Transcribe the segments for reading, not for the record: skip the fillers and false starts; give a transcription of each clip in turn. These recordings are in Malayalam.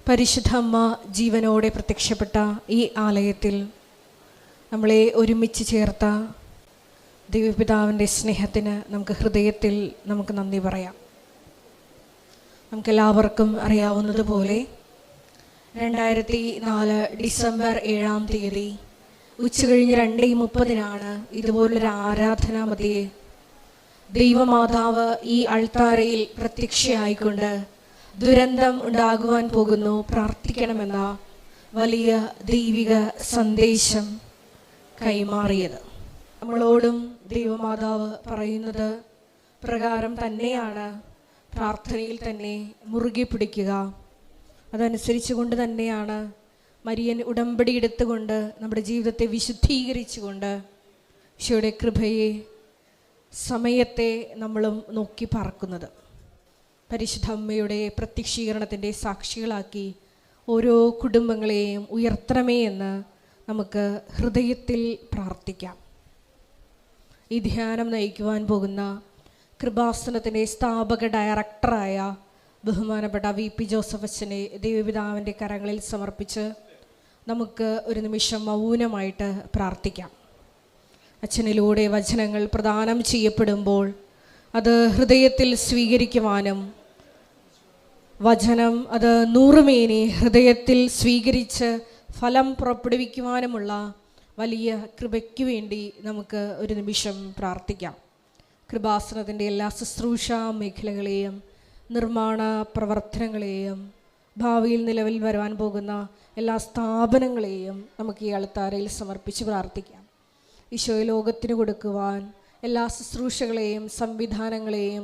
പരിശുദ്ധ അമ്മ ജീവനോടെ പ്രത്യക്ഷപ്പെട്ട ഈ ആലയത്തിൽ നമ്മളെ ഒരുമിച്ച് ചേർത്ത ദൈവപിതാവിൻ്റെ സ്നേഹത്തിന് നമുക്ക് ഹൃദയത്തിൽ നന്ദി പറയാം. നമുക്കെല്ലാവർക്കും അറിയാവുന്നതുപോലെ 2004 ഡിസംബർ 7-ാം തീയതി ഉച്ചകഴിഞ്ഞ് 2:30 ഇതുപോലൊരു ആരാധനാ മധ്യേ ദൈവമാതാവ് ഈ അൾത്താരയിൽ പ്രത്യക്ഷയായിക്കൊണ്ട് ദുരന്തം ഉണ്ടാകുവാൻ പോകുന്നു, പ്രാർത്ഥിക്കണമെന്ന വലിയ ദൈവിക സന്ദേശം കൈമാറിയത്. നമ്മളോടും ദൈവമാതാവ് പറയുന്നത് പ്രകാരം തന്നെയാണ്. പ്രാർത്ഥനയിൽ തന്നെ മുറുകെ പിടിക്കുക. അതനുസരിച്ച് കൊണ്ട് തന്നെയാണ് മരിയൻ ഉടമ്പടി എടുത്തുകൊണ്ട് നമ്മുടെ ജീവിതത്തെ വിശുദ്ധീകരിച്ചുകൊണ്ട് ഈശോയുടെ കൃപയെ സമയത്തെ നമ്മളും നോക്കി പറക്കുന്നത്. പരിശുദ്ധ അമ്മയുടെ പ്രത്യക്ഷീകരണത്തിൻ്റെ സാക്ഷികളാക്കി ഓരോ കുടുംബങ്ങളെയും ഉയർത്തണമേ എന്ന് നമുക്ക് ഹൃദയത്തിൽ പ്രാർത്ഥിക്കാം. ഈ ധ്യാനം നയിക്കുവാൻ പോകുന്ന കൃപാസനത്തിൻ്റെ സ്ഥാപക ഡയറക്ടറായ ബഹുമാനപ്പെട്ട VP ജോസഫ് അച്ഛനെ ദൈവപിതാവിൻ്റെ കരങ്ങളിൽ സമർപ്പിച്ച് നമുക്ക് ഒരു നിമിഷം മൗനമായിട്ട് പ്രാർത്ഥിക്കാം. അച്ഛനിലൂടെ വചനങ്ങൾ പ്രദാനം ചെയ്യപ്പെടുമ്പോൾ അത് ഹൃദയത്തിൽ സ്വീകരിക്കുവാനും വചനം അത് നൂറുമേനി ഹൃദയത്തിൽ സ്വീകരിച്ച് ഫലം പുറപ്പെടുവിക്കുവാനുമുള്ള വലിയ കൃപയ്ക്ക് വേണ്ടി നമുക്ക് ഒരു നിമിഷം പ്രാർത്ഥിക്കാം. കൃപാസനത്തിൻ്റെ എല്ലാ ശുശ്രൂഷ മേഖലകളെയും നിർമ്മാണ പ്രവർത്തനങ്ങളെയും ഭാവിയിൽ നിലവിൽ വരുവാൻ പോകുന്ന എല്ലാ സ്ഥാപനങ്ങളെയും നമുക്ക് ഈ അൾത്താരയിൽ സമർപ്പിച്ച് പ്രാർത്ഥിക്കാം. ഈശോയെ ലോകത്തിന് കൊടുക്കുവാൻ എല്ലാ ശുശ്രൂഷകളെയും സംവിധാനങ്ങളെയും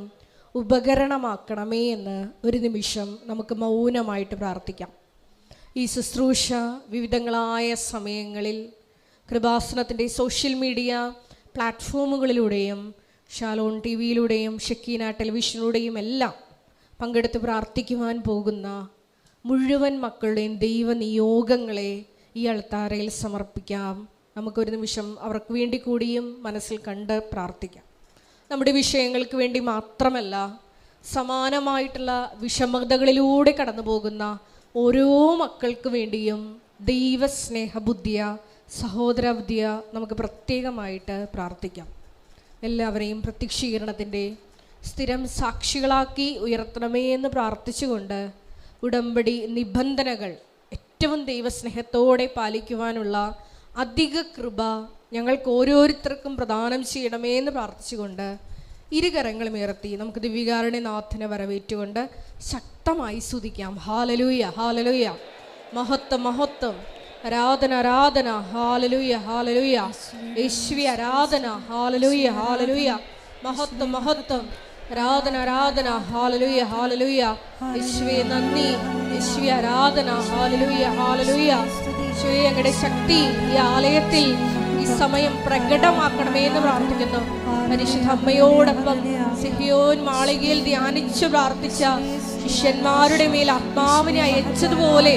ഉപകരണമാക്കണമേ എന്ന് ഒരു നിമിഷം നമുക്ക് മൗനമായിട്ട് പ്രാർത്ഥിക്കാം. ഈ ശുശ്രൂഷ വിവിധങ്ങളായ സമയങ്ങളിൽ കൃപാസനത്തിൻ്റെ സോഷ്യൽ മീഡിയ പ്ലാറ്റ്ഫോമുകളിലൂടെയും ഷാലോൺ TV-യിലൂടെയും ഷെക്കീന ടെലിവിഷനിലൂടെയും എല്ലാം പങ്കെടുത്ത് പ്രാർത്ഥിക്കുവാൻ പോകുന്ന മുഴുവൻ മക്കളുടെയും ദൈവനിയോഗങ്ങളെ ഈ അൾത്താരയിൽ സമർപ്പിക്കാം. നമുക്കൊരു നിമിഷം അവർക്ക് വേണ്ടി കൂടിയും മനസ്സിൽ കണ്ട് പ്രാർത്ഥിക്കാം. നമ്മുടെ വിഷയങ്ങൾക്ക് വേണ്ടി മാത്രമല്ല, സമാനമായിട്ടുള്ള വിഷമതകളിലൂടെ കടന്നു പോകുന്ന ഓരോ മക്കൾക്ക് വേണ്ടിയും ദൈവസ്നേഹബുദ്ധിയ സഹോദരബുദ്ധിയ നമുക്ക് പ്രത്യേകമായിട്ട് പ്രാർത്ഥിക്കാം. എല്ലാവരെയും പ്രത്യക്ഷീകരണത്തിൻ്റെ സ്ഥിരം സാക്ഷികളാക്കി ഉയർത്തണമേ എന്ന് പ്രാർത്ഥിച്ചുകൊണ്ട് ഉടമ്പടി നിബന്ധനകൾ ഏറ്റവും ദൈവസ്നേഹത്തോടെ പാലിക്കുവാനുള്ള അധിക കൃപ ഞങ്ങൾക്ക് ഓരോരുത്തർക്കും പ്രദാനം ചെയ്യണമേ എന്ന് പ്രാർത്ഥിച്ചുകൊണ്ട് ഇരുകരങ്ങളും ഉയർത്തി നമുക്ക് ദിവ്യകാരുണ്യനാഥനെ വരവേറ്റുകൊണ്ട് ശക്തമായി സ്തുതിക്കാം. ഹാലലൂയ ഹാലലൂയ, മഹത്വം മഹത്വം, ആരാധന ആരാധന, ഹാലലൂയ ഹാലലൂയ, യേശുവേ ആരാധന, ഹാലലൂയ ഹാലലൂയ, മഹത്വം മഹത്വം, ആരാധന ആരാധന, ഹാലലൂയ ഹാലലൂയ, യേശുവേ നന്ദി, യേശുവേ ആരാധന, ഹാലലൂയ ഹാലലൂയ. യേശുവേ അങ്ങയുടെ ശക്തി ഈ ആലയത്തിൽ ഈ സമയം പ്രകടമാക്കണമേ എന്ന് പ്രാർത്ഥിക്കുന്നു. പരിശുദ്ധ അമ്മയോടൊപ്പം സിഹിയോൻ മാളികയിൽ ധ്യാനിച്ചു പ്രാർത്ഥിച്ച ശിഷ്യന്മാരുടെ മേൽ ആത്മാവിനെ അയച്ചതുപോലെ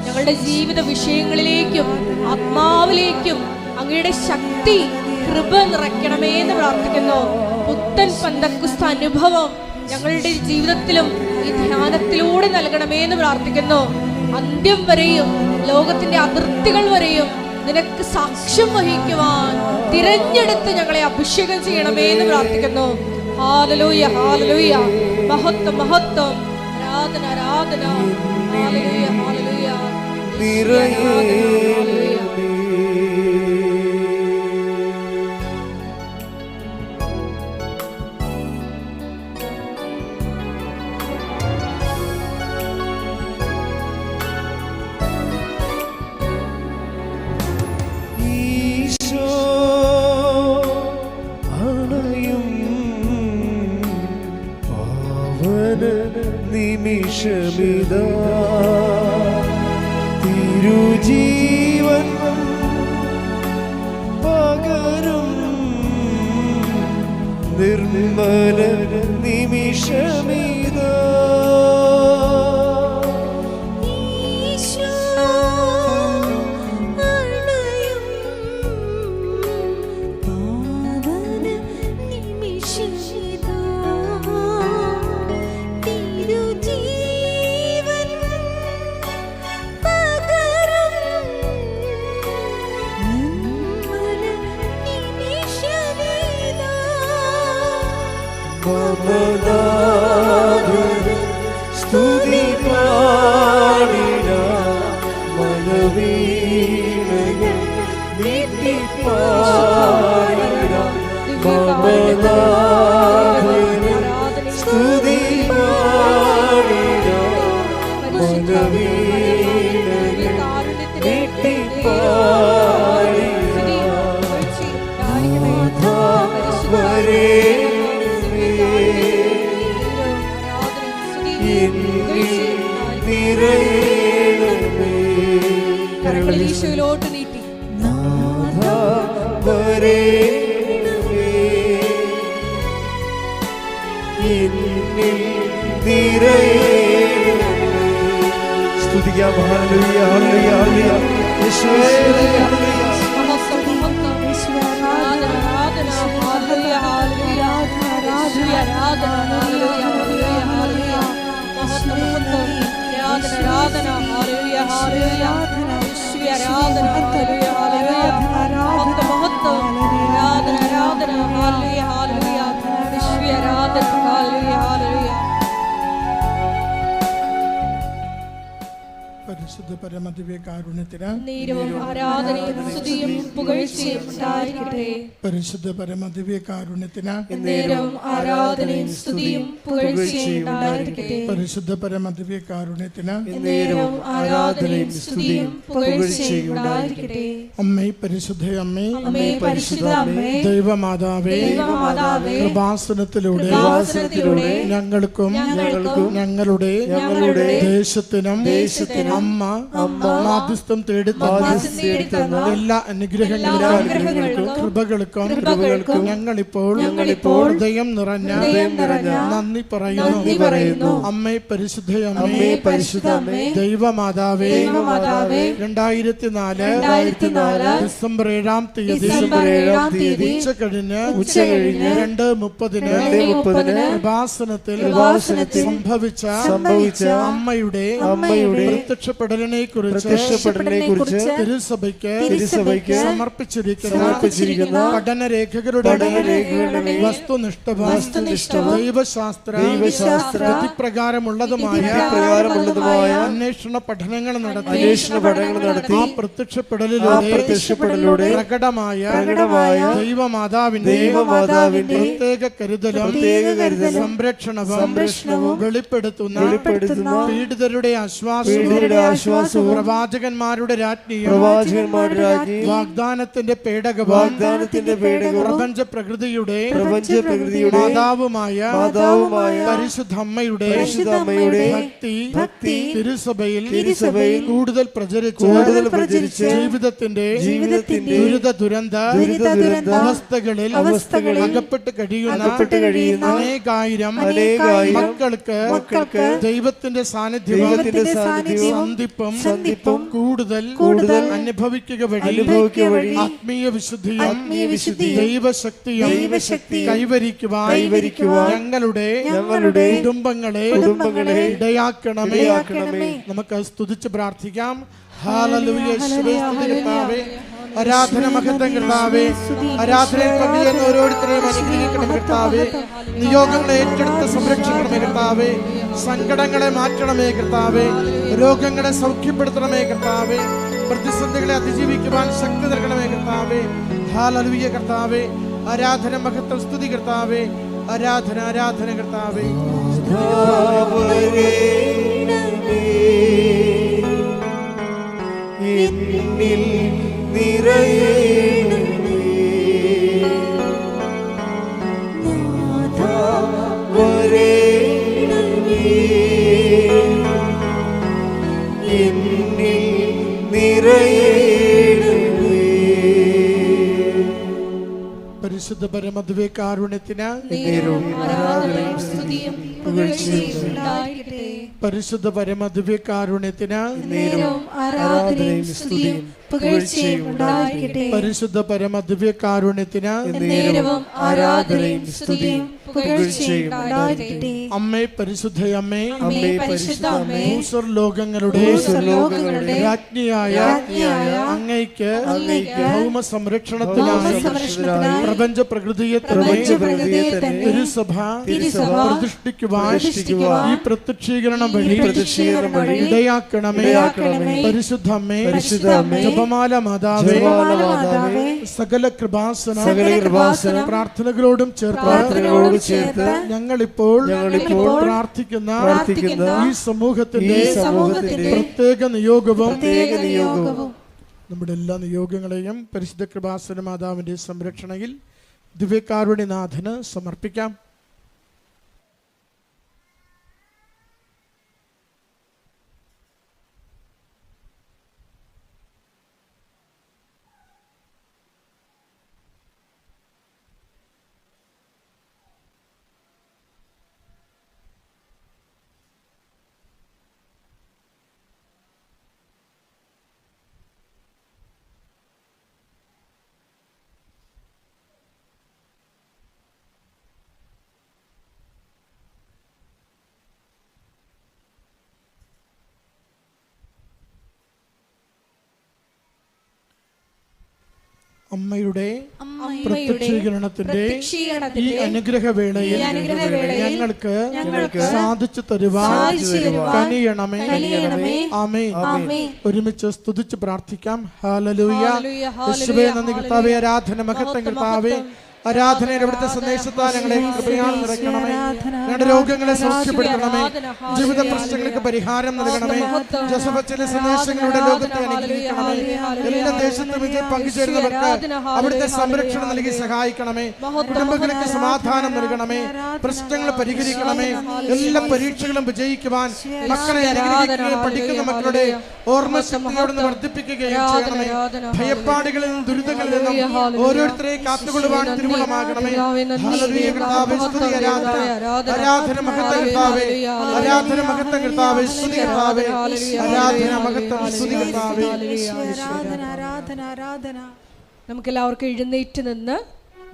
ഞങ്ങളുടെ ജീവിത വിഷയങ്ങളിലേക്കും ആത്മാവിലേക്കും അങ്ങയുടെ ശക്തി കൃപ നിറയ്ക്കണമേ എന്ന് പ്രാർത്ഥിക്കുന്നു. പുത്തൻ പന്തക്കുസ്ത അനുഭവം ഞങ്ങളുടെ ജീവിതത്തിലും ഈ ധ്യാനത്തിലൂടെ നൽകണമേ എന്ന് പ്രാർത്ഥിക്കുന്നു. അന്ത്യം വരെയും ലോകത്തിന്റെ അതിർത്തികൾ വരെയും നിനക്ക് സാക്ഷ്യം വഹിക്കുവാൻ തിരഞ്ഞെടുത്ത് ഞങ്ങളെ അഭിഷേകം ചെയ്യണമേ എന്ന് പ്രാർത്ഥിക്കുന്നു. ഹാലലൂയ ഹാലലൂയ, മഹത്വം മഹത്വം, ആരാധന ആരാധന, ഹാലലൂയ ഹാലലൂയ, ഹാലലൂയ. നിമിഷമിതാ തിരുജീവൻ പകരും നിർമ്മല നിമിഷമിതാ. മമനാഥന് സ്തുതി പാടിടാം മനവീണകൾ നീട്ടി പാടിടാം മമനാഥന് സ്തുതി പാടിടാം മനവീണകൾ നീട്ടി ഈശോയിലോട്ട് നീട്ടി സ്തുതിക്കാം. ഹല്ലേലൂയ, ഹല്ലേലൂയ, ഹല്ലേലൂയ. യേശുവേ, ഹല്ലേലൂയ. പരിശുദ്ധ പരമദിവ്യകാരുണ്യത്തിന് നേരവും ആരാധനയും സ്തുതിയും പുകഴ്ചയും ഉണ്ടായിരിക്കട്ടെ. പരിശുദ്ധ പരമദിവ്യകാരുണ്യത്തിന് നേരവും ആരാധനയും സ്തുതിയും പുകഴ്ചയും ഉണ്ടായിരിക്കട്ടെ. പരിശുദ്ധ പരമദിവ്യകാരുണ്യത്തിന് നേരവും ആരാധനയും സ്തുതിയും പുകഴ്ചയും ഉണ്ടായിരിക്കട്ടെ. അമ്മേ പരിശുദ്ധ അമ്മേ, അമ്മേ പരിശുദ്ധ അമ്മേ, ദൈവമാതാവേ, ദൈവമാതാവേ, കൃപാസനത്തിലൂടെ ഞങ്ങൾക്കും ഞങ്ങളുടെ ദേശത്തിനും അമ്മ മാധ്യസ്ഥം തേടിത്തന്ന എല്ലാ അനുഗ്രഹങ്ങൾക്കും കൃപകൾക്കും ഞങ്ങളിപ്പോൾ ഹൃദയം നിറഞ്ഞ നന്ദി പറയുന്നു. അമ്മേ പരിശുദ്ധ അമ്മേ, ദൈവമാതാവേ, 2004 ഡിസംബർ 7-ാം തീയതി ഉച്ചകഴിഞ്ഞ് 2:30 കൃപാസനത്തിൽ സംഭവിച്ച അമ്മയുടെ പ്രത്യക്ഷപ്പെടലിനെ കുറിച്ച് തിരുസഭയ്ക്ക് സമർപ്പിച്ചിരിക്കുന്ന പഠനരേഖകളുടെ വസ്തുനിഷ്ഠ ദൈവശാസ്ത്ര വിധിപ്രകാരമുള്ളതുമായ അന്വേഷണ പഠനങ്ങൾ നടത്തി ആ പ്രത്യക്ഷപ്പെടലിലൂടെ പ്രകടമായ ദൈവമാതാവിന്റെ പ്രത്യേക കരുതലും സംരക്ഷണവും വെളിപ്പെടുത്തുന്ന പീഡിതരുടെ ആശ്വാസവും പ്രവാചകന്മാരുടെ രാജ്ഞിയും വാഗ്ദാനത്തിന്റെ പേടകവും പ്രപഞ്ച പ്രകൃതിയുടെ മാതാവുമായ പരിശുദ്ധ അമ്മയുടെ ഭക്തി തിരുസഭയിൽ കൂടുതൽ പ്രചരിച്ച് ജീവിതത്തിന്റെ ദുരിത അവസ്ഥകളിൽ അകപ്പെട്ട് കഴിയുന്ന അനേകായിരം മക്കൾക്ക് ദൈവത്തിന്റെ സാന്നിധ്യവും സന്ധിപ്പും കൂടുതൽ അനുഭവിക്കുക വഴി ആത്മീയ വിശുദ്ധിയും ദൈവശക്തിയും കൈവരിക്കുവാൻ ഞങ്ങളുടെ കുടുംബങ്ങളെ ഇടയാക്കണമേ. നമുക്ക് സ്തുതിച്ച് പ്രാർത്ഥിക്കാം. ഹല്ലേലൂയ. യേശുവേ, സ്തുതി കർത്താവേ. ആരാധന മഹത്വം കർത്താവേ. ആരാധനയിൽ പങ്കുചേർന്ന ഓരോരുത്തരെയും അനുഗ്രഹിക്കണം കർത്താവേ. നിയോഗങ്ങളെ ഏറ്റെടുത്ത് സംരക്ഷിക്കണമേ കർത്താവേ. സങ്കടങ്ങളെ മാറ്റണമേ കർത്താവേ. രോഗങ്ങളെ സൗഖ്യപ്പെടുത്തണമേ കർത്താവേ. പ്രതിസന്ധികളെ അതിജീവിക്കുവാൻ ശക്തി നൽകണമേ കർത്താവേ. ഹല്ലേലൂയ കർത്താവേ. ആരാധന മഹത്വം സ്തുതി കർത്താവേ. ആരാധന കർത്താവേ. എന്നിൽ നിറയണമേ നാഥാ വരേണമേ എന്നിൽ നിറയണമേ. പരിശുദ്ധ പരമദിവ്യകാരുണ്യത്തിന് ആരാധനയും സ്തുതിയും പുകഴ്ചയും ഉണ്ടായിരിക്കട്ടെ. പരിശുദ്ധ പരമദിവ്യകാരുണ്യത്തിന് നേരവും ആരാധനയും സ്തുതിയും പുകഴ്ചയും ഉണ്ടായിരിക്കട്ടെ. പരിശുദ്ധ പരമദിവ്യകാരുണ്യത്തിന് നേരവും ആരാധനയും സ്തുതിയും പുകഴ്ചയും ഉണ്ടായിരിക്കട്ടെ. അമ്മേ പരിശുദ്ധയമ്മേ, അമ്മേ പരിശുദ്ധ അമ്മേ, ഭൂസ്വർലോകങ്ങളുടെ രാജ്ഞിയായ അങ്ങയ്ക്ക് ഭൗമ സംരക്ഷണത്തിനായി പ്രപഞ്ച പ്രകൃതിയെ തിരുസഭ പ്രതിഷ്ഠിക്കുവാൻ ഈ പ്രത്യക്ഷീകരണം വഴി ഇടയാക്കണമേ. പരിശുദ്ധ അമ്മേ, ജപമാല മാതാവേ, സകല കൃപാസന പ്രാർത്ഥനകളോടും ചേർത്ത് ഞങ്ങളിപ്പോൾ പ്രാർത്ഥിക്കുന്ന ഈ സമൂഹത്തിന്റെ പ്രത്യേക നിയോഗവും നമ്മുടെ എല്ലാ നിയോഗങ്ങളെയും പരിശുദ്ധ കൃപാസന മാതാവിന്റെ സംരക്ഷണയിൽ ദിവ്യകാരുണ്യനാഥന് സമർപ്പിക്കാം. അമ്മയുടെ പ്രത്യക്ഷീകരണത്തിന്റെ ഈ അനുഗ്രഹവേളയിൽ ഞങ്ങൾക്ക് സാധിച്ചു തരുവാൻ കനിയണമേ. ആമേൻ. ഒരുമിച്ച് സ്തുതിച്ച് പ്രാർത്ഥിക്കാം. ഹല്ലേലൂയ. യേശുവേ നന്ദി കർത്താവേ, ആരാധന മഹത്വം കർത്താവേ. ആരാധനയുടെ ഇവിടുത്തെ സന്ദേശത്താൽ ഞങ്ങളെ കൃപയാൽ നിറയ്ക്കണമേ. ഞങ്ങളുടെ രോഗങ്ങളെ സൗഖ്യപ്പെടുത്തണമേ. ജീവിത പ്രശ്നങ്ങൾക്ക് പരിഹാരം നൽകണമേ. ജോസഫച്ചന്റെ സന്ദേശങ്ങളുടെ ലോകത്തെ അനുഗ്രഹിക്കണമേ. എല്ലാ ദേശത്തും ഇതിൽ പങ്കുചേരുന്നവർക്ക് അവിടുത്തെ സംരക്ഷണം നൽകി സഹായിക്കണമേ. കുടുംബങ്ങൾക്ക് സമാധാനം നൽകണമേ. പ്രശ്നങ്ങൾ പരിഹരിക്കണമേ. എല്ലാ പരീക്ഷകളും വിജയിക്കുവാൻ മക്കളെ അനുഗ്രഹിക്കുകയും പഠിക്കുന്ന മക്കളുടെ ഓർമ്മശക്തിയോട് വർദ്ധിപ്പിക്കുകയും ചെയ്യണമേ. ഭയപ്പാടുകളിൽ നിന്നും ദുരിതങ്ങളിൽ നിന്നും ഓരോരുത്തരെയും കാത്തുകൊള്ളുവാൻ തിരുവുള്ളമാകണമേ. ഹല്ലേലൂയ കർത്താവേ, സ്തുതി ആരാധന മഹത്വം കർത്താവേ, ആരാധന മഹത്വം കർത്താവേ, സ്തുതി കർത്താവേ, ആരാധന മഹത്വം സ്തുതി കർത്താവേ. നമുക്കെല്ലാവർക്കും എഴുന്നേറ്റ് നിന്ന്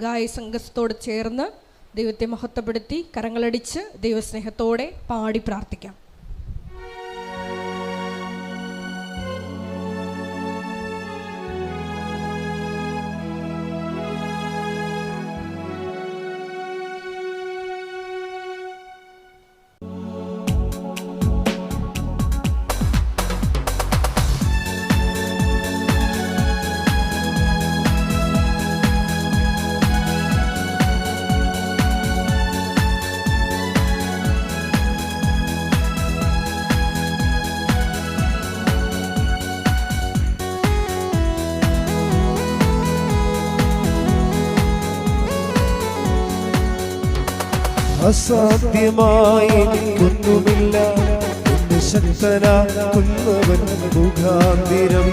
ഗായ സംഘത്തോട് ചേർന്ന് ദൈവത്തെ മഹത്വപ്പെടുത്തി കരങ്ങളടിച്ച് ദൈവസ്നേഹത്തോടെ പാടി പ്രാർത്ഥിക്കാം. അസാധ്യമായി എനിക്കൊന്നുമില്ല, എന്നെ ശക്തനാക്കുന്നവൻ മുഖാന്തിരം.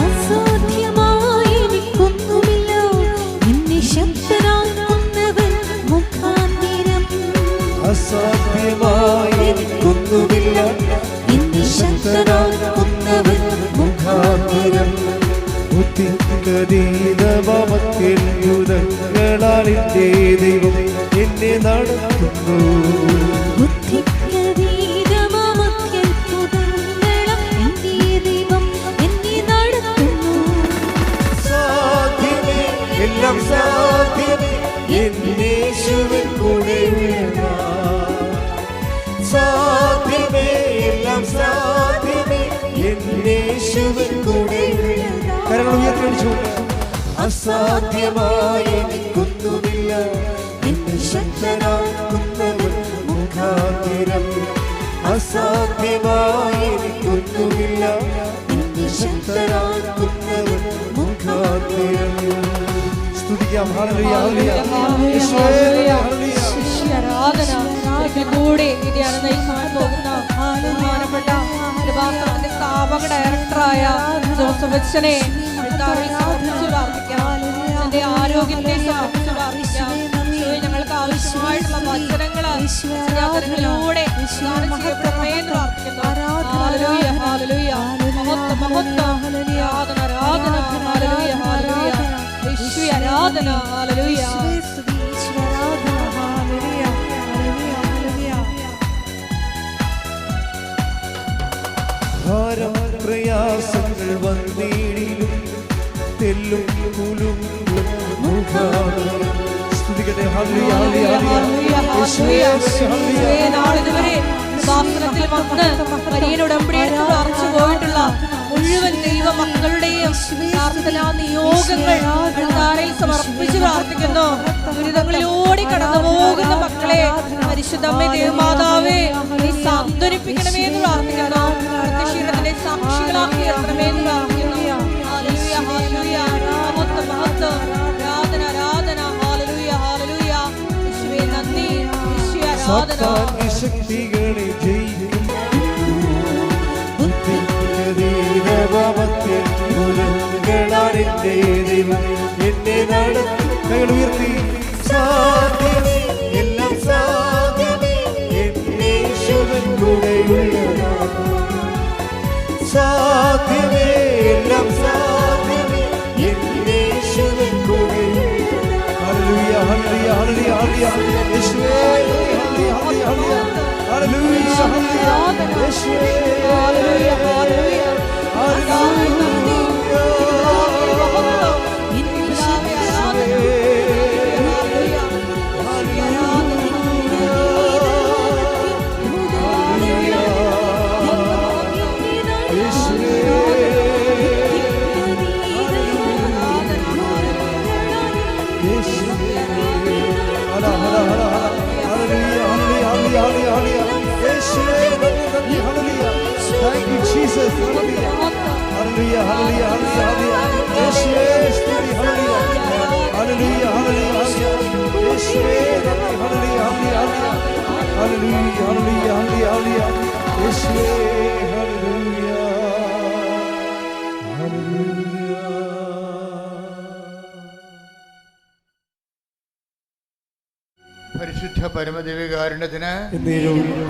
അസാധ്യമായി എനിക്കൊന്നുമില്ല, എന്നെ ശക്തനാക്കുന്നവൻ മുഖാന്തിരം. അസാധ്യമായി എനിക്കൊന്നുമില്ല, എന്നെ ശക്തനാക്കുന്നവൻ മുഖാന്തിരം. ബുദ്ധിക്കതീതമത്യത്ഭുതങ്ങളാലിന്റെ ദൈവം എന്നെ നടത്തുന്നു. സാധ്യമേ, എല്ലാം സാധ്യമേ, യേശുവിൻ കൂടെയുള്ള. സാധ്യമേ, എല്ലാം സാധ്യമേ, യേശുവിൻ കൂടെയുള്ള. കരങ്ങൾ ഉയർത്തിയടിച്ചുകൊണ്ട് അസാധ്യമായി എനിക്കൊന്നുമില്ല, എന്നെ ശക്തനാക്കുന്നവൻ മുഖാന്തിരം. അസാധ്യമായി എനിക്കൊന്നുമില്ല, എന്നെ ശക്തനാക്കുന്നവൻ മുഖാന്തിരം. സ്തുതിക്കാം. ഹല്ലേലൂയ, ഹല്ലേലൂയ, യേശുവേ, ഹല്ലേലൂയ. ആരാധന കൂടെ ഇതിയാണ് നയിക്കാൻ പോകുന്ന ബഹുമാനപ്പെട്ട കൃപാസനത്തിന്റെ സ്ഥാപക ഡയറക്ടറായ ജോസഫ് അച്ഛനെ സമർപ്പിച്ചു പ്രാർത്ഥിക്കാം. എന്റെ ആരോഗ്യത്തെ സമർപ്പിച്ചു പ്രാർത്ഥിക്കാം. ഞങ്ങൾക്ക് ആവശ്യമായിട്ടുള്ള വചനങ്ങള് യാത്രകളിലൂടെ ദാനം ചെയ്യപ്പെടണമേ എന്ന് പ്രാർത്ഥിക്കുന്നു. ഹല്ലേലൂയ, ഹല്ലേലൂയ. മഹത്വം, മഹത്വം. ആരാധന, ആരാധന. ഹല്ലേലൂയ, ഹല്ലേലൂയ. യേശുവേ ആരാധന. ഹല്ലേലൂയ. ഭാരം പ്രയാസങ്ങൾ വന്നീടിലും തെല്ലും കുലും സ്തുതിക്കട്ടെ. ഹല്ലേലൂയ, ഹല്ലേലൂയ, ഹല്ലേലൂയ. നാളിതുവരെ ഉപാസനത്തിൽ വന്ന് വലിയ ഉടമ്പടിയെടുത്ത് പ്രാർത്ഥിച്ചു പോയിട്ടുള്ള മുഴുവൻ ദൈവ മക്കളുടെയും പ്രാർത്ഥനാ നിയോഗങ്ങൾ അൾത്താരയിൽ സമർപ്പിച്ച് പ്രാർത്ഥിക്കുന്നു. ദുരിതങ്ങളിലൂടെ കടന്നു പോകുന്ന മക്കളെ പരിശുദ്ധമ്മേ ദേവമാതാവേ നീ സാന്ത്വനിപ്പിക്കണമേ എന്ന് പ്രാർത്ഥിക്കുന്നു. പ്രത്യക്ഷീണത്തിന്റെ സാക്ഷികളാക്കി എത്തണമേ എന്ന് പ്രാർത്ഥിക്കുന്നു. ഹല്ലേലൂയ, ഹല്ലേലൂയ. മഹത്വം, മഹത്വം. ആരാധന, ആരാധന. ഹല്ലേലൂയ, ഹല്ലേലൂയ. യേശുവേ നന്ദി. യേശുവേ ആരാധന. ശക്തികളെ ജയിക്കും എന്നെ നടത്തി കൈകൾ ഉയർത്തി. സാധ്യമേ, എല്ലാം സാധ്യമേ, എന്നേശുവൻ കൂടെയുള്ളതാണ്. സാധ്യമേ, എല്ലാം സാധ്യമേ, എന്നേശുവൻ കൂടെയുള്ളതാണ്. ഹല്ലേലൂയ, ഹല്ലേലൂയ, ഹല്ലേലൂയ, ഹല്ലേലൂയ. യേശുവേ, ഹല്ലേലൂയ, ഹല്ലേലൂയ, ഹല്ലേലൂയ, ഹല്ലേലൂയ. യേശുവേ, ഹല്ലേലൂയ, ഹല്ലേലൂയ, ഹല്ലേലൂയ. Thank you, Jesus. Hallelujah. Hallelujah, hallelujah, hallelujah. Yeshua, study, hallelujah. Hallelujah, hallelujah, hallelujah. Yeshua, hallelujah, hallelujah. Hallelujah, hallelujah, hallelujah. Yeshua, hallelujah. Hallelujah. പരിശുദ്ധ പരമദിവ്യകാരുണ്യത്തിന്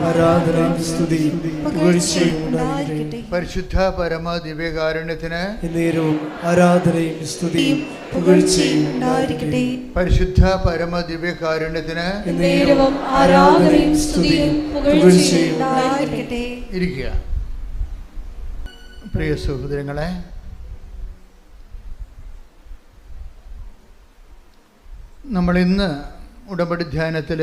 ആരാധനയും സ്തുതിയും പുകഴ്ചയും ഉണ്ടായിരിക്കട്ടെ. പരിശുദ്ധ പരമദിവ്യകാരുണ്യത്തിന് ആരാധനയും സ്തുതിയും പുകഴ്ചയും ഉണ്ടായിരിക്കട്ടെ. പരിശുദ്ധ പരമദിവ്യകാരുണ്യത്തിന് ആരാധനയും സ്തുതിയും പുകഴ്ചയും ഉണ്ടായിരിക്കട്ടെ. ഇരിക്കുക. പ്രിയ സഹോദരങ്ങളെ, നമ്മളിന്ന് ഉടമ്പടി ധ്യാനത്തിൽ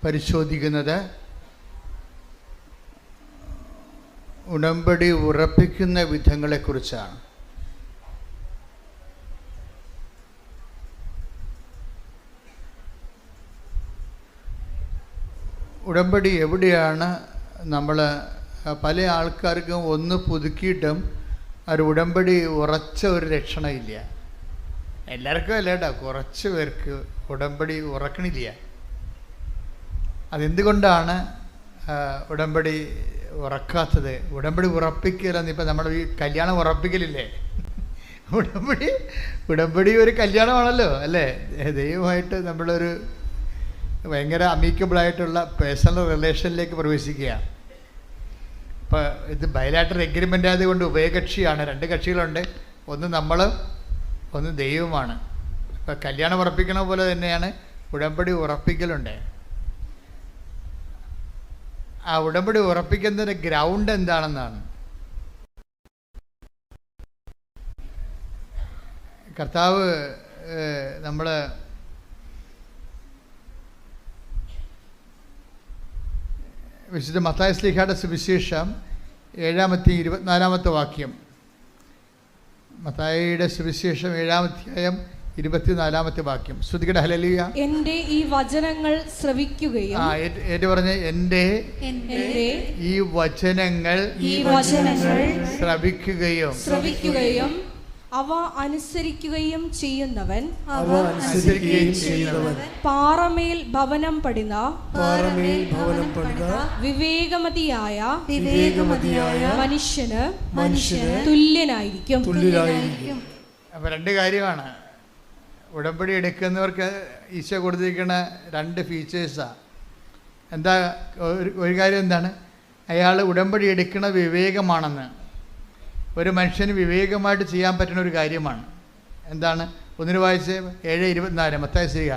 പരിശോധിക്കുന്നത് ഉടമ്പടി ഉറപ്പിക്കുന്ന വിധങ്ങളെക്കുറിച്ചാണ്. ഉടമ്പടി എവിടെയാണ് നമ്മൾ പല ആൾക്കാർക്കും ഒന്ന് പുതുക്കിയിട്ടും ഒരു ഉടമ്പടി ഉറച്ച ഒരു ലക്ഷണമില്ല. എല്ലാവർക്കും അല്ല കേട്ടോ, കുറച്ച് പേർക്ക് ഉടമ്പടി ഉറക്കണില്ല. അതെന്തുകൊണ്ടാണ് ഉടമ്പടി ഉറക്കാത്തത്? ഉടമ്പടി ഉറപ്പിക്കലെന്ന് ഇപ്പം നമ്മൾ ഈ കല്യാണം ഉറപ്പിക്കലില്ലേ, ഉടമ്പടി ഒരു കല്യാണമാണല്ലോ അല്ലേ? ദൈവമായിട്ട് നമ്മളൊരു ഭയങ്കര അമീക്കബിളായിട്ടുള്ള പേഴ്സണൽ റിലേഷനിലേക്ക് പ്രവേശിക്കുക. ഇപ്പോൾ ഇത് ബയലാറ്ററൽ എഗ്രിമെൻ്റ് ആയതുകൊണ്ട് ഉഭയകക്ഷിയാണ്, രണ്ട് കക്ഷികളുണ്ട്, ഒന്ന് നമ്മൾ ഒന്ന് ദൈവമാണ്. ഇപ്പോൾ കല്യാണം ഉറപ്പിക്കണ പോലെ തന്നെയാണ് ഉടമ്പടി ഉറപ്പിക്കലുണ്ട്. ആ ഉടമ്പടി ഉറപ്പിക്കുന്നതിൻ്റെ ഗ്രൗണ്ട് എന്താണെന്നാണ്. കർത്താവ് നമ്മൾ വിശുദ്ധ മത്തായി ശ്ലീഹായുടെ സുവിശേഷം 7-24 വാക്യം. മത്തായിയുടെ സുവിശേഷം 7-24 വാക്യം. ശ്രുതികട ഹല്ലേലൂയ. എന്റെ ഈ വചനങ്ങൾ ശ്രവിക്കുകയും പറഞ്ഞ എന്റെ ഈ വചനങ്ങൾ ശ്രവിക്കുകയും അവ അനുസരിക്കുകയും ചെയ്യുന്നവൻ പാറമേൽ ഭവനം പണിത വിവേകമതിയായ മനുഷ്യന് തുല്യനായിരിക്കും. അപ്പൊ രണ്ട് കാര്യമാണ്. ഉടമ്പടി എടുക്കുന്നവർക്ക് ഈശോ കൊടുത്തിരിക്കുന്ന 2 ഫീച്ചേഴ്സാണ്. എന്താ ഒരു കാര്യം എന്താണ്? അയാൾ ഉടമ്പടി എടുക്കുന്ന വിവേകമാണെന്ന്. ഒരു മനുഷ്യന് വിവേകമായിട്ട് ചെയ്യാൻ പറ്റുന്ന ഒരു കാര്യമാണ്. എന്താണ്? ഒന്നിന് വായിച്ച് 7:24 മത്തായി ശ്രീക.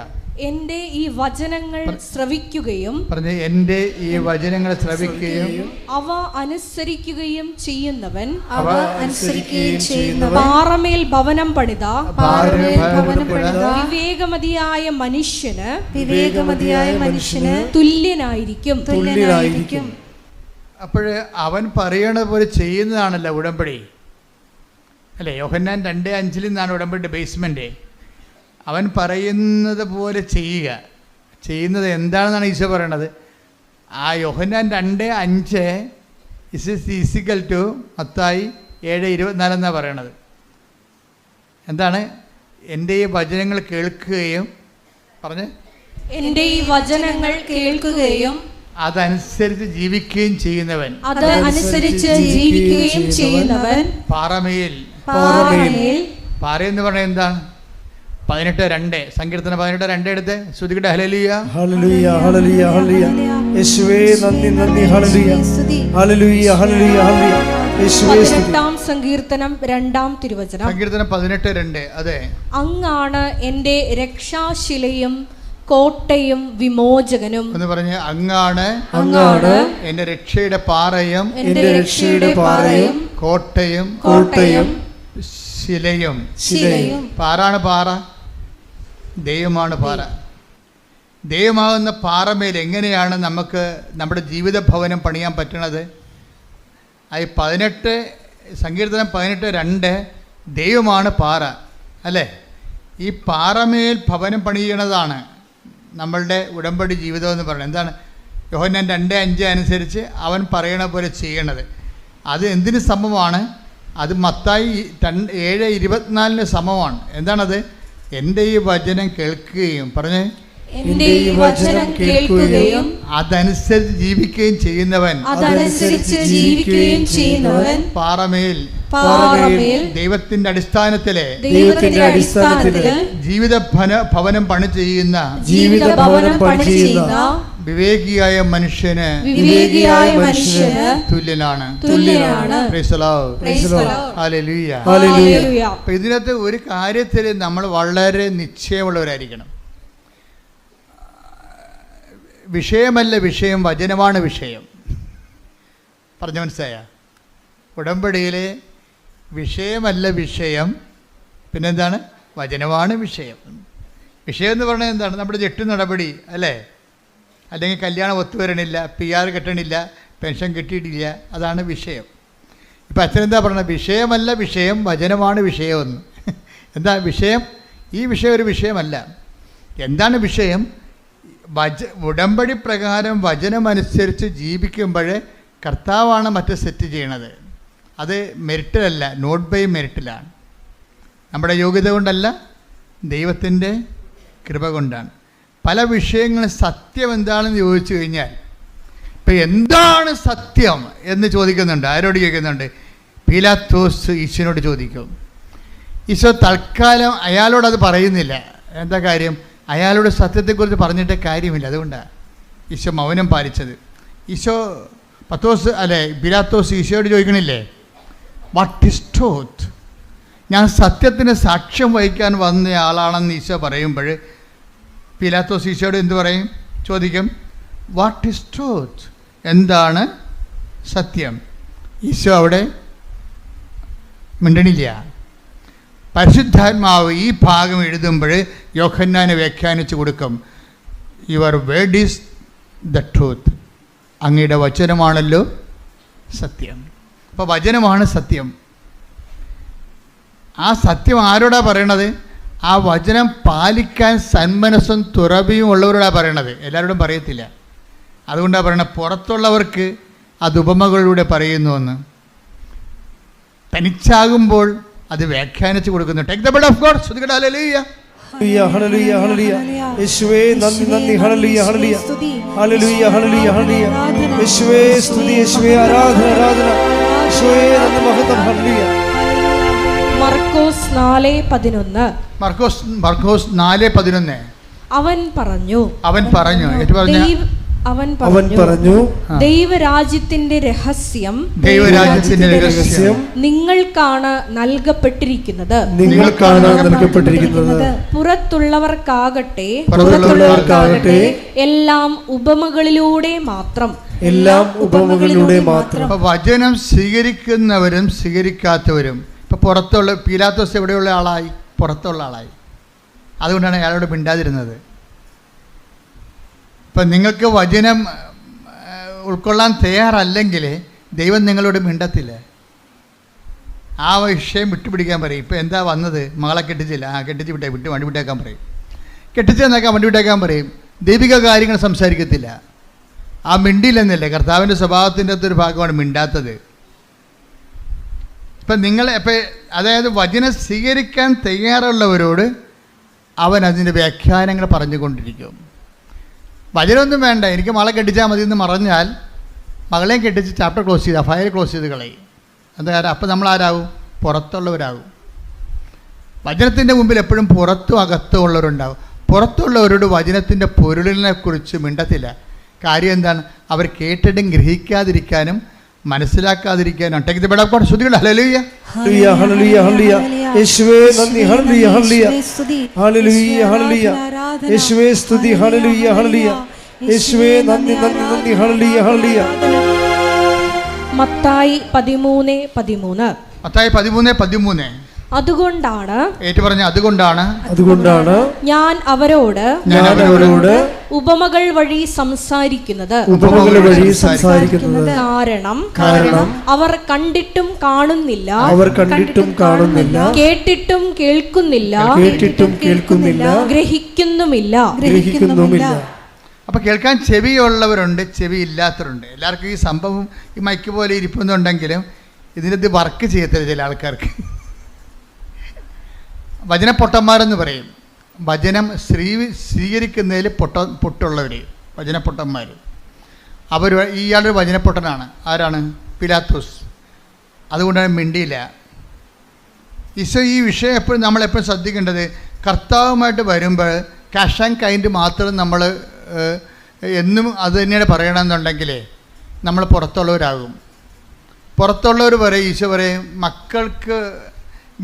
എന്റെ ഈ വചനങ്ങൾ ശ്രവിക്കുകയും പറഞ്ഞ് എൻ്റെ ഈ വചനങ്ങൾ ശ്രവിക്കുകയും അവ അനുസരിക്കുകയും ചെയ്യുന്നവൻ പാറമേൽ ഭവനം പണിത വിവേകമതിയായ മനുഷ്യന് തുല്യനായിരിക്കും. അപ്പോൾ അവൻ പറയണ പോലെ ചെയ്യുന്നതാണല്ലോ ഉടമ്പടി, അല്ലേ? യോഹന്നാൻ 2:5 നിന്നാണ് ഉടമ്പടി ബേസ്മെൻറ്റ്. അവൻ പറയുന്നത് പോലെ ചെയ്യുന്നത് എന്താണെന്നാണ് ഈശോ പറയണത്. ആ യോഹന്നാൻ 2:5 ഈസിക്കൽ ടു മത്തായി 7:24 എന്നാണ് പറയണത്. എന്താണ്? എൻ്റെ ഈ വചനങ്ങൾ കേൾക്കുകയും പറഞ്ഞ് എന്റെ ഈ വചനങ്ങൾ കേൾക്കുകയും അതനുസരിച്ച് ജീവിക്കുകയും ചെയ്യുന്നവൻ പാറമേൽ. പാറയെന്ന് പറഞ്ഞാൽ എന്താണ്? 18:2 സങ്കീർത്തനം 18:2 എടുത്ത് ശ്രുതികട്ടെ. ഹല്ലേലൂയ ഹല്ലേലൂയ ഹല്ലേലൂയ ഹല്ലേലൂയ. യേശുവേ നന്ദി നന്ദി. ഹല്ലേലൂയ ഹല്ലേലൂയ ഹല്ലേലൂയ ഹല്ലേലൂയ. യേശുവേ സ്തുതി. 18-ാം സങ്കീർത്തനം 2-ാം തിരുവചനം. സങ്കീർത്തനം 18:2. അതെ, അങ്ങാണ് എൻ്റെ രക്ഷാശിലയും കോട്ടയും വിമോചകനും എന്ന് പറഞ്ഞ് അങ്ങാണ് എൻ്റെ രക്ഷയുടെ പാറയും കോട്ടയും ശിലയും. പാറാണ് പാറ, ദൈവമാണ് പാറ. ദൈവമാകുന്ന പാറമേൽ എങ്ങനെയാണ് നമുക്ക് നമ്മുടെ ജീവിത ഭവനം പണിയാൻ പറ്റണത്? അത് 18 സങ്കീർത്തനം 18:2 ദൈവമാണ് പാറ, അല്ലേ? ഈ പാറമേൽ ഭവനം പണിയണതാണ് നമ്മളുടെ ഉടമ്പടി ജീവിതം എന്ന് പറയുന്നത്. എന്താണ്? യോഹന്നാൻ 2:5 അനുസരിച്ച് അവൻ പറയണ പോലെ ചെയ്യണത്. അത് എന്തിന് സമമാണ്? അത് മത്തായി 7:24 സമമാണ്. എന്താണത്? എൻ്റെ ഈ വചനം കേൾക്കുകയും പറഞ്ഞ് അതനുസരിച്ച് ജീവിക്കുകയും ചെയ്യുന്നവൻ പാറമേൽ ദൈവത്തിന്റെ അടിസ്ഥാനത്തിലെ ജീവിത ഭവനം പണി ചെയ്യുന്ന വിവേകിയായ മനുഷ്യന് തുല്യനാണ്. അപ്പൊ ഇതിനകത്ത് ഒരു കാര്യത്തിൽ നമ്മൾ വളരെ നിശ്ചയമുള്ളവരായിരിക്കണം. വിഷയമല്ല വിഷയം, വചനമാണ് വിഷയം. പറഞ്ഞു മനസ്സിലായ? ഉടമ്പടിയിലെ വിഷയമല്ല വിഷയം, പിന്നെന്താണ്? വചനമാണ് വിഷയം. വിഷയം എന്ന് പറഞ്ഞാൽ എന്താണ്? നമ്മുടെ ജെട്ട് നടപടി, അല്ലേ? അല്ലെങ്കിൽ കല്യാണം ഒത്തുവരണില്ല, PR കിട്ടണില്ല, പെൻഷൻ കിട്ടിയിട്ടില്ല, അതാണ് വിഷയം. ഇപ്പം അച്ഛനെന്താ പറഞ്ഞത്? വിഷയമല്ല വിഷയം, വചനമാണ് വിഷയമെന്ന്. എന്താ വിഷയം? ഈ വിഷയം ഒരു വിഷയമല്ല. എന്താണ് വിഷയം? ഉടമ്പടി പ്രകാരം വചനമനുസരിച്ച് ജീവിക്കുമ്പോൾ കർത്താവാണ് മറ്റ് സെറ്റ് ചെയ്യണത്. അത് മെറിറ്റിലല്ല, നോട്ട് ബൈ മെറിറ്റിലാണ്. നമ്മുടെ യോഗ്യത കൊണ്ടല്ല, ദൈവത്തിൻ്റെ കൃപ കൊണ്ടാണ്. പല വിഷയങ്ങളും സത്യം എന്താണെന്ന് ചോദിച്ചു കഴിഞ്ഞാൽ, ഇപ്പം എന്താണ് സത്യം എന്ന് ചോദിക്കുന്നുണ്ട്. ആരോട് ചോദിക്കുന്നുണ്ട്? പീലാത്തോസ് ഈശോനോട് ചോദിക്കും. ഈശോ തൽക്കാലം അയാളോടത് പറയുന്നില്ല. എന്താ കാര്യം? അയാളോട് സത്യത്തെക്കുറിച്ച് പറഞ്ഞിട്ട് കാര്യമില്ല. അതുകൊണ്ടാണ് ഈശോ മൗനം പാലിച്ചത്. ഈശോ പീലാത്തോസ് ഈശോയോട് ചോദിക്കണില്ലേ, വാട്ട് ഈസ് ട്രൂത്ത്? ഞാൻ സത്യത്തിന് സാക്ഷ്യം വഹിക്കാൻ വന്ന ആളാണെന്ന് ഈശോ പറയുമ്പോൾ പീലാത്തോസ് ഈശോയോട് എന്ത് പറയും? ചോദിക്കും, വാട്ട് ഈസ് ട്രൂത്ത്? എന്താണ് സത്യം? ഈശോ അവിടെ മിണ്ടണില്ല. പരിശുദ്ധാത്മാവ് ഈ ഭാഗം എഴുതുമ്പോൾ യോഹന്നാനെ വ്യാഖ്യാനിച്ചു കൊടുക്കും. Your word is the truth. അങ്ങയുടെ വചനമാണല്ലോ സത്യം. അപ്പോൾ വചനമാണ് സത്യം. ആ സത്യം ആരോടാ പറയണത്? ആ വചനം പാലിക്കാൻ സന്മനസ്സും തുറവിയും ഉള്ളവരോടാണ് പറയണത്. എല്ലാവരോടും പറയത്തില്ല. അതുകൊണ്ടാണ് പറയണത് പുറത്തുള്ളവർക്ക് അത് ഉപമകളിലൂടെ പറയുന്നുവെന്ന്. തനിച്ചാകുമ്പോൾ അത് വ്യാഖ്യാനിച്ചു കൊടുക്കുന്നു. Take the blood of God. ശ്രുതികട ഹല്ലേലൂയ ഹല്ലേലൂയ ഹല്ലേലൂയ. യേശുവേ നന്ദി നന്ദി. ഹല്ലേലൂയ ഹല്ലേലൂയ ഹല്ലേലൂയ ഹല്ലേലൂയ ഹല്ലേലൂയ. യേശുവേ സ്തുതി, യേശുവേ ആരാധന ആരാധന. യേശുവേ നന്ദി മഹത്വം. ഹല്ലേലൂയ. മർക്കോസ് 4:11. മർക്കോസ് 4:11. അവൻ പറഞ്ഞു ഏറ്റു പറഞ്ഞ അവൻ അവൻ പറഞ്ഞു ദൈവരാജ്യത്തിന്റെ രഹസ്യം നിങ്ങൾക്കാണ് നൽകപ്പെട്ടിരിക്കുന്നത്. പുറത്തുള്ളവർക്കാകട്ടെ എല്ലാം ഉപമകളിലൂടെ മാത്രം. വചനം സ്വീകരിക്കുന്നവരും സ്വീകരിക്കാത്തവരും. ഇപ്പൊ പുറത്തുള്ള പീലാത്തോസ് എവിടെയുള്ള ആളായി? പുറത്തുള്ള ആളായി. അതുകൊണ്ടാണ് അയാളോട് മിണ്ടാതിരുന്നത്. ഇപ്പം നിങ്ങൾക്ക് വചനം ഉൾക്കൊള്ളാൻ തയ്യാറല്ലെങ്കിൽ ദൈവം നിങ്ങളോട് മിണ്ടത്തില്ല. ആ വിഷയം വിട്ടുപിടിക്കാൻ പറയും. ഇപ്പം എന്താ വന്നത്? മകളെ കെട്ടിച്ചില്ല, കെട്ടിച്ച് വണ്ടി വിട്ടേക്കാൻ പറയും. കെട്ടിച്ചെന്നേക്കാൻ വണ്ടി വിട്ടേക്കാൻ പറയും. ദൈവിക കാര്യങ്ങൾ സംസാരിക്കത്തില്ല. ആ മിണ്ടിയില്ലെന്നല്ലേ? കർത്താവിൻ്റെ സ്വഭാവത്തിൻ്റെ അകത്തൊരു ഭാഗമാണ് മിണ്ടാത്തത്. ഇപ്പം അതായത് വചനം സ്വീകരിക്കാൻ തയ്യാറുള്ളവരോട് അവൻ അതിൻ്റെ വ്യാഖ്യാനങ്ങൾ പറഞ്ഞുകൊണ്ടിരിക്കും. വചനമൊന്നും വേണ്ട, എനിക്ക് മകളെ കെട്ടിച്ചാൽ മതി എന്ന് പറഞ്ഞാൽ മകളെയും കെട്ടിച്ച് ചാപ്റ്റർ ക്ലോസ് ചെയ്ത് ഫയൽ ക്ലോസ് ചെയ്ത് കളയും. എന്താ കാര്യം? അപ്പം നമ്മൾ ആരാകും? പുറത്തുള്ളവരാകും. വചനത്തിൻ്റെ മുമ്പിൽ എപ്പോഴും പുറത്തും അകത്തും ഉള്ളവരുണ്ടാകും. പുറത്തുള്ളവരോട് വചനത്തിൻ്റെ പൊരുളിനെ കുറിച്ച് മിണ്ടത്തില്ല. കാര്യം എന്താണ്? അവർ കേട്ടിട്ടും ഗ്രഹിക്കാതിരിക്കാനും മനസ്സിലാക്കാതിരിക്കാനും. Take the bed of God. ശ്രുതികൾ ഹല്ലേലൂയ ഹല്ലേലൂയ ഹല്ലേലൂയ ഹല്ലേലൂയ. യേശുവേ നന്ദി. ഹല്ലേലൂയ ഹല്ലേലൂയ ഹല്ലേലൂയ ഹല്ലേലൂയ. യേശുവേ സ്തുതി. ഹല്ലേലൂയ ഹല്ലേലൂയ. യേശുവേ നന്ദി നന്ദി നന്ദി. ഹല്ലേലൂയ ഹല്ലേലൂയ. മത്തായി 13:13. മത്തായി 13:13. അതുകൊണ്ടാണ് ഞാൻ അവരോട് ഉപമകൾ വഴി സംസാരിക്കുന്നത്. കാരണം അവർ കണ്ടിട്ടും കാണുന്നില്ല, കേട്ടിട്ടും കേൾക്കുന്നില്ല, ഗ്രഹിക്കുന്നുമില്ല. അപ്പോൾ കേൾക്കാൻ ചെവിയുള്ളവരുണ്ട്, ചെവി ഇല്ലാത്തവരുണ്ട്. എല്ലാവർക്കും ഈ സംഭവം ഈ മൈക്ക് പോലെ ഇരിപ്പുന്നുണ്ടെങ്കിലും ഇതിനകത്ത് വർക്ക് ചെയ്യത്തില്ല ചില ആൾക്കാർക്ക്. വചനപ്പൊട്ടന്മാരെന്ന് പറയും. വചനം സ്വീകരിക്കുന്നതിൽ പൊട്ടുള്ളവർ, വചനപ്പൊട്ടന്മാർ. ഇയാളൊരു വചനപ്പൊട്ടനാണ്. ആരാണ്? പിലാത്തോസ്. അതുകൊണ്ടാണ് മിണ്ടിയില്ല. ഈശോ ഈ വിഷയം എപ്പോഴും നമ്മളെപ്പോഴും ശ്രദ്ധിക്കേണ്ടത്, കർത്താവുമായിട്ട് വരുമ്പോൾ ക്യാഷ് ആൻഡ് കൈൻഡ് മാത്രം നമ്മൾ എന്നും അത് തന്നെയാണ് പറയണമെന്നുണ്ടെങ്കിൽ നമ്മൾ പുറത്തുള്ളവരാകും. പുറത്തുള്ളവർ പറയും, ഈശോ പറയും, മക്കൾക്ക്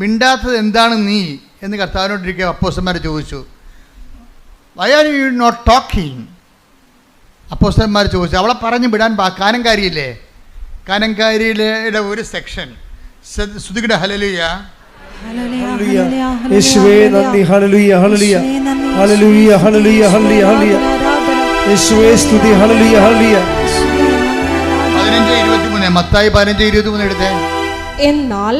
മിണ്ടാത്തത് എന്താണ് നീ എന്ന് കർത്താവിനോടിരിക്കുക അപ്പോസ്തലന്മാർ ചോദിച്ചു. Why are you not talking? അപ്പോസ്തലന്മാർ ചോദിച്ചു. അവളെ പറഞ്ഞു വിടാൻ കാനംകാരിയില്ലേ? കാനംകാരിയിലെ ഒരു സെക്ഷൻ ശ്രുതിയുടെ ഹല്ലേലൂയ യേശുവേ നന്ദി. ഹല്ലേലൂയ ഹല്ലേലൂയ ഹല്ലേലൂയ ഹല്ലേലൂയ ഹല്ലേലൂയ. യേശുവേ സ്തുതി. ഹല്ലേലൂയ ഹല്ലേലൂയ. 15:23. മത്തായി 15:23 എടുത്തേ. എന്നാൽ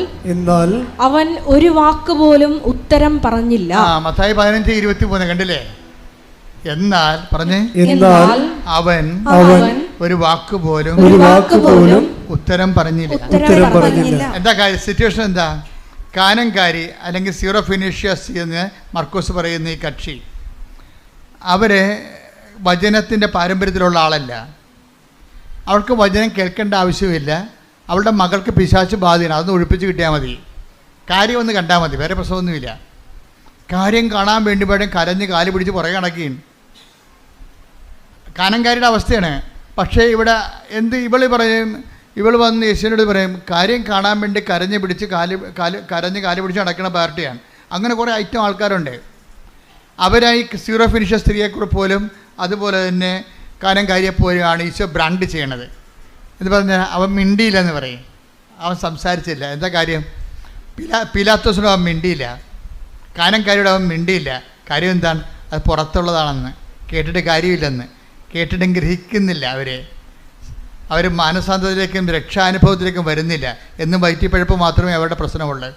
അവൻ ഒരു വാക്ക് പോലും ഉത്തരം പറഞ്ഞില്ല. മത്തായി 15:23 കണ്ടില്ലേ? എന്നാൽ അവൻ ഒരു വാക്ക് പോലും ഉത്തരം പറഞ്ഞില്ല. എന്താ കാര്യം? സിറ്റുവേഷൻ എന്താ? കാനംകാരി അല്ലെങ്കിൽ സീറോ ഫിനീഷ്യസ് എന്ന് മർക്കോസ് പറയുന്ന ഈ കക്ഷി, അവര് വചനത്തിൻ്റെ പാരമ്പര്യത്തിലുള്ള ആളല്ല. അവൾക്ക് വചനം കേൾക്കേണ്ട ആവശ്യമില്ല. അവളുടെ മകൾക്ക് പിശാച് ബാധയാണ്, അതൊന്ന് ഒഴിപ്പിച്ച് കിട്ടിയാൽ മതി. കാര്യം ഒന്ന് കണ്ടാൽ മതി, വേറെ പ്രശ്നമൊന്നുമില്ല. കാര്യം കാണാൻ വേണ്ടി വേണം കരഞ്ഞ് കാല് പിടിച്ച് പുറകെ നടക്കുകയും. കാനംകാരിയുടെ അവസ്ഥയാണ്. പക്ഷേ ഇവിടെ ഇവൾ വന്ന് യേശുവിനോട് പറയും, കാര്യം കാണാൻ വേണ്ടി കരഞ്ഞ് കാല് പിടിച്ച് നടക്കുന്ന പാർട്ടിയാണ്. അങ്ങനെ കുറേ ഐറ്റം ആൾക്കാരുണ്ട്. അവരായി സീറോ ഫിനിഷർ സ്ത്രീയെക്കുറിച്ച് പോലും അതുപോലെ തന്നെ കാനംകാരിയെപ്പോലെയാണ് ഈശോ ബ്രാൻഡ് ചെയ്യണത്. എന്ന് പറഞ്ഞാൽ അവൻ മിണ്ടിയില്ലെന്ന് പറയും. അവൻ സംസാരിച്ചില്ല. എന്താ കാര്യം? പിലാത്തോസിനോട് അവൻ മിണ്ടിയില്ല, കാനംകാരിയോട് അവൻ മിണ്ടിയില്ല. കാര്യം എന്താണ്? അത് പുറത്തുള്ളതാണെന്ന്, കേട്ടിട്ട് കാര്യമില്ലെന്ന്, കേട്ടിട്ടും ഗ്രഹിക്കുന്നില്ല. അവർ മാനസാന്തരത്തിലേക്കും രക്ഷാനുഭവത്തിലേക്കും വരുന്നില്ല. എന്നും വയറ്റിപ്പഴപ്പ് മാത്രമേ അവരുടെ പ്രശ്നമുള്ളൂ.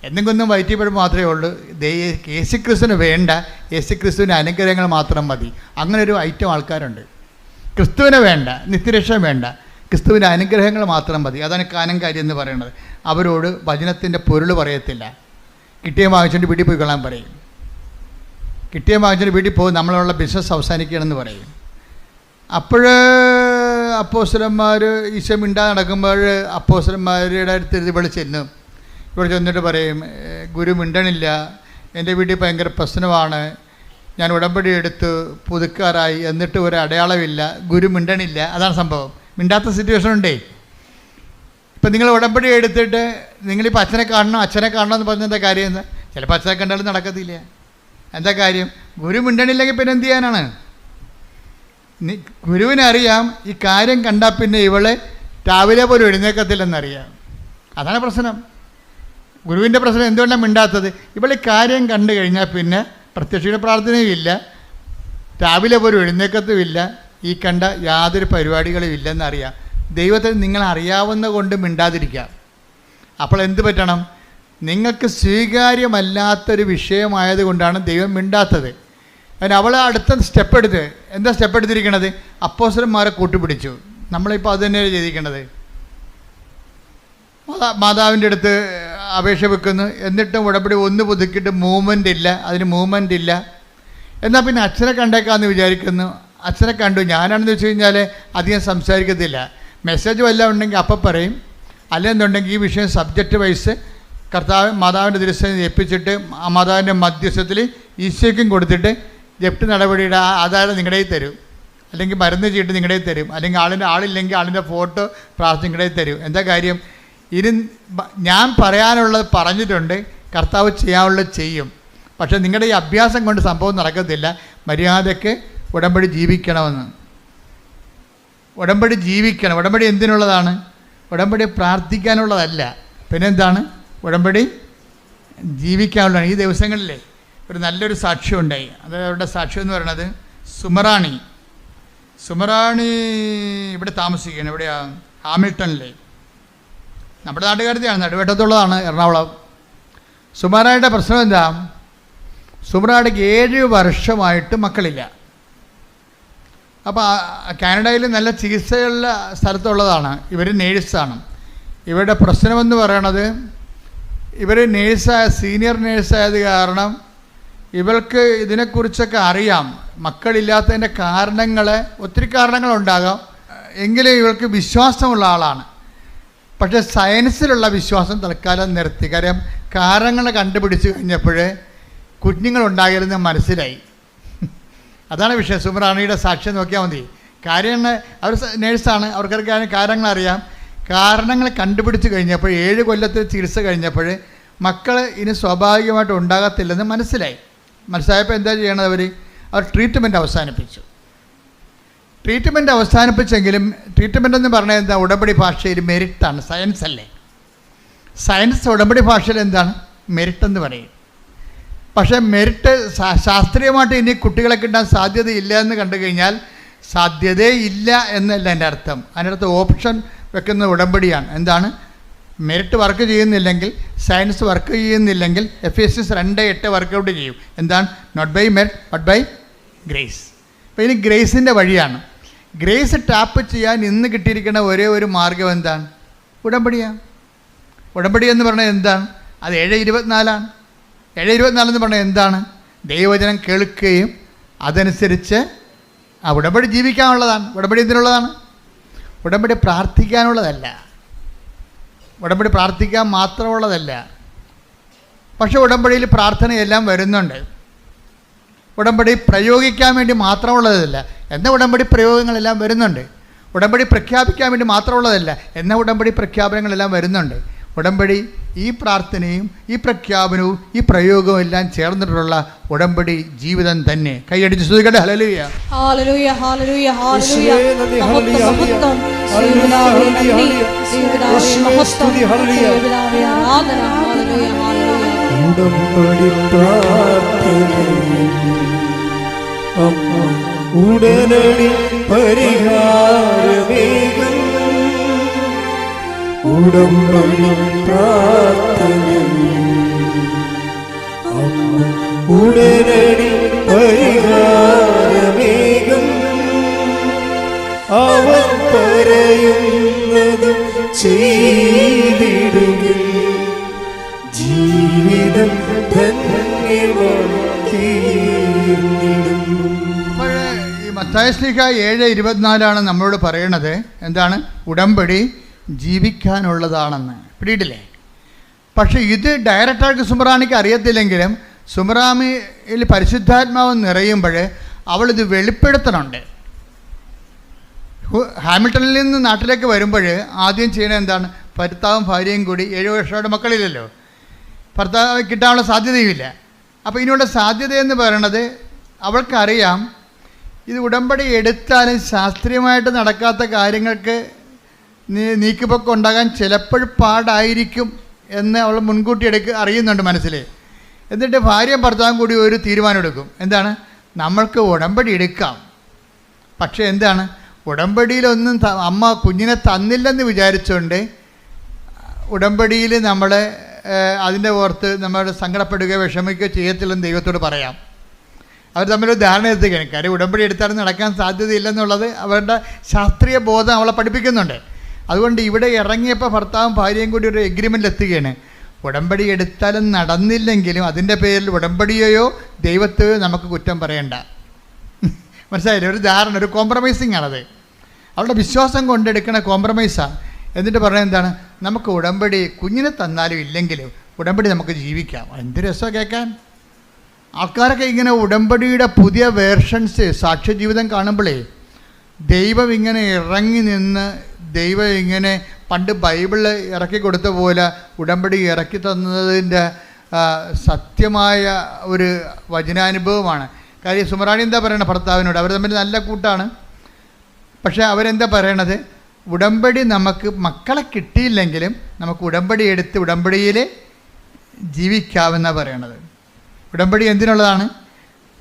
എന്തെങ്കിലും വയറ്റിപ്പഴപ്പ് മാത്രമേ ഉള്ളൂ. യേശുക്രിസ്തുവിന് വേണ്ട, യേശുക്രിസ്തുവിൻ്റെ അനുഗ്രഹങ്ങൾ മാത്രം മതി. അങ്ങനെ ഒരു ഐറ്റം ആൾക്കാരുണ്ട്. ക്രിസ്തുവിനെ വേണ്ട, നിത്യരക്ഷ വേണ്ട, ക്രിസ്തുവിൻ്റെ അനുഗ്രഹങ്ങൾ മാത്രം മതി. അതാണ് കാനംകാരി എന്ന് പറയുന്നത്. അവരോട് വചനത്തിൻ്റെ പൊരുൾ പറയത്തില്ല. കിട്ടിയ വാങ്ങിച്ചുകൊണ്ട് വീട്ടിൽ പോയി കൊള്ളാൻ പറയും. കിട്ടിയ വാങ്ങിച്ചുകൊണ്ട് വീട്ടിൽ പോകും, നമ്മളുള്ള ബിസിനസ് അവസാനിക്കണമെന്ന് പറയും. അപ്പോൾ അപ്പോസ്തലന്മാർ ഈശോ മിണ്ടാതെ നടക്കുമ്പോൾ അപ്പോസ്തലന്മാരുടെ അടുത്ത് വിളിച്ചെല്ലും. ഇവിടെ ചെന്നിട്ട് പറയും, ഗുരു മിണ്ടണില്ല, എൻ്റെ വീട്ടിൽ ഭയങ്കര പ്രശ്നമാണ്, ഞാൻ ഉടമ്പടി എടുത്ത് പുതുക്കാറായി, എന്നിട്ട് ഒരു അടയാളമില്ല, ഗുരു മിണ്ടണില്ല. അതാണ് സംഭവം. മിണ്ടാത്ത സിറ്റുവേഷൻ ഉണ്ടേ. ഇപ്പം നിങ്ങൾ ഉടമ്പടി എടുത്തിട്ട് നിങ്ങളിപ്പോൾ അച്ഛനെ കാണണം എന്ന് പറഞ്ഞ എന്താ കാര്യം? എന്താ? ചിലപ്പോൾ അച്ഛനെ കണ്ടാലും നടക്കത്തില്ല. എന്താ കാര്യം? ഗുരു മിണ്ടണില്ലെങ്കിൽ പിന്നെ എന്ത് ചെയ്യാനാണ്? ഗുരുവിനറിയാം ഈ കാര്യം കണ്ടാൽ പിന്നെ ഇവളെ രാവിലെ പോലും എഴുന്നേക്കത്തില്ലെന്നറിയാം. അതാണ് പ്രശ്നം. ഗുരുവിൻ്റെ പ്രശ്നം എന്തുകൊണ്ടാണ് മിണ്ടാത്തത്? ഇവളെ കാര്യം കണ്ടു കഴിഞ്ഞാൽ പിന്നെ പ്രത്യക്ഷയുടെ പ്രാർത്ഥനയും ഇല്ല, രാവിലെ പോലും എഴുന്നേക്കത്തുമില്ല, ഈ കണ്ട യാതൊരു പരിപാടികളും ഇല്ലെന്നറിയാം. ദൈവത്തെ നിങ്ങൾ അറിയാവുന്ന കൊണ്ട് മിണ്ടാതിരിക്കാം. അപ്പോൾ എന്ത് പറ്റണം? നിങ്ങൾക്ക് സ്വീകാര്യമല്ലാത്തൊരു വിഷയമായതുകൊണ്ടാണ് ദൈവം മിണ്ടാത്തത്. അതിന് അവളെ അടുത്ത സ്റ്റെപ്പ് എടുത്ത് എന്താ സ്റ്റെപ്പ് എടുത്തിരിക്കണത്? അപ്പോസ്തലന്മാരെ കൂട്ടുപിടിച്ചു. നമ്മളിപ്പോൾ അത് തന്നെയാണ് ചെയ്തിരിക്കണത്. മാതാവിൻ്റെ അടുത്ത് അപേക്ഷ വെക്കുന്നു, എന്നിട്ടും ഉടമ്പടി ഒന്ന് പുതുക്കിയിട്ട് മൂവ്മെൻ്റ് ഇല്ല, അതിന് മൂവ്മെൻ്റ് ഇല്ല. എന്നാൽ പിന്നെ അച്ഛനെ കണ്ടേക്കാമെന്ന് വിചാരിക്കുന്നു. അച്ഛനെ കണ്ടു. ഞാനാണെന്ന് വെച്ച് കഴിഞ്ഞാൽ അധികം സംസാരിക്കത്തില്ല. മെസ്സേജ് വല്ലതും ഉണ്ടെങ്കിൽ അപ്പം പറയും, അല്ലെന്നുണ്ടെങ്കിൽ ഈ വിഷയം സബ്ജക്റ്റ് വൈസ് മാതാവിൻ്റെ തിരുസേന ഏൽപ്പിച്ചിട്ട് ആ മാതാവിൻ്റെ മധ്യസ്ഥത്തിൽ ഈശോയ്ക്കും കൊടുത്തിട്ട് ജപ്തി നടപടിയുടെ ആധാരം നിങ്ങളുടെ കയ്യിൽ തരും, അല്ലെങ്കിൽ മരുന്ന് ചീട്ട് നിങ്ങളുടെ കയ്യിൽ തരും, അല്ലെങ്കിൽ ആളില്ലെങ്കിൽ ആളിൻ്റെ ഫോട്ടോ പ്രാർത്ഥന നിങ്ങളുടെ കയ്യിൽ തരും. എന്താ കാര്യം? ഞാൻ പറയാനുള്ളത് പറഞ്ഞിട്ടുണ്ട്, കർത്താവ് ചെയ്യാനുള്ളത് ചെയ്യും. പക്ഷേ നിങ്ങളുടെ ഈ അഭ്യാസം കൊണ്ട് സംഭവം നടക്കത്തില്ല. മര്യാദയ്ക്ക് ഉടമ്പടി ജീവിക്കണമെന്ന്. ഉടമ്പടി ജീവിക്കണം. ഉടമ്പടി എന്തിനുള്ളതാണ്? ഉടമ്പടി പ്രാർത്ഥിക്കാനുള്ളതല്ല. പിന്നെന്താണ്? ഉടമ്പടി ജീവിക്കാനുള്ളതാണ്. ഈ ദിവസങ്ങളിലെ ഒരു നല്ലൊരു സാക്ഷ്യം ഉണ്ടായി. അത് അവരുടെ സാക്ഷ്യം എന്ന് പറയുന്നത് സുമറാണി ഇവിടെ താമസിക്കുകയാണ്. എവിടെയാ? ഹാമിൽട്ടണിലെ. നമ്മുടെ നാട്ടുകാരത്തെയാണ്, നടുവേട്ടത്തുള്ളതാണ്, എറണാകുളം. സുമറായുടെ പ്രശ്നം എന്താ? സുമറാടിക്ക് 7 വർഷമായിട്ട് മക്കളില്ല. അപ്പോൾ കാനഡയിൽ നല്ല ചികിത്സയുള്ള സ്ഥലത്തുള്ളതാണ്. ഇവർ നേഴ്സാണ്. ഇവരുടെ പ്രശ്നമെന്ന് പറയണത്, ഇവർ സീനിയർ നേഴ്സായത് കാരണം ഇവൾക്ക് ഇതിനെക്കുറിച്ചൊക്കെ അറിയാം. മക്കളില്ലാത്തതിൻ്റെ ഒത്തിരി കാരണങ്ങളുണ്ടാകാം, എങ്കിലും ഇവൾക്ക് വിശ്വാസമുള്ള ആളാണ്. പക്ഷേ സയൻസിലുള്ള വിശ്വാസം തൽക്കാലം നിർത്തി. കാര്യം കാരണങ്ങൾ കണ്ടുപിടിച്ച് കഴിഞ്ഞപ്പോൾ കുഞ്ഞുങ്ങളുണ്ടാകരുതെന്ന് മനസ്സിലായി. അതാണ് വിഷയം. സുമറാണിയുടെ സാക്ഷ്യം നോക്കിയാൽ മതി. കാര്യങ്ങൾ അവർ നേഴ്സാണ്, അവർക്കൊക്കെ കാര്യങ്ങൾ അറിയാം. കാരണങ്ങൾ കണ്ടുപിടിച്ച് കഴിഞ്ഞപ്പോൾ 7 കൊല്ലത്തെ ചികിത്സ കഴിഞ്ഞപ്പോൾ മക്കൾ ഇനി സ്വാഭാവികമായിട്ട് ഉണ്ടാകത്തില്ലെന്ന് മനസ്സിലായപ്പോൾ എന്താ ചെയ്യണത്? അവർ ട്രീറ്റ്മെൻറ്റ് അവസാനിപ്പിച്ചു. ട്രീറ്റ്മെൻറ്റ് അവസാനിപ്പിച്ചെങ്കിലും ട്രീറ്റ്മെൻ്റ് എന്ന് പറഞ്ഞാൽ എന്താ? ഉടമ്പടി ഭാഷയിൽ മെരിറ്റാണ്, സയൻസ് അല്ലേ. സയൻസ് ഉടമ്പടി ഭാഷയിൽ എന്താണ്? മെരിറ്റ് എന്ന് പറയും. പക്ഷേ മെരിറ്റ് ശാസ്ത്രീയമായിട്ട് ഇനി കുട്ടികളെ കിട്ടാൻ സാധ്യതയില്ല എന്ന് കണ്ടു കഴിഞ്ഞാൽ സാധ്യതയില്ല എന്നല്ല എൻ്റെ അർത്ഥം. അതിനടുത്ത് ഓപ്ഷൻ വെക്കുന്ന ഉടമ്പടിയാണ്. എന്താണ്? മെരിറ്റ് വർക്ക് ചെയ്യുന്നില്ലെങ്കിൽ, സയൻസ് വർക്ക് ചെയ്യുന്നില്ലെങ്കിൽ Ephesians 2:8 വർക്കൗട്ട് ചെയ്യും. എന്താണ്? Not by merit but by grace. അപ്പോൾ ഇനി ഗ്രേസിൻ്റെ വഴിയാണ്. ഗ്രേസ് ടാപ്പ് ചെയ്യാൻ ഇന്ന് കിട്ടിയിരിക്കുന്ന ഒരേ ഒരു മാർഗം എന്താണ്? ഉടമ്പടിയാണ്. ഉടമ്പടി എന്ന് പറഞ്ഞാൽ എന്താണ്? അത് 7:24 7:24 എന്ന് പറഞ്ഞാൽ എന്താണ്? ദൈവവചനം കേൾക്കുകയും അതനുസരിച്ച് ആ ഉടമ്പടി ജീവിക്കാനുള്ളതാണ്. ഉടമ്പടി എന്തിനുള്ളതാണ്? ഉടമ്പടി പ്രാർത്ഥിക്കാനുള്ളതല്ല. ഉടമ്പടി പ്രാർത്ഥിക്കാൻ മാത്രമുള്ളതല്ല. പക്ഷെ ഉടമ്പടിയിൽ പ്രാർത്ഥനയെല്ലാം വരുന്നുണ്ട്. ഉടമ്പടി പ്രയോഗിക്കാൻ വേണ്ടി മാത്രമുള്ളതല്ല, എന്നാൽ ഉടമ്പടി പ്രയോഗങ്ങളെല്ലാം വരുന്നുണ്ട്. ഉടമ്പടി പ്രഖ്യാപിക്കാൻ വേണ്ടി മാത്രമുള്ളതല്ല, എന്നാൽ ഉടമ്പടി പ്രഖ്യാപനങ്ങളെല്ലാം വരുന്നുണ്ട്. ഉടമ്പടി ഈ പ്രാർത്ഥനയും ഈ പ്രഖ്യാപനവും ഈ പ്രയോഗവും എല്ലാം ചേർന്നിട്ടുള്ള ഉടമ്പടി ജീവിതം തന്നെ. കൈയടിച്ച് സ്തുതിക്കട്ടെ. ഹല്ലേലൂയ, ഹല്ലേലൂയ, ഹല്ലേലൂയ, ഹല്ലേലൂയ. മഹത്വം, ഉടമ്പടി പ്രാർത്ഥനയിൽ അമ്മ ഉടനടി പരിഹാരമേകും. ഉടമ്പടി പ്രാർത്ഥനയിൽ അമ്മ ഉടനടി പരിഹാരമേകും. അവൻ പറയുന്നത് ചെയ്തിടുകിൽ ജീവിതം ധന്യമാക്കിയിടും. ഈ മത്തായി ശ്ലീഹ 7:24 നമ്മളോട് പറയണത് എന്താണ്? ഉടമ്പടി ജീവിക്കാനുള്ളതാണെന്ന്. പിടിയിട്ടില്ലേ? പക്ഷെ ഇത് ഡയറക്റ്റായിട്ട് സുമറാണിക്ക് അറിയത്തില്ലെങ്കിലും സുമറാമിയിൽ പരിശുദ്ധാത്മാവ് നിറയുമ്പോൾ അവളിത് വെളിപ്പെടുത്തണുണ്ട്. ഹാമിൽട്ടണിൽ നിന്ന് നാട്ടിലേക്ക് വരുമ്പോൾ ആദ്യം ചെയ്യണത് എന്താണ്? ഭർത്താവും ഭാര്യയും കൂടി 7 വർഷമായിട്ട് മക്കളില്ലല്ലോ, ഭർത്താവ് കിട്ടാനുള്ള സാധ്യതയുമില്ല. അപ്പോൾ ഇതിനുള്ള സാധ്യതയെന്ന് പറയണത് അവൾക്കറിയാം, ഇത് ഉടമ്പടി എടുത്താലും ശാസ്ത്രീയമായിട്ട് നടക്കാത്ത കാര്യങ്ങൾക്ക് നീക്കുപോക്ക് ഉണ്ടാകാൻ ചിലപ്പോൾ പാടായിരിക്കും എന്ന് അവൾ മുൻകൂട്ടി അറിയുന്നുണ്ട് മനസ്സിൽ. എന്നിട്ട് ഭാര്യയും ഭർത്താവും കൂടി ഒരു തീരുമാനം എടുക്കും. എന്താണ്? നമ്മൾക്ക് ഉടമ്പടി എടുക്കാം, പക്ഷേ എന്താണ്, ഉടമ്പടിയിലൊന്നും അമ്മ കുഞ്ഞിനെ തന്നില്ലെന്ന് വിചാരിച്ചുകൊണ്ട് ഉടമ്പടിയിൽ നമ്മൾ അതിൻ്റെ ഓർത്ത് നമ്മൾ സങ്കടപ്പെടുകയോ വിഷമിക്കുകയോ ചെയ്യത്തില്ലെന്ന് ദൈവത്തോട് പറയാം. അവർ തമ്മിലൊരു ധാരണ എത്തുകയാണ്. കാര്യം ഉടമ്പടി എടുത്താലും നടക്കാൻ സാധ്യതയില്ലെന്നുള്ളത് അവരുടെ ശാസ്ത്രീയ ബോധം അവളെ പഠിപ്പിക്കുന്നുണ്ട്. അതുകൊണ്ട് ഇവിടെ ഇറങ്ങിയപ്പോൾ ഭർത്താവും ഭാര്യയും കൂടി ഒരു എഗ്രിമെൻ്റിൽ എത്തുകയാണ്. ഉടമ്പടി എടുത്താലും നടന്നില്ലെങ്കിലും അതിൻ്റെ പേരിൽ ഉടമ്പടിയെയോ ദൈവത്തെയോ നമുക്ക് കുറ്റം പറയണ്ട. മനസ്സിലായില്ലേ? ഒരു ധാരണ, ഒരു കോംപ്രമൈസിങ് ആണത്. അവളുടെ വിശ്വാസം കൊണ്ടെടുക്കണ കോംപ്രമൈസാണ്. എന്നിട്ട് പറയുന്നത് എന്താണ്? നമുക്ക് ഉടമ്പടി കുഞ്ഞിനെ തന്നാലും ഇല്ലെങ്കിലും ഉടമ്പടി നമുക്ക് ജീവിക്കാം. എന്ത് രസമാണ് കേൾക്കാൻ. ആൾക്കാരൊക്കെ ഇങ്ങനെ ഉടമ്പടിയുടെ പുതിയ വേർഷൻസ് സാക്ഷ്യജീവിതം കാണുമ്പോഴേ ദൈവം ഇങ്ങനെ ഇറങ്ങി നിന്ന്, ദൈവം ഇങ്ങനെ പണ്ട് ബൈബിളിൽ ഇറക്കി കൊടുത്ത പോലെ ഉടമ്പടി ഇറക്കി തന്നതിൻ്റെ സത്യമായ ഒരു വചനാനുഭവമാണ്. കാര്യം സുമറാണി എന്താ പറയണത് ഭർത്താവിനോട്? അവർ തമ്മിൽ നല്ല കൂട്ടാണ്. പക്ഷേ അവരെന്താ പറയണത്? ഉടമ്പടി നമുക്ക് മക്കളെ കിട്ടിയില്ലെങ്കിലും നമുക്ക് ഉടമ്പടി എടുത്ത് ഉടമ്പടിയിൽ ജീവിക്കാമെന്നാണ് പറയണത്. ഉടമ്പടി എന്തിനുള്ളതാണ്?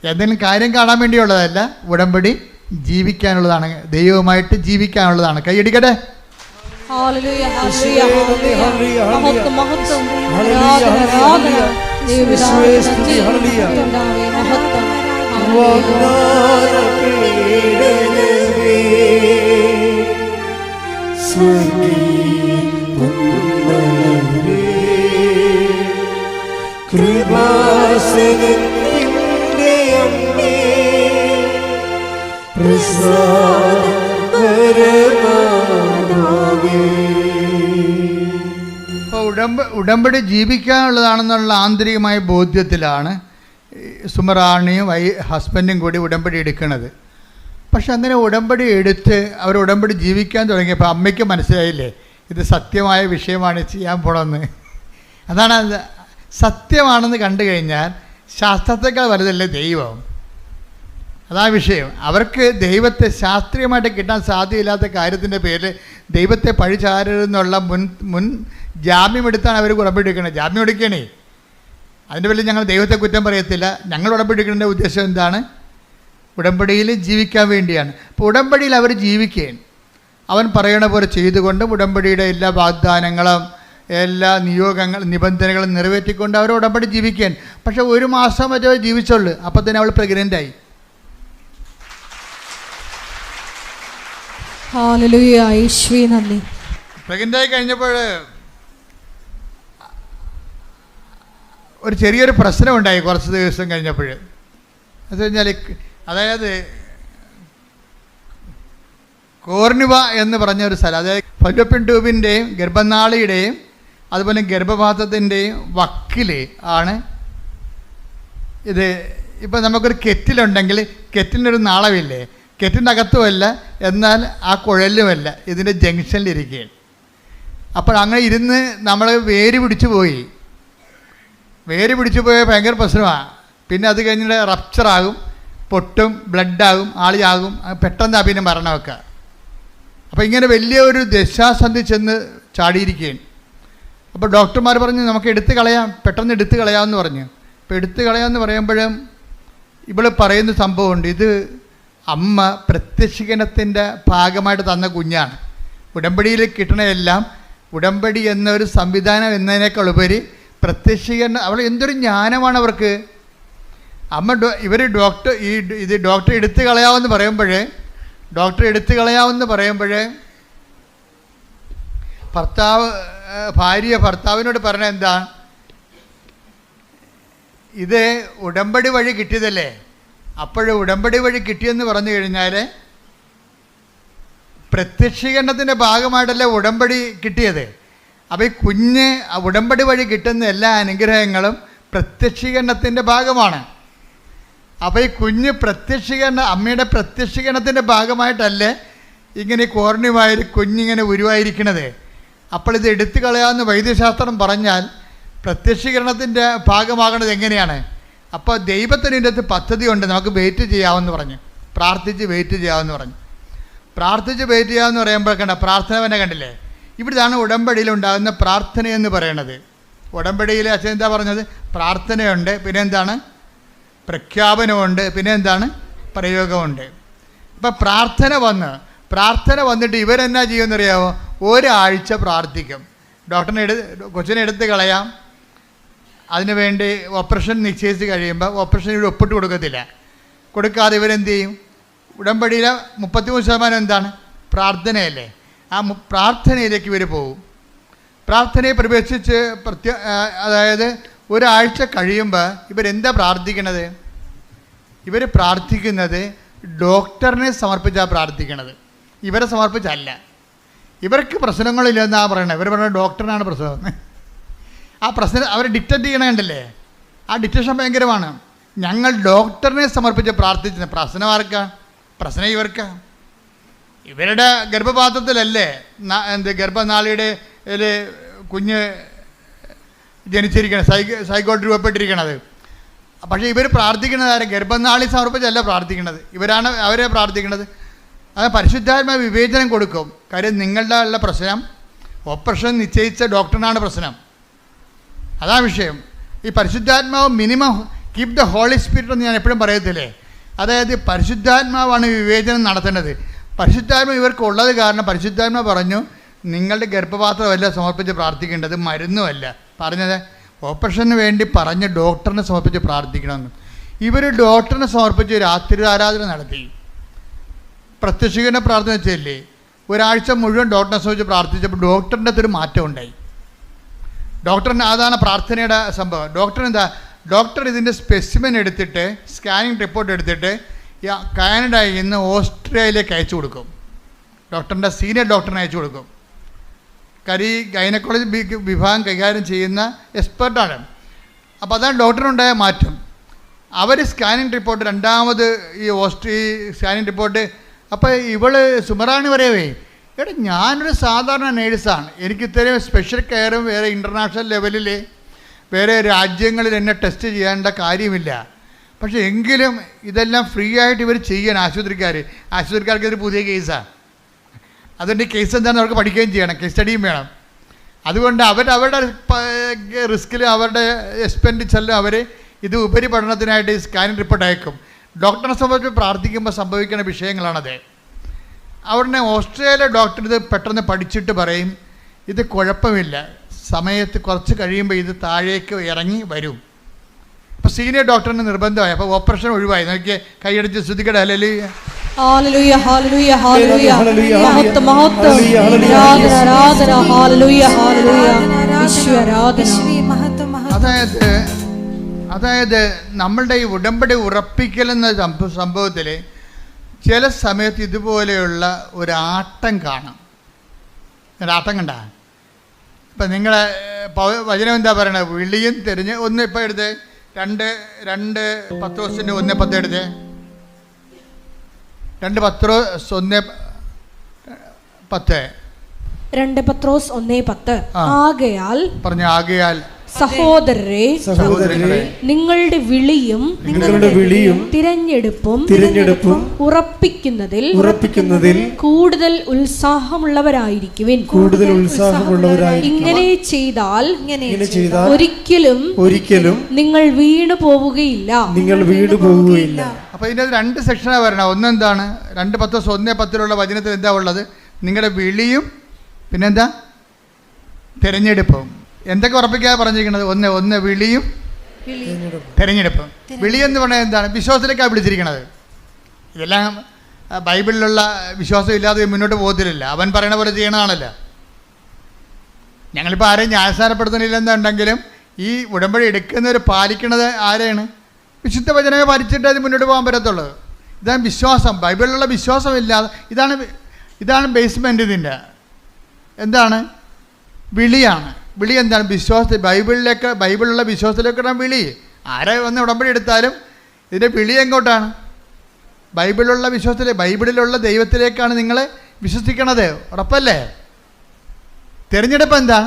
എന്തെങ്കിലും കാര്യം കാണാൻ വേണ്ടിയുള്ളതല്ല, ഉടമ്പടി ജീവിക്കാനുള്ളതാണ്, ദൈവവുമായിട്ട് ജീവിക്കാനുള്ളതാണ്. കൈയടിക്കട്ടെ. ഹല്ലേലൂയ, ഹല്ലേലൂയ, ഹല്ലേലൂയ. മഹത്വം, മഹത്വം, ആരാധന, ആരാധന. ദൈവപിതാവേ നന്ദി, കർത്താവേ മഹത്വം. ഉടമ്പടി ജീവിക്കാനുള്ളതാണെന്നുള്ള ആന്തരികമായ ബോധ്യത്തിലാണ് സുമറാണിയും ഹസ്ബൻഡും കൂടി ഉടമ്പടി എടുക്കുന്നത്. പക്ഷെ അങ്ങനെ ഉടമ്പടി എടുത്ത് അവർ ഉടമ്പടി ജീവിക്കാൻ തുടങ്ങിയപ്പോൾ അമ്മയ്ക്ക് മനസ്സിലായില്ലേ ഇത് സത്യമായ വിഷയമാണ് ചെയ്യാൻ പോണമെന്ന്. അതാണ് സത്യമാണെന്ന് കണ്ടു കഴിഞ്ഞാൽ ശാസ്ത്രത്തെക്കാൾ വലുതല്ലേ ദൈവം. അതാ വിഷയം. അവർക്ക് ദൈവത്തെ ശാസ്ത്രീയമായിട്ട് കിട്ടാൻ സാധ്യതയില്ലാത്ത കാര്യത്തിൻ്റെ പേരിൽ ദൈവത്തെ പഴിചാരരുതെന്നുള്ള മുൻ ജാമ്യമെടുത്താണ് അവർ ഉടമ്പടി എടുക്കുന്നത്. ജാമ്യം എടുക്കണേ. അതിൻ്റെ പേരിൽ ഞങ്ങൾ ദൈവത്തെ കുറ്റം പറയത്തില്ല. ഞങ്ങൾ ഉടമ്പടി എടുക്കേണ്ട ഉദ്ദേശം എന്താണ്? ഉടമ്പടിയിൽ ജീവിക്കാൻ വേണ്ടിയാണ്. അപ്പോൾ ഉടമ്പടിയിൽ അവർ ജീവിക്കുകയാണ്. അവൻ പറയണ പോലെ ചെയ്തുകൊണ്ടും ഉടമ്പടിയുടെ എല്ലാ വാഗ്ദാനങ്ങളും എല്ലാ നിബന്ധനകളും നിറവേറ്റിക്കൊണ്ട് അവർ ഉടമ്പടി ജീവിക്കുകയാണ്. പക്ഷേ 1 മാസം വരെ ജീവിച്ചുള്ളൂ. അപ്പോൾ തന്നെ അവൾ പ്രഗ്നൻ്റായി. ഹല്ലേലൂയ, യേശുവേ നന്ദി. പ്രഗ്നൻ്റായി കഴിഞ്ഞപ്പോൾ ഒരു ചെറിയൊരു പ്രശ്നമുണ്ടായി കുറച്ച് ദിവസം കഴിഞ്ഞപ്പോൾ. എന്ന് കഴിഞ്ഞാൽ അതായത് കോർണിവ എന്ന് പറഞ്ഞ ഒരു സ്ഥലം, അതായത് ഫലോപ്പിൻ ട്യൂബിൻ്റെയും ഗർഭനാളിയുടെയും അതുപോലെ ഗർഭപാത്രത്തിൻ്റെയും വക്കിൽ ആണ് ഇത്. ഇപ്പോൾ നമുക്കൊരു കെറ്റിലുണ്ടെങ്കിൽ കെറ്റിനൊരു നാളമില്ലേ, കെറ്റിൻ്റെ അകത്തുമല്ല എന്നാൽ ആ കുഴലുമല്ല, ഇതിൻ്റെ ജംഗ്ഷനിലിരിക്കുകയാണ്. അപ്പോൾ അങ്ങനെ ഇരുന്ന് നമ്മൾ വേര് പിടിച്ചു പോയി ഭയങ്കര പ്രശ്നമാണ്. പിന്നെ അത് കഴിഞ്ഞിട്ട് റപ്ചറാകും, പൊട്ടും, ബ്ലഡാകും, ആളിയാകും, പെട്ടെന്ന് പിന്നെ മരണമൊക്കെ. അപ്പോൾ ഇങ്ങനെ വലിയ ഒരു ദശാസന്ധി ചെന്ന് ചാടിയിരിക്കുകയാണ്. അപ്പോൾ ഡോക്ടർമാർ പറഞ്ഞു നമുക്ക് എടുത്ത് കളയാം, പെട്ടെന്ന് എടുത്ത് കളയാമെന്ന് പറഞ്ഞു. അപ്പോൾ എടുത്ത് കളയാമെന്ന് പറയുമ്പോഴും ഇവൾ പറയുന്ന സംഭവമുണ്ട്, ഇത് അമ്മ പ്രത്യക്ഷീകരണത്തിൻ്റെ ഭാഗമായിട്ട് തന്ന കുഞ്ഞാണ്. ഉടമ്പടിയിൽ കിട്ടണതെല്ലാം ഉടമ്പടി എന്നൊരു സംവിധാനം എന്നതിനേക്കാൾ ഉപരി പ്രത്യക്ഷീകരണം. അവൾ എന്തൊരു ജ്ഞാനമാണ് അവർക്ക്. അമ്മ ഇവർ ഡോക്ടർ എടുത്ത് കളയാമെന്ന് പറയുമ്പോൾ ഭാര്യ ഭർത്താവിനോട് പറഞ്ഞ എന്താ, ഇത് ഉടമ്പടി വഴി കിട്ടിയതല്ലേ. അപ്പോഴും ഉടമ്പടി വഴി കിട്ടിയെന്ന് പറഞ്ഞു കഴിഞ്ഞാൽ പ്രത്യക്ഷീകരണത്തിൻ്റെ ഭാഗമായിട്ടല്ലേ ഉടമ്പടി കിട്ടിയത്. അപ്പോൾ ഈ കുഞ്ഞ് ഉടമ്പടി വഴി കിട്ടുന്ന എല്ലാ അനുഗ്രഹങ്ങളും പ്രത്യക്ഷീകരണത്തിൻ്റെ ഭാഗമാണ്. അപ്പോൾ ഈ കുഞ്ഞ് അമ്മയുടെ പ്രത്യക്ഷീകരണത്തിൻ്റെ ഭാഗമായിട്ടല്ലേ ഇങ്ങനെ കോർണിവായൊരു കുഞ്ഞിങ്ങനെ ഉരുവായിരിക്കണത്. അപ്പോൾ ഇത് എടുത്തു കളയാമെന്ന് വൈദ്യശാസ്ത്രം പറഞ്ഞാൽ പ്രത്യക്ഷീകരണത്തിൻ്റെ ഭാഗമാകണത് എങ്ങനെയാണ്? അപ്പോൾ ദൈവത്തിന് ഇതിൻ്റെ അകത്ത് പദ്ധതിയുണ്ട്, നമുക്ക് വെയിറ്റ് ചെയ്യാമെന്ന് പറഞ്ഞു, പ്രാർത്ഥിച്ച് വെയിറ്റ് ചെയ്യാമെന്ന് പറഞ്ഞു. പ്രാർത്ഥിച്ച് വെയിറ്റ് ചെയ്യാമെന്ന് പറയുമ്പോൾ കണ്ട പ്രാർത്ഥന തന്നെ കണ്ടില്ലേ? ഇവിടുന്നാണ് ഉടമ്പടിയിൽ ഉണ്ടാകുന്ന പ്രാർത്ഥനയെന്ന് പറയണത്. ഉടമ്പടിയിൽ അച്ഛൻ എന്താ പറഞ്ഞത്? പ്രാർത്ഥനയുണ്ട്, പിന്നെ എന്താണ്? പ്രഖ്യാപനമുണ്ട്, പിന്നെ എന്താണ്? പ്രയോഗമുണ്ട്. ഇപ്പം പ്രാർത്ഥന വന്നിട്ട് ഇവരെന്നാ ചെയ്യുമെന്നറിയാമോ? ഒരാഴ്ച പ്രാർത്ഥിക്കും. കൊച്ചിനെ എടുത്ത് കളയാം, അതിനുവേണ്ടി ഓപ്പറേഷൻ നിശ്ചയിച്ച് കഴിയുമ്പോൾ ഓപ്പറേഷൻ ഇവിടെ ഒപ്പിട്ട് കൊടുക്കാതെ ഇവരെന്ത് ചെയ്യും? ഉടമ്പടിയിലെ 33% എന്താണ്? പ്രാർത്ഥനയല്ലേ. ആ പ്രാർത്ഥനയിലേക്ക് ഇവർ പോകും. പ്രാർത്ഥനയെ പ്രവേശിച്ച് അതായത് ഒരാഴ്ച കഴിയുമ്പോൾ ഇവരെന്താ പ്രാർത്ഥിക്കണത്? ഇവർ പ്രാർത്ഥിക്കുന്നത് ഡോക്ടറിനെ സമർപ്പിച്ചാണ് പ്രാർത്ഥിക്കണത്, ഇവരെ സമർപ്പിച്ചല്ല. ഇവർക്ക് പ്രശ്നങ്ങളില്ലെന്നാണ് പറയണത്. ഇവർ പറയുന്നത് ഡോക്ടറിനാണ് പ്രശ്നം. ആ പ്രശ്നം അവർ ഡിക്റ്റേറ്റ് ചെയ്യണ കണ്ടില്ലേ? ആ ഡിക്റ്റേഷൻ ഭയങ്കരമാണ്. ഞങ്ങൾ ഡോക്ടറിനെ സമർപ്പിച്ച് പ്രാർത്ഥിച്ചത്. പ്രശ്നം ആർക്കാ? പ്രശ്നം ഇവർക്കാ. ഇവരുടെ ഗർഭപാത്രത്തിലല്ലേ ഗർഭനാളിയുടെ കുഞ്ഞ് ജനിച്ചിരിക്കണത്, സൈക്കോട്ട് രൂപപ്പെട്ടിരിക്കണത്. പക്ഷേ ഇവർ പ്രാർത്ഥിക്കുന്നത് ആരെ? ഗർഭനാളി സമർപ്പിച്ചല്ല പ്രാർത്ഥിക്കുന്നത്, അവരെ പ്രാർത്ഥിക്കുന്നത്. അത് പരിശുദ്ധാത്മാ വിവേചനം കൊടുക്കും. കാര്യം നിങ്ങളുടെ ഉള്ള പ്രശ്നം ഓപ്പറേഷൻ നിശ്ചയിച്ച ഡോക്ടറിനാണ് പ്രശ്നം, അതാ വിഷയം. ഈ പരിശുദ്ധാത്മാവ് minimum keep the Holy Spirit എന്ന് ഞാൻ എപ്പോഴും പറയത്തില്ലേ? അതായത് പരിശുദ്ധാത്മാവാണ് വിവേചനം നടത്തേണ്ടത്. പരിശുദ്ധാത്മ ഇവർക്കുള്ളത് കാരണം പരിശുദ്ധാത്മ പറഞ്ഞു നിങ്ങളുടെ ഗർഭപാത്രമല്ല സമർപ്പിച്ച് പ്രാർത്ഥിക്കേണ്ടത്, മരുന്നുമല്ല. പറഞ്ഞത് ഓപ്പറേഷന് വേണ്ടി പറഞ്ഞ് ഡോക്ടറിനെ സമർപ്പിച്ച് പ്രാർത്ഥിക്കണമെന്ന്. ഇവർ ഡോക്ടറിനെ സമർപ്പിച്ച് രാത്രി ആരാധന നടത്തി. പ്രത്യക്ഷീകരണ പ്രാർത്ഥന വെച്ചല്ലേ, ഒരാഴ്ച മുഴുവൻ ഡോക്ടറിനെ സമർപ്പിച്ച് പ്രാർത്ഥിച്ചപ്പോൾ ഡോക്ടറിൻ്റെ അകത്തൊരു മാറ്റം ഉണ്ടായി. ഡോക്ടറിന് അതാണ് പ്രാർത്ഥനയുടെ സംഭവം. ഡോക്ടർ ഇതിൻ്റെ സ്പെസിമെൻ എടുത്തിട്ട് സ്കാനിങ് റിപ്പോർട്ട് എടുത്തിട്ട് കാനഡയിൽ നിന്ന് ഓസ്ട്രേലിയയിലേക്ക് അയച്ചു കൊടുക്കും. ഡോക്ടറിൻ്റെ സീനിയർ ഡോക്ടറിനെ അയച്ചു കൊടുക്കും. ഗൈനക്കോളജി വിഭാഗം കൈകാര്യം ചെയ്യുന്ന എക്സ്പെർട്ടാണ്. അപ്പോൾ അതാണ് ഡോക്ടറിനുണ്ടായ മാറ്റം. അവർ സ്കാനിങ് റിപ്പോർട്ട് രണ്ടാമത് ഈ സ്കാനിങ് റിപ്പോർട്ട് അപ്പോൾ സുമറാണി പറയവേ, എടാ ഞാനൊരു സാധാരണ നേഴ്സാണ്, എനിക്ക് ഇത്രയും സ്പെഷ്യൽ കെയറും വേറെ ഇൻ്റർനാഷണൽ ലെവലിൽ വേറെ രാജ്യങ്ങളിൽ എന്നെ ടെസ്റ്റ് ചെയ്യേണ്ട കാര്യമില്ല. പക്ഷേ എങ്കിലും ഇതെല്ലാം ഫ്രീ ആയിട്ട് ഇവർ ചെയ്യണം. ആശുപത്രിക്കാർക്ക് ഇതൊരു പുതിയ കേസാണ്. അതുകൊണ്ട് ഈ കേസ് എന്താണെന്ന് അവർക്ക് പഠിക്കുകയും ചെയ്യണം, കേസ് സ്റ്റഡിയും വേണം. അതുകൊണ്ട് അവരുടെ റിസ്കിലും അവരുടെ എക്സ്പെൻഡിച്ചറിലും അവർ ഇത് ഉപരിപഠനത്തിനായിട്ട് സ്കാനിങ് റിപ്പോർട്ട് അയക്കും. ഡോക്ടറിനെ സംബന്ധിച്ച് പ്രാർത്ഥിക്കുമ്പോൾ സംഭവിക്കുന്ന വിഷയങ്ങളാണത്. അവിടെ ഓസ്ട്രേലിയ ഡോക്ടർ ഇത് പെട്ടെന്ന് പഠിച്ചിട്ട് പറയും ഇത് കുഴപ്പമില്ല, സമയത്ത് കുറച്ച് കഴിയുമ്പോൾ ഇത് താഴേക്ക് ഇറങ്ങി വരും. അപ്പോൾ സീനിയർ ഡോക്ടറിന് നിർബന്ധമായി. അപ്പോൾ ഓപ്പറേഷൻ ഒഴിവായി. നോക്കിയേ, കൈയടിച്ച് ശ്രുതിക്കട്ടെ. ഹല്ലേലൂയ, ഹല്ലേലൂയ, ഹല്ലേലൂയ, ഹല്ലേലൂയ, മഹത്വം, മഹത്വം, ആരാധന, ആരാധന, ഹല്ലേലൂയ, ഹല്ലേലൂയ, യേശുവേ ആരാധന. അതായത് നമ്മളുടെ ഈ ഉടമ്പടി ഉറപ്പിക്കലെന്ന സംഭവത്തിൽ ചില സമയത്ത് ഇതുപോലെയുള്ള ഒരാട്ടം കാണാം. ഒരാട്ടം കണ്ട ഇപ്പം നിങ്ങളെ വചനം എന്താ പറയണത്? വിളിയും തിരിഞ്ഞ് ഒന്ന് ഇപ്പം എടുത്തേ, രണ്ട് പത്രോസിൻ്റെ 1:10 എടുത്തേ. 2 പത്രോസ് 1:10. 2 പത്രോസ് 1:10. ആകയാൽ സഹോദരരെ നിങ്ങളുടെ വിളിയും തിരഞ്ഞെടുപ്പും ഉറപ്പിക്കുന്നതിൽ കൂടുതൽ ഉത്സാഹമുള്ളവരായിരിക്കുവിൻ. ഇങ്ങനെ ചെയ്താൽ ഒരിക്കലും നിങ്ങൾ വീണു പോവുകയില്ല. അപ്പൊ ഇതിന്റെ 2 സെക്ഷനാണ് വരണം. ഒന്നെന്താണ്? 2 പത്രോസ് 1:10 വചനത്തിൽ എന്താ ഉള്ളത്? നിങ്ങളുടെ വിളിയും പിന്നെന്താ? തിരഞ്ഞെടുപ്പും. എന്തൊക്കെ ഉറപ്പിക്കാതെ പറഞ്ഞിരിക്കുന്നത്? ഒന്ന് വിളിയും തിരഞ്ഞെടുപ്പും. വിളിയെന്ന് പറഞ്ഞാൽ എന്താണ്? വിശ്വാസത്തിലേക്കാണ് വിളിച്ചിരിക്കുന്നത്. ഇതെല്ലാം ബൈബിളിലുള്ള വിശ്വാസം ഇല്ലാതെ മുന്നോട്ട് പോകത്തില്ല. അവൻ പറയണ പോലെ ചെയ്യണതാണല്ലോ. ഞങ്ങളിപ്പോൾ ആരെയും ന്യായസ്ഥാനപ്പെടുത്തുന്നില്ലെന്നുണ്ടെങ്കിലും ഈ ഉടമ്പടി എടുക്കുന്നവർ പാലിക്കണത് ആരെയാണ്? വിശുദ്ധ വചനമേ പാലിച്ചിട്ട് അത് മുന്നോട്ട് പോകാൻ പറ്റത്തുള്ളൂ. ഇതാണ് വിശ്വാസം. ബൈബിളിലുള്ള വിശ്വാസമില്ലാതെ ഇതാണ് ബേസ്മെൻറ്റ്. ഇതിൻ്റെ എന്താണ്? വിളിയാണ്. വിളി എന്താണ്? വിശ്വാസത്തിൽ ബൈബിളിലുള്ള വിശ്വാസത്തിലേക്കാണ് വിളി. ആരെ വന്ന് ഉടമ്പടി എടുത്താലും ഇതിൻ്റെ വിളി എങ്ങോട്ടാണ്? ബൈബിളിലുള്ള ബൈബിളിലുള്ള ദൈവത്തിലേക്കാണ് നിങ്ങൾ വിശ്വസിക്കണത്. ഉറപ്പല്ലേ? തിരഞ്ഞെടുപ്പ് എന്താ?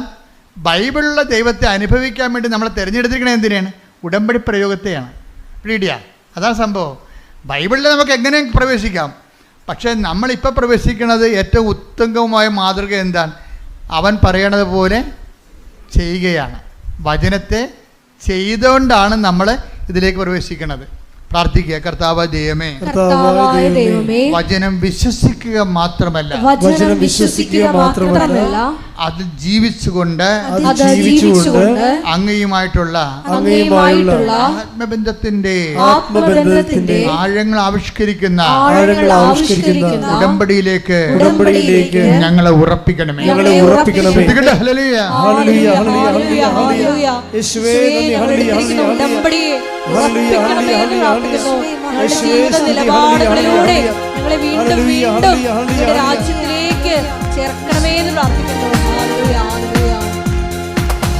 ബൈബിളിലുള്ള ദൈവത്തെ അനുഭവിക്കാൻ വേണ്ടി നമ്മളെ തിരഞ്ഞെടുത്തിരിക്കണത് എന്തിനാണ്? ഉടമ്പടി പ്രയോഗത്തെയാണ്. പീഡിയ അതാണ് സംഭവം. ബൈബിളിൽ നമുക്ക് എങ്ങനെയും പ്രവേശിക്കാം. പക്ഷേ നമ്മളിപ്പോൾ പ്രവേശിക്കുന്നത് ഏറ്റവും ഉത്തമമായ മാതൃക എന്താണ്? അവൻ പറയണത് പോലെ ചെയ്യുകയാണ്. വചനത്തെ ചെയ്തുകൊണ്ടാണ് നമ്മൾ ഇതിലേക്ക് പ്രവേശിക്കുന്നത്. പ്രാർത്ഥിക്കുക. കർത്താവായ ദൈവമേ, വചനം വിശ്വസിക്കുക മാത്രമല്ല അത് ജീവിച്ചുകൊണ്ട് അങ്ങയുമായിട്ടുള്ള ആത്മബന്ധത്തിന്റെ ആഴങ്ങൾ ആവിഷ്കരിക്കുന്ന ഉടമ്പടിയിലേക്ക് ഞങ്ങളെ ഉറപ്പിക്കണമേ. നിലപാടുകളിലൂടെ ഞങ്ങളെ വീണ്ടും വീണ്ടും രാജ്യത്തിലേക്ക് ചേർക്കണമേ എന്ന് പ്രാർത്ഥിക്കുന്നു.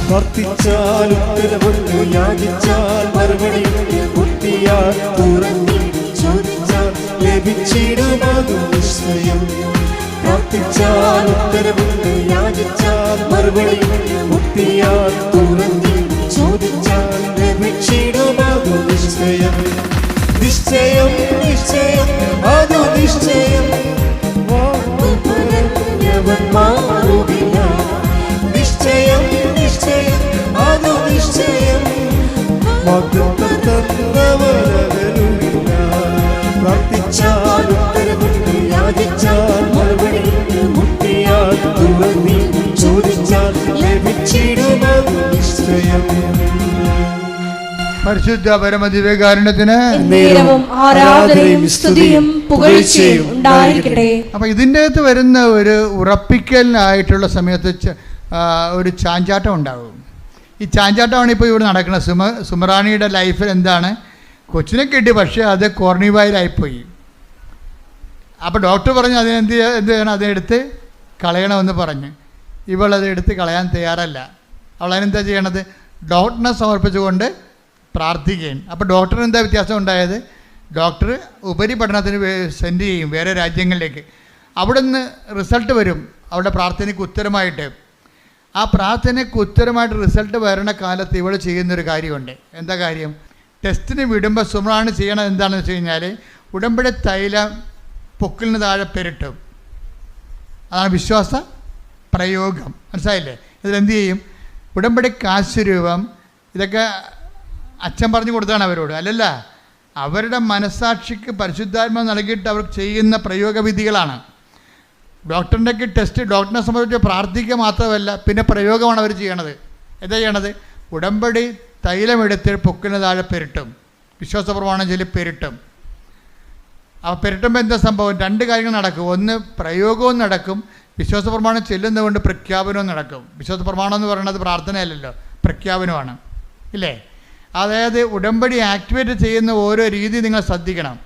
പ്രാർത്ഥിച്ചാൽ ഉത്തരവുണ്ട്, യാചിച്ചാൽ മറുപടി, ബുദ്ധിയാൽ തുറന്നി ചോദിച്ചാൽ ലഭിച്ചിടുമതു നിശ്ചയം. പ്രാർത്ഥിച്ചാൽ ഉത്തരവുണ്ട്, യാചിച്ചാൽ മറുപടി, ബുദ്ധിയാൽ തുറന്നി ചോദിച്ചാൽ ലഭിച്ചിടുമതു നിശ്ചയം. നിശ്ചയം നിശ്ചയം അതു നിശ്ചയം, വാക്കുപറഞ്ഞവൻ മാറുകില്ല. നിശ്ചയം നിശ്ചയം അതു നിശ്ചയം, വാഗ്ദത്തം തന്നവരകലുമില്ല. പ്രാർത്ഥിച്ചാൽ ഉത്തരവുണ്ട്, യാചിച്ചാൽ മറുപടി, മുട്ടിയാൽ തുറന്നി ചോദിച്ചാൽ ലഭിച്ചിടുമതു നിശ്ചയം. പരിശുദ്ധ പരമദിവ്യകാരുണ്യത്തിന് ആരാധനയും സ്തുതിയും പുകഴ്ചയും ഉണ്ടായിരിക്കട്ടെ. അപ്പം ഇതിൻ്റെ അകത്ത് വരുന്ന ഒരു ഉറപ്പിക്കലിനായിട്ടുള്ള സമയത്ത് ഒരു ചാഞ്ചാട്ടം ഉണ്ടാകും. ഈ ചാഞ്ചാട്ടമാണ് ഇപ്പോൾ ഇവിടെ നടക്കുന്നത്. സുമറാണിയുടെ ലൈഫിൽ എന്താണ്? കൊച്ചിനെ കിട്ടി, പക്ഷേ അത് കോർണിവായിലായിപ്പോയി. അപ്പോൾ ഡോക്ടർ പറഞ്ഞു എന്ത് ചെയ്യണം, അതിനെടുത്ത് കളയണമെന്ന് പറഞ്ഞ്. ഇവളത് എടുത്ത് കളയാൻ തയ്യാറല്ല. അവളതിനെന്താ ചെയ്യണത്? ഡോക്ടറിനെ സമർപ്പിച്ചുകൊണ്ട് പ്രാർത്ഥിക്കുകയും. അപ്പോൾ ഡോക്ടറിന് എന്താ വ്യത്യാസം ഉണ്ടായത്? ഡോക്ടർ ഉപരിപഠനത്തിന് സെൻഡ് ചെയ്യും വേറെ രാജ്യങ്ങളിലേക്ക്. അവിടെ നിന്ന് റിസൾട്ട് വരും അവളുടെ പ്രാർത്ഥനയ്ക്ക് ഉത്തരമായിട്ട്. ആ പ്രാർത്ഥനയ്ക്ക് ഉത്തരമായിട്ട് റിസൾട്ട് വരണ കാലത്ത് ഇവൾ ചെയ്യുന്നൊരു കാര്യമുണ്ട്. എന്താ കാര്യം? ടെസ്റ്റിന് വിടുമ്പോൾ സുമറാണി ചെയ്യണത് എന്താണെന്ന് വെച്ച് കഴിഞ്ഞാൽ ഉടമ്പടി തൈലം പൊക്കിലിന് താഴെ പെരട്ടും. അതാണ് വിശ്വാസ പ്രയോഗം. മനസ്സിലായില്ലേ? ഇതിലെന്ത് ചെയ്യും? ഉടമ്പടി കാശുരൂപം ഇതൊക്കെ അച്ഛൻ പറഞ്ഞു കൊടുത്താണ് അവരോട്, അല്ലല്ല, അവരുടെ മനസ്സാക്ഷിക്ക് പരിശുദ്ധാത്മാവ് നൽകിയിട്ട് അവർ ചെയ്യുന്ന പ്രയോഗവിധികളാണ്. ഡോക്ടറിൻ്റെയൊക്കെ ടെസ്റ്റ് ഡോക്ടറിനെ സംബന്ധിച്ച് പ്രാർത്ഥിക്കുക മാത്രമല്ല, പിന്നെ പ്രയോഗമാണ് അവർ ചെയ്യണത്. എന്താ ചെയ്യണത്? ഉടമ്പടി തൈലമെടുത്ത് പൊക്കിന് താഴെ പെരട്ടും, വിശ്വാസ പ്രമാണം ചൊല്ലി പെരട്ടും. ആ പെരട്ടുമ്പോൾ എന്താ സംഭവം? രണ്ട് കാര്യങ്ങൾ നടക്കും. ഒന്ന്, പ്രയോഗവും നടക്കും, വിശ്വാസ പ്രമാണം ചെല്ലുന്നതുകൊണ്ട് പ്രഖ്യാപനവും നടക്കും. വിശ്വാസ പ്രമാണം എന്ന് പറയുന്നത് പ്രാർത്ഥനയല്ലല്ലോ, പ്രഖ്യാപനമാണ്, ഇല്ലേ? അതായത് ഉടമ്പടി ആക്ടിവേറ്റ് ചെയ്യുന്ന ഓരോ രീതി നിങ്ങൾ ശ്രദ്ധിക്കണം.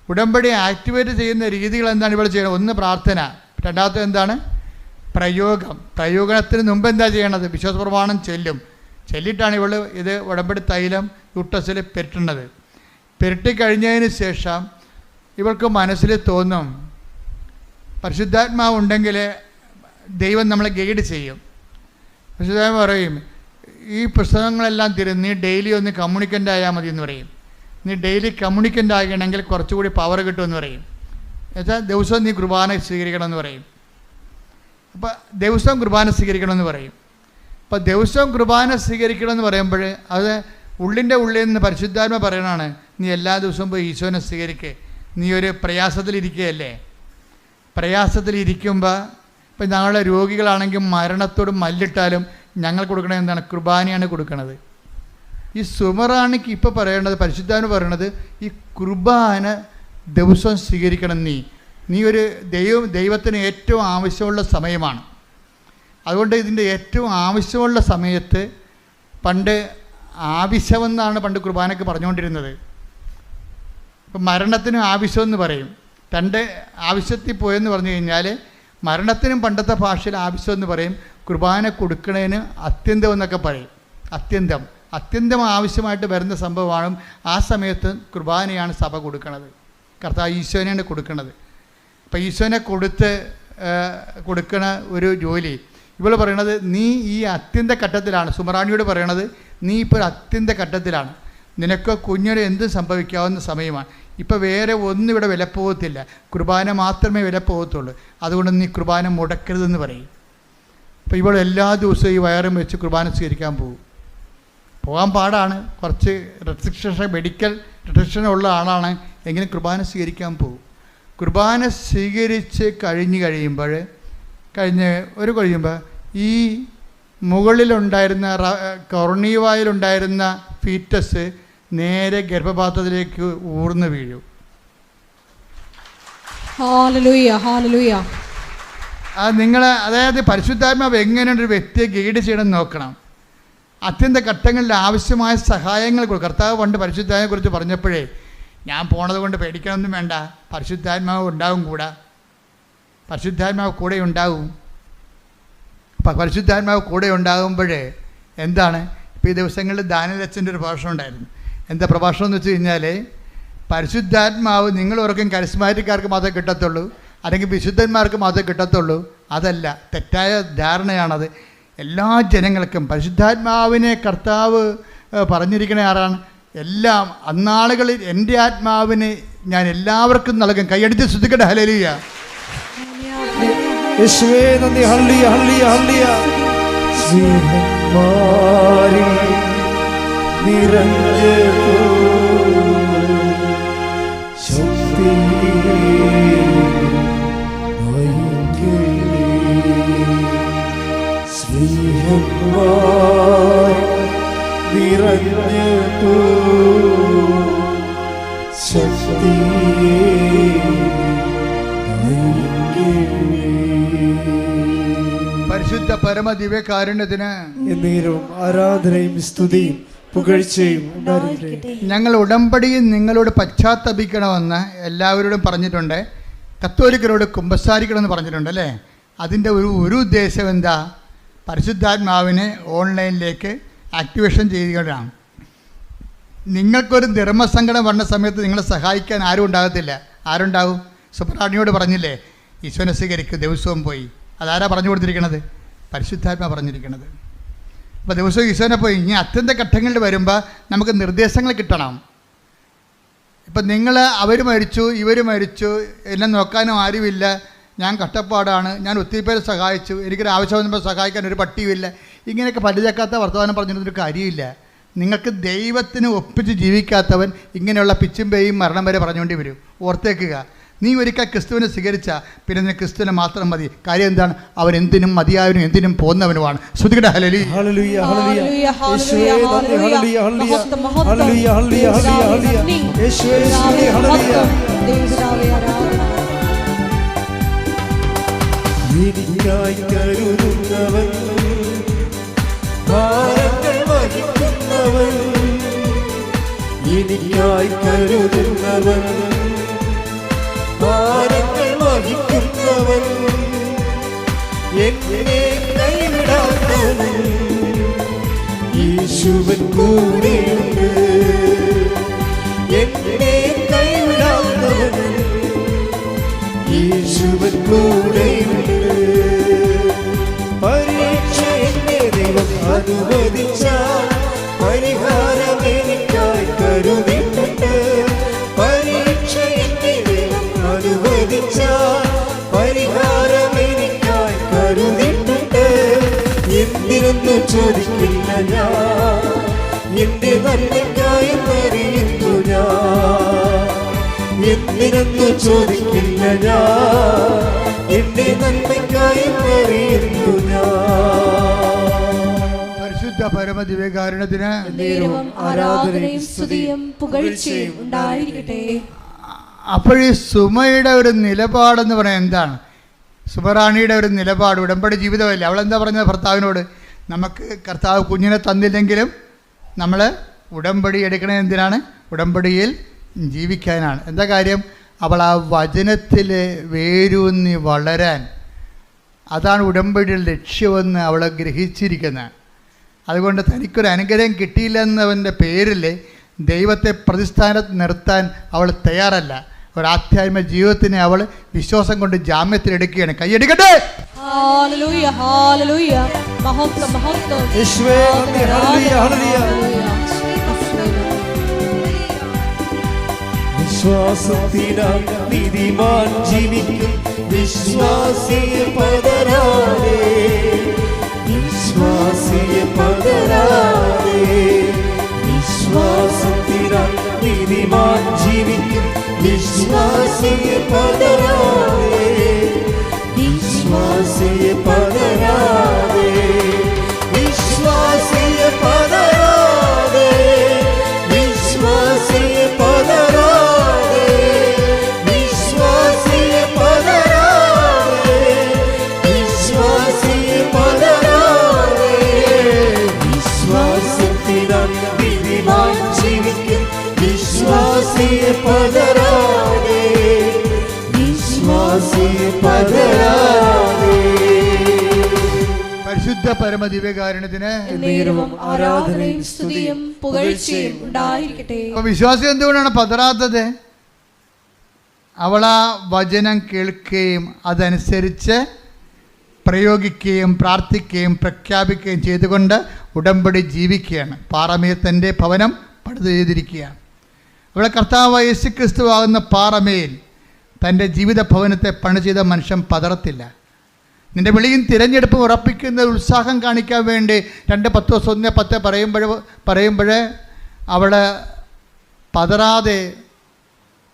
ഉടമ്പടി ആക്ടിവേറ്റ് ചെയ്യുന്ന രീതികൾ എന്താണ് ഇവിടെ ചെയ്യുന്നത്? ഒന്ന് പ്രാർത്ഥന, രണ്ടാമത്തെ എന്താണ്? പ്രയോഗം. പ്രയോഗത്തിന് മുമ്പ് എന്താ ചെയ്യണത്? വിശ്വാസ പ്രമാണം ചെല്ലിയിട്ടാണ് ഇവൾ ഇത് ഉടമ്പടി തൈലം യൂട്ടസിൽ പെരട്ടുന്നത്. പെരട്ടിക്കഴിഞ്ഞതിന് ശേഷം ഇവൾക്ക് മനസ്സിൽ തോന്നും, പരിശുദ്ധാത്മാവ് ഉണ്ടെങ്കിൽ ദൈവം നമ്മളെ ഗൈഡ് ചെയ്യും. പരിശുദ്ധാത്മാവ് പറയും, ഈ പുസ്തകങ്ങളെല്ലാം നീ ഡെയിലി ഒന്ന് കമ്മ്യൂണിക്കൻ്റ് ആയാൽ മതി എന്ന് പറയും. നീ ഡെയിലി കമ്മ്യൂണിക്കൻ്റ് ആകണമെങ്കിൽ കുറച്ചുകൂടി പവർ കിട്ടുമെന്ന് പറയും. എന്നുവെച്ചാൽ ദിവസവും നീ കുർബാന സ്വീകരിക്കണമെന്ന് പറയും. അപ്പോൾ ദിവസവും കുർബാന സ്വീകരിക്കണമെന്ന് പറയും. അപ്പോൾ ദിവസവും കുർബാന സ്വീകരിക്കണമെന്ന് പറയുമ്പോൾ അത് ഉള്ളിൽ നിന്ന് പരിശുദ്ധാത്മ പറയണതാണ്, നീ എല്ലാ ദിവസവും പോയി ഈശോനെ സ്വീകരിക്കുക. നീ ഒരു പ്രയാസത്തിലിരിക്കുകയല്ലേ. പ്രയാസത്തിലിരിക്കുമ്പോൾ ഇപ്പം ഞങ്ങളുടെ രോഗികളാണെങ്കിൽ മരണത്തോട് മല്ലിട്ടാലും ഞങ്ങൾ കൊടുക്കണത് എന്താണ്? കുർബാനയാണ് കൊടുക്കണത്. ഈ സുമറാണിക്ക് ഇപ്പോൾ പറയേണ്ടത്, പരിശുദ്ധാത്മ പറയണത്, ഈ കുർബാന ദിവസവും സ്വീകരിക്കണം. നീ ഒരു ദൈവത്തിന് ഏറ്റവും ആവശ്യമുള്ള സമയമാണ്. അതുകൊണ്ട് ഇതിൻ്റെ ഏറ്റവും ആവശ്യമുള്ള സമയത്ത് പണ്ട് ആവശ്യമെന്നാണ് പണ്ട് കുർബാനയ്ക്ക് പറഞ്ഞുകൊണ്ടിരുന്നത്. ഇപ്പം മരണത്തിന് ആവശ്യമെന്ന് പറയും. ആവശ്യത്തിൽ പോയെന്ന് പറഞ്ഞു കഴിഞ്ഞാൽ മരണത്തിനും പണ്ടത്തെ ഭാഷയിൽ ആവശ്യമെന്ന് പറയും, കുർബാന കൊടുക്കണതിന് അത്യന്തം എന്നൊക്കെ പറയും. അത്യന്തം ആവശ്യമായിട്ട് വരുന്ന സംഭവമാണ്. ആ സമയത്ത് കുർബാനയാണ് സഭ കൊടുക്കുന്നത്. കർത്താവ് ഈശോനെയാണ് കൊടുക്കുന്നത്. അപ്പോൾ ഈശോനെ കൊടുക്കണ ഒരു ജോലി ഇവൾ പറയണത്, നീ ഈ അത്യന്ത ഘട്ടത്തിലാണ്. സുമറാണിയോട് പറയണത്, നീ ഇപ്പോൾ ഒരു അത്യന്ത ഘട്ടത്തിലാണ്. നിനക്ക് കുഞ്ഞിന് എന്തും സംഭവിക്കാവുന്ന സമയമാണ്. ഇപ്പോൾ വേറെ ഒന്നും ഇവിടെ വിലപ്പോകത്തില്ല, കുർബാന മാത്രമേ വിലപ്പോകത്തുള്ളൂ. അതുകൊണ്ട് നീ കുർബാന മുടക്കരുതെന്ന് പറയും. അപ്പോൾ ഇവൾ എല്ലാ ദിവസവും ഈ വയറും വെച്ച് കുർബാന സ്വീകരിക്കാൻ പോകാൻ പാടാണ്. കുറച്ച് മെഡിക്കൽ റെസ്ട്രിക്ഷൻ ഉള്ള ആളാണ്. എങ്കിലും കുർബാന സ്വീകരിക്കാൻ പോകും. കുർബാന സ്വീകരിച്ച് കഴിയുമ്പോൾ ഈ മുകളിലുണ്ടായിരുന്ന കൊർണിവായിലുണ്ടായിരുന്ന ഫീറ്റസ് നേരെ ഗർഭപാത്രത്തിലേക്ക് ഊർന്നു വീഴും. Hallelujah, hallelujah. അതായത് പരിശുദ്ധാത്മാവ് എങ്ങനെയാണ് ഒരു വ്യക്തിയെ ഗൈഡ് ചെയ്യണമെന്ന് നോക്കണം. അത്യന്ത ഘട്ടങ്ങളിൽ ആവശ്യമായ സഹായങ്ങൾ കൊടുക്കും. കർത്താവ് പണ്ട് പരിശുദ്ധാത്മാവിനെ കുറിച്ച് പറഞ്ഞപ്പോഴേ, ഞാൻ പോണത് കൊണ്ട് പേടിക്കണമെന്നും വേണ്ട, പരിശുദ്ധാത്മാവ് ഉണ്ടാവും കൂടെ, പരിശുദ്ധാത്മാവ് കൂടെ ഉണ്ടാവും. അപ്പം പരിശുദ്ധാത്മാവ് കൂടെ ഉണ്ടാകുമ്പോഴേ എന്താണ്, ഇപ്പോൾ ഈ ദിവസങ്ങളിൽ ദാനിയേലച്ഛൻ്റെ ഒരു പ്രഭാഷണം ഉണ്ടായിരുന്നു. എന്താ പ്രഭാഷണം എന്ന് വെച്ച് കഴിഞ്ഞാൽ, പരിശുദ്ധാത്മാവ് നിങ്ങളോർക്കും കരിസ്മാറ്റിക്കാർക്ക് മാത്രമേ കിട്ടത്തുള്ളൂ, അല്ലെങ്കിൽ വിശുദ്ധന്മാർക്ക് മാത്രമേ കിട്ടത്തുള്ളൂ. അതല്ല, തെറ്റായ ധാരണയാണത്. എല്ലാ ജനങ്ങൾക്കും പരിശുദ്ധാത്മാവിനെ കർത്താവ് പറഞ്ഞിരിക്കണ ആരാണ്? എല്ലാം അന്നാളുകളിൽ എൻ്റെ ആത്മാവിനെ ഞാൻ എല്ലാവർക്കും നൽകും. കൈയടിച്ച് ശ്രദ്ധിക്കട്ടെ. ഹല്ലേലൂയ, യേശുവേ നന്ദി. ഹല്ലേലൂയ, ഹല്ലേലൂയ, ഹല്ലേലൂയ. സ്നേഹമാരി നിറഞ്ഞ ശക്തി പരിശുദ്ധ പരമ ദിവ്യകാരുണ്യത്തിന് എന്നേരവും ആരാധനയും സ്തുതിയും പുകഴ്ചയും ഉണ്ടായിരിക്കട്ടെ. ഞങ്ങൾ ഉടമ്പടിയിൽ നിങ്ങളോട് പശ്ചാത്തപിക്കണമെന്ന് എല്ലാവരോടും പറഞ്ഞിട്ടുണ്ട്. കത്തോലിക്കരോട് കുമ്പസാരിക്കണമെന്ന് പറഞ്ഞിട്ടുണ്ട് അല്ലേ? അതിൻ്റെ ഒരു ഉദ്ദേശം എന്താ? പരിശുദ്ധാത്മാവിനെ ഓൺലൈനിലേക്ക് ആക്ടിവേഷൻ ചെയ്യുകയാണ്. നിങ്ങൾക്കൊരു ധർമ്മസങ്കടം വന്ന സമയത്ത് നിങ്ങളെ സഹായിക്കാൻ ആരും ഉണ്ടാകത്തില്ല. ആരുണ്ടാവും? സുബ്രാണിയോട് പറഞ്ഞില്ലേ, ഈശോനെ സ്വീകരിക്കും, ദിവസവും പോയി. അതാരാ പറഞ്ഞു കൊടുത്തിരിക്കണത്? പരിശുദ്ധാത്മാ പറഞ്ഞിരിക്കണത്. അപ്പോൾ ദിവസവും ഈശോനെ പോയി. ഇനി അത്യന്ത ഘട്ടങ്ങളിൽ വരുമ്പോൾ നമുക്ക് നിർദ്ദേശങ്ങൾ കിട്ടണം. ഇപ്പം അവർ മരിച്ചു, ഇവർ മരിച്ചു, എന്നെ നോക്കാനും ആരുമില്ല, ഞാൻ കഷ്ടപ്പാടാണ്, ഞാൻ ഒത്തിരി പേരെ സഹായിച്ചു, എനിക്കൊരു ആവശ്യം വന്നപ്പോൾ സഹായിക്കാൻ ഒരു പട്ടിയുമില്ല, ഇങ്ങനെയൊക്കെ പരിചയക്കാത്ത വർത്തമാനം പറഞ്ഞിട്ടൊരു കാര്യമില്ല. നിങ്ങൾക്ക് ദൈവത്തിന് ഒപ്പിച്ച് ജീവിക്കാത്തവൻ ഇങ്ങനെയുള്ള പിച്ചും പേയും മരണം വരെ പറഞ്ഞുകൊണ്ടി വരും. ഓർത്തേക്കുക, നീ ഒരിക്കൽ ക്രിസ്തുവിനെ സ്വീകരിച്ച പിന്നെ നിനക്ക് ക്രിസ്തുവിനെ മാത്രം മതി. കാര്യം എന്താണ്? അവൻ എന്തിനും മതിയായവനും എന്തിനും പോന്നവനുമാണ്. ശ്രുതികട ഹല്ലേലൂയ, ഹല്ലേലൂയ, ഹല്ലേലൂയ. യേശുവേ നന്ദി. ഹല്ലേലൂയ, ഹല്ലേലൂയ, ഹല്ലേലൂയ, ഹല്ലേലൂയ, ഹല്ലേലൂയ. യേശുവേ സ്തുതി. ഹല്ലേലൂയ. എനിക്കായി കരുതുന്നവൻ, ഭാരങ്ങൾ വഹിക്കുന്നവൻ, എനിക്കായി കരുതുന്നവൻ, ഭാരങ്ങൾ വഹിക്കുന്നവൻ, എന്നെ കൈവിടാത്തവൻ, യേശുവൻ കൂടെയുണ്ട്. എന്നെ കൈവിടാത്തവൻ, യേശുവൻ കൂടെയുണ്ട്. പരീക്ഷ എന്നെ ദൈവം അനുവദിച്ച പരിഹാരം എനിക്കായി കരുതിയിട്ടുണ്ട്. പരീക്ഷ എന്നെ ദൈവം അനുവദിച്ച പരിഹാരം എനിക്കായി കരുതിയിട്ടുണ്ട്. എന്തിനൊന്നും ചോദിക്കില്ല ഞാൻ, എന്റെ നന്മയ്ക്കായി അറിയുന്നു ഞാൻ. എന്തിനൊന്നും ചോദിക്കില്ല ഞാൻ, എന്റെ നന്മയ്ക്കായി അറിയുന്നു ഞാൻ. പരിശുദ്ധ പരമ ദിവ്യകാരുണ്യത്തിന് ആരാധനയും സ്തുതിയും പുകഴ്ചയും ഉണ്ടായിരിക്കട്ടെ. അപ്പോഴീ സുമയുടെ ഒരു നിലപാടെന്ന് പറയാൻ എന്താണ്? സുമറാണിയുടെ ഒരു നിലപാട് ഉടമ്പടി ജീവിതമല്ലേ. അവളെന്താ പറഞ്ഞത് ഭർത്താവിനോട്? നമുക്ക് കർത്താവ് കുഞ്ഞിനെ തന്നില്ലെങ്കിലും നമ്മൾ ഉടമ്പടി എടുക്കണത് എന്തിനാണ്? ഉടമ്പടിയിൽ ജീവിക്കാനാണ്. എന്താ കാര്യം? അവൾ ആ വചനത്തിൽ വേരൂന്നി വളരാൻ, അതാണ് ഉടമ്പടിയുടെ ലക്ഷ്യമെന്ന് അവൾ ഗ്രഹിച്ചിരിക്കുന്നത്. അതുകൊണ്ട് തനിക്കൊരു അനുഗ്രഹം കിട്ടിയില്ലെന്നവൻ്റെ പേരിൽ ദൈവത്തെ പ്രതിസ്ഥാനത്ത് നിർത്താൻ അവൾ തയ്യാറല്ല. ഒരു ആധ്യാത്മിക ജീവിതത്തിനെ അവൾ വിശ്വാസം കൊണ്ട് ജാമ്യത്തിലെടുക്കുകയാണ്. കൈയടിക്കട്ടെ. ഹല്ലേലൂയ, ഹല്ലേലൂയ. മഹത്വം, മഹത്വം. യേശുവേ നന്ദി. ഹല്ലേലൂയ, ഹല്ലേലൂയ. വിശ്വാസത്തിനാൽ നീതിമാൻ ജീവിക്കും, വിശ്വാസിയെ പതരാതെ, വിശ്വാസിയെ പതരാതെ. വിശ്വാസത്തിനാൽ നീതിമാൻ ജീവിക്കും, വിശ്വാസിയെ പതരാതെ, വിശ്വാസിയെ പതരാതെ, വിശ്വാസിയെ പതരാതെ, വിശ്വാസിയെ പതരാതെ, വിശ്വാസിയെ പതരാതെ, വിശ്വാസിയെ പതരാതെ. വിശ്വാസത്തിനാൽ നീതിമാൻ ജീവിക്കും, വിശ്വാസിയെ പതരാതെ, വിശ്വാസിയെ പതരാതെ. പരിശുദ്ധ പരമദിവ്യകാരുണ്യത്തിന് എന്നേരവും ആരാധനയും സ്തുതിയും പുകഴ്ചയും ഉണ്ടായിരിക്കട്ടെ. അപ്പോൾ വിശ്വാസം എന്തുകൊണ്ടാണ് പതറാത്തത്? അവളാ വചനം കേൾക്കുകയും അതനുസരിച്ച് പ്രയോഗിക്കുകയും പ്രാർത്ഥിക്കുകയും പ്രഖ്യാപിക്കുകയും ചെയ്തുകൊണ്ട് ഉടമ്പടി ജീവിക്കുകയാണ്. പാറമേൽ തൻ്റെ ഭവനം പണിത് ചെയ്തിരിക്കുകയാണ്. അവളെ കർത്താവായ യേശു ക്രിസ്തു ആകുന്ന പാറമേൽ തൻ്റെ ജീവിത ഭവനത്തെ പണി ചെയ്ത മനുഷ്യൻ പതറത്തില്ല. നിൻ്റെ വിളിയും തിരഞ്ഞെടുപ്പും ഉറപ്പിക്കുന്ന ഉത്സാഹം കാണിക്കാൻ വേണ്ടി 2 പത്രോസ് 1:10 പറയുമ്പോൾ അവൾ പതറാതെ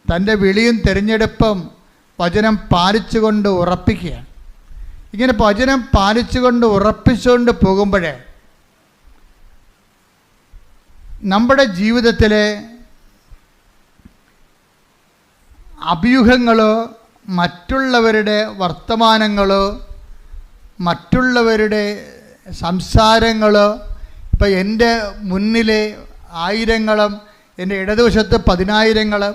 തൻ്റെ വിളിയും തിരഞ്ഞെടുപ്പും വചനം പാലിച്ചുകൊണ്ട് ഉറപ്പിക്കുകയാണ്. ഇങ്ങനെ വചനം പാലിച്ചുകൊണ്ട് ഉറപ്പിച്ചുകൊണ്ട് പോകുമ്പോഴേ നമ്മുടെ ജീവിതത്തിലെ അഭ്യൂഹങ്ങളോ മറ്റുള്ളവരുടെ വർത്തമാനങ്ങളോ മറ്റുള്ളവരുടെ സംസാരങ്ങളോ, ഇപ്പം എൻ്റെ മുന്നിലെ ആയിരങ്ങളും എൻ്റെ ഇടതുവശത്ത് 10,000-ങ്ങളും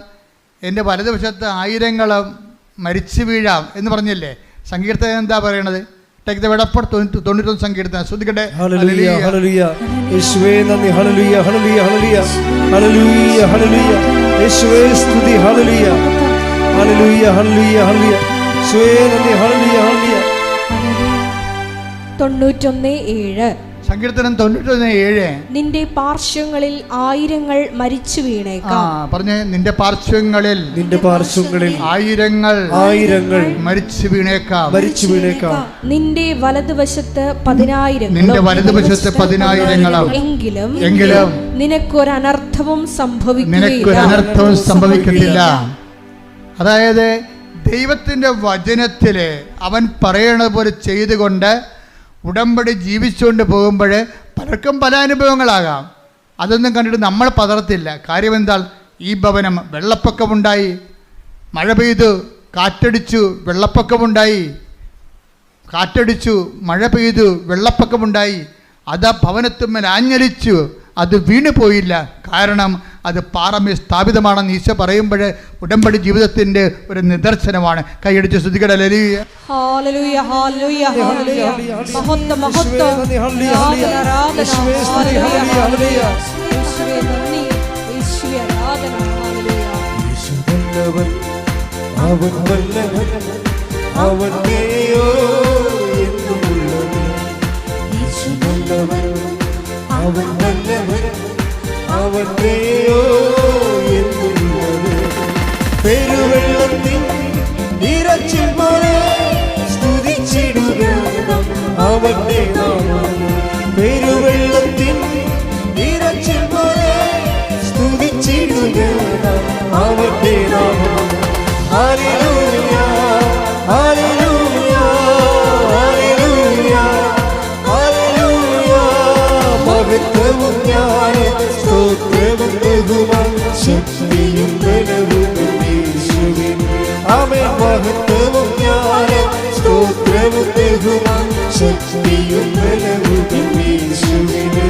എൻ്റെ വലതുവശത്ത് 1000-ങ്ങളും മരിച്ചു വീഴാം എന്ന് പറഞ്ഞില്ലേ? സങ്കീർത്തനം എന്താ പറയണത്? Take the word of God 91 സങ്കീർത്തനം ശ്രദ്ധിക്കട്ടെ. ഹല്ലേലൂയ, ഹല്ലേലൂയ. യേശുവേ നന്ദി. ഹല്ലേലൂയ, ഹല്ലേലൂയ, ഹല്ലേലൂയ. ഹല്ലേലൂയ, ഹല്ലേലൂയ. യേശുവേ സ്തുതി. ഹല്ലേലൂയ, ഹല്ലേലൂയ, ഹല്ലേലൂയ, ഹല്ലേലൂയ. യേശുവേ നന്ദി. ഹല്ലേലൂയ, ഹല്ലേലൂയ. 91:7 സങ്കീർത്തനം 91:7. നിന്റെ പാർശ്വങ്ങളിൽ 1000 മരിച്ചു വീണേക്കാം. പറഞ്ഞേ, നിന്റെ പാർശ്വങ്ങളിൽ, നിന്റെ പാർശ്വങ്ങളിൽ 1000 മരിച്ചു വീണേക്കാം, മരിച്ചു വീണേക്കാം. നിന്റെ വലതുവശത്ത് 10,000, നിന്റെ വലതുവശത്ത് 10,000 എങ്കിലും നിനക്കൊരനർത്ഥവും സംഭവിക്കത്തില്ല. അതായത് ദൈവത്തിൻ്റെ വചനത്തിൽ അവൻ പറയണത് പോലെ ചെയ്തുകൊണ്ട് ഉടമ്പടി ജീവിച്ചുകൊണ്ട് പോകുമ്പോൾ പലർക്കും പല അനുഭവങ്ങളാകാം. അതൊന്നും കണ്ടിട്ട് നമ്മൾ പതറത്തില്ല. കാര്യം എന്താ? ഈ ഭവനം വെള്ളപ്പൊക്കമുണ്ടായി, മഴ പെയ്തു, കാറ്റടിച്ചു, വെള്ളപ്പൊക്കമുണ്ടായി, കാറ്റടിച്ചു, മഴ പെയ്തു, വെള്ളപ്പൊക്കമുണ്ടായി. അത് ആ ഭവനത്തുമ്മൽ ആഞ്ഞലിച്ചു, അത് വീണു പോയില്ല. കാരണം അത് പാറമേൽ സ്ഥാപിതമാണെന്ന് ഈശോ പറയുമ്പോൾ ഉടമ്പടി ജീവിതത്തിൻ്റെ ഒരു നിദർശനമാണ്. കൈയടിച്ച് സ്തുതിക്കട്ടെ. ഹല്ലേലൂയ, ഹല്ലേലൂയ, ഹല്ലേലൂയ, ഹല്ലേലൂയ. മഹത്വം, മഹത്വം. ഹല്ലേലൂയ, ഹല്ലേലൂയ. യേശുവേ സ്തുതി. ഹല്ലേലൂയ, ഹല്ലേലൂയ. യേശുവേ നന്ദി, യേശുവേ ആരാധന. ഹല്ലേലൂയ. യേശു നല്ലവൻ, അവൻ വല്ലവൻ, അവൻ നീയോ എന്നുമുള്ളവൻ. യേശു നല്ലവൻ, അവൻ വല്ലവൻ, അവൻ നീയോ എന്നുള്ളവൻ. പെരുവെള്ളത്തിൻ ഇരച്ചിൽ പോലെ സ്തുതിച്ചിടുക അവന്റെ നാമം. പെരുവെള്ളത്തിൻ ഇരച്ചിൽ പോലെ സ്തുതിച്ചിടുക അവന്റെ നാമം. ഹല്ലേലൂയ, ഹല്ലേലൂയ, ഹല്ലേലൂയ, ഹല്ലേലൂയ. മഹത്വവും ജ്ഞാനവും സ്തോത്രവും ബഹുമാനവും ശക്തിയും ബലവും യേശുവിന്. ആമേൻ. മഹത്വവും ജ്ഞാനവും സ്തോത്രവും ബഹുമാനവും ശക്തിയും ബലവും യേശുവിന്.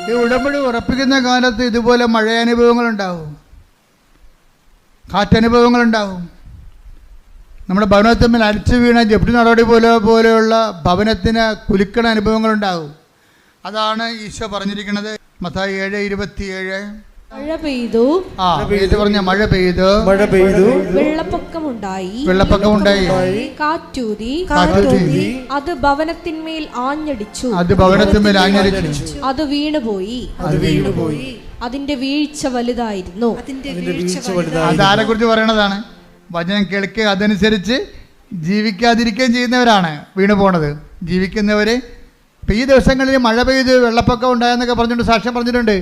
ഈ ഉടമ്പടി ഉറപ്പിക്കുന്ന കാലത്ത് ഇതുപോലെ മഴയനുഭവങ്ങളുണ്ടാവും, കാറ്റനുഭവങ്ങളുണ്ടാവും. നമ്മുടെ ഭവനത്തിന്മേൽ അടിച്ചു വീണ ജപ്തി നടപടി പോലെയുള്ള ഭവനത്തിന് കുലുക്കണ അനുഭവങ്ങളുണ്ടാകും. അതാണ് ഈശോ പറഞ്ഞിരിക്കുന്നത്. മത്തായി 7:27. മഴ പെയ്തു, മഴ പെയ്തു, വെള്ളപ്പൊക്കമുണ്ടായി, കാറ്റൂതി, അത് ഭവനത്തിന്മേൽ ആഞ്ഞടിച്ചു, അത് വീണുപോയി, അതിന്റെ വീഴ്ച വലുതായിരുന്നു. അതാരെ കുറിച്ച് പറയണതാണ്? വചനം കേൾക്കുക, അതനുസരിച്ച് ജീവിക്കാതിരിക്കുകയും ചെയ്യുന്നവരാണ് വീണു പോണത്. ജീവിക്കുന്നവര് ഇപ്പം ഈ ദിവസങ്ങളിൽ മഴ പെയ്ത് വെള്ളപ്പൊക്കം ഉണ്ടായെന്നൊക്കെ പറഞ്ഞിട്ടുണ്ട്, സാക്ഷ്യം പറഞ്ഞിട്ടുണ്ട്.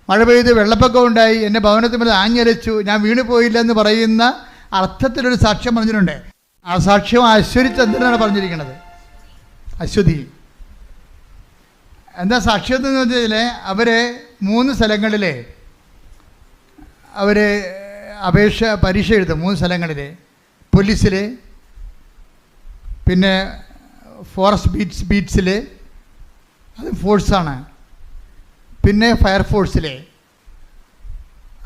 മഴ പെയ്ത് വെള്ളപ്പൊക്കം ഉണ്ടായി, എൻ്റെ ഭവനത്തിൽ ആഞ്ഞലച്ചു, ഞാൻ വീണു പോയില്ലെന്ന് പറയുന്ന അർത്ഥത്തിലൊരു സാക്ഷ്യം പറഞ്ഞിട്ടുണ്ട്. ആ സാക്ഷ്യം അശ്വതി ചന്ദ്രനാണ് പറഞ്ഞിരിക്കുന്നത്. അശ്വതി എന്താ സാക്ഷ്യം എന്ന് വെച്ചാൽ അവർ 3 സ്ഥലങ്ങളിൽ അവർ പരീക്ഷ എഴുതും. 3 സ്ഥലങ്ങളിൽ, പോലീസിൽ, പിന്നെ ഫോറസ്റ്റ് ബീറ്റ്സിൽ, അത് ഫോഴ്സാണ്, പിന്നെ ഫയർഫോഴ്സിൽ.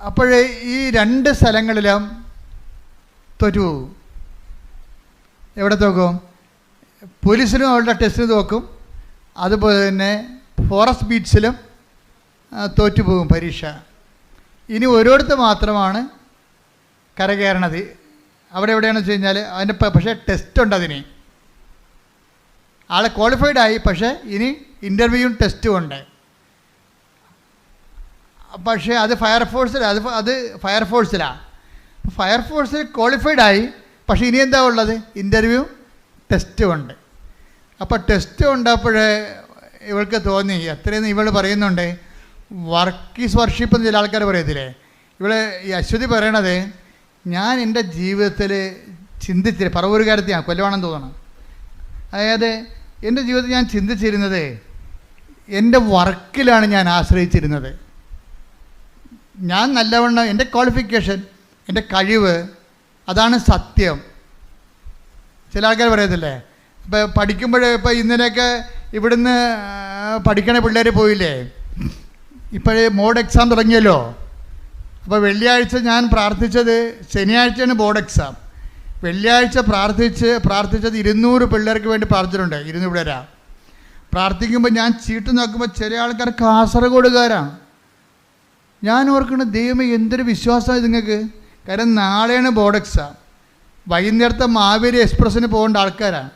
അപ്പോൾ ഈ 2 സ്ഥലങ്ങളിലും തോറ്റു പോകും. എവിടെ തോക്കും? പോലീസിലും അവരുടെ ടെസ്റ്റിന് തോക്കും, അതുപോലെ തന്നെ ഫോറസ്റ്റ് ബീറ്റ്സിലും തോറ്റുപോകും പരീക്ഷ. ഇനി ഓരോരുത്തർ മാത്രമാണ് കരകയറണത്. അവിടെ എവിടെയാണെന്ന് വെച്ച് കഴിഞ്ഞാൽ അതിൻ്റെ പക്ഷേ ടെസ്റ്റുണ്ട്. അതിന് ആളെ ക്വാളിഫൈഡായി, പക്ഷേ ഇനി ഇൻ്റർവ്യൂവും ടെസ്റ്റും ഉണ്ട്. പക്ഷേ അത് ഫയർഫോഴ്സിലാണ്. അത് ഫയർഫോഴ്സിലാണ്. ഫയർഫോഴ്സിൽ ക്വാളിഫൈഡായി, പക്ഷേ ഇനി എന്താ ഉള്ളത്? ഇൻ്റർവ്യൂ ടെസ്റ്റും ഉണ്ട്. അപ്പോൾ ടെസ്റ്റ് ഉണ്ടപ്പോഴേ ഇവൾക്ക് തോന്നി, എത്രയെന്ന് ഇവൾ പറയുന്നുണ്ട്, വർക്ക് ഈസ് വർഷിപ്പ് എന്ന് ചില ആൾക്കാർ പറയത്തില്ലേ. ഇവള് ഈ അശ്വതി പറയണത്, ഞാൻ എൻ്റെ ജീവിതത്തിൽ ചിന്തിച്ചില്ല, പറവൂരുകാരത്തെയാണ്, കൊല്ലവാണെന്ന് തോന്നണം. അതായത് എൻ്റെ ജീവിതത്തിൽ ഞാൻ ചിന്തിച്ചിരുന്നത് എൻ്റെ വർക്കിലാണ് ഞാൻ ആശ്രയിച്ചിരുന്നത്. ഞാൻ നല്ലവണ്ണം എൻ്റെ ക്വാളിഫിക്കേഷൻ, എൻ്റെ കഴിവ്, അതാണ് സത്യം. ചില ആൾക്കാർ പറയത്തില്ലേ, ഇപ്പോൾ പഠിക്കുമ്പോൾ ഇപ്പോൾ ഇന്നലെയൊക്കെ ഇവിടുന്ന് പഠിക്കണ പിള്ളേർ പോയില്ലേ, ഇപ്പോഴേ മോഡ് എക്സാം തുടങ്ങിയല്ലോ. അപ്പോൾ വെള്ളിയാഴ്ച ഞാൻ പ്രാർത്ഥിച്ചത്, ശനിയാഴ്ചയാണ് ബോർഡ് എക്സാം. വെള്ളിയാഴ്ച പ്രാർത്ഥിച്ചത് 200 പിള്ളേർക്ക് വേണ്ടി പ്രാർത്ഥിച്ചിട്ടുണ്ട്. 200 പിള്ളേരാ പ്രാർത്ഥിക്കുമ്പോൾ ഞാൻ ചീട്ട് നോക്കുമ്പോൾ ചില ആൾക്കാർ കാസർഗോഡുകാരാണ്. ഞാൻ ഓർക്കണം, ദൈവമേ എന്തൊരു വിശ്വാസമാണ് നിങ്ങൾക്ക്. കാരണം നാളെയാണ് ബോർഡ് എക്സാം. വൈകുന്നേരത്തെ മാവേലി എക്സ്പ്രസ്സിന് പോകേണ്ട ആൾക്കാരാണ്.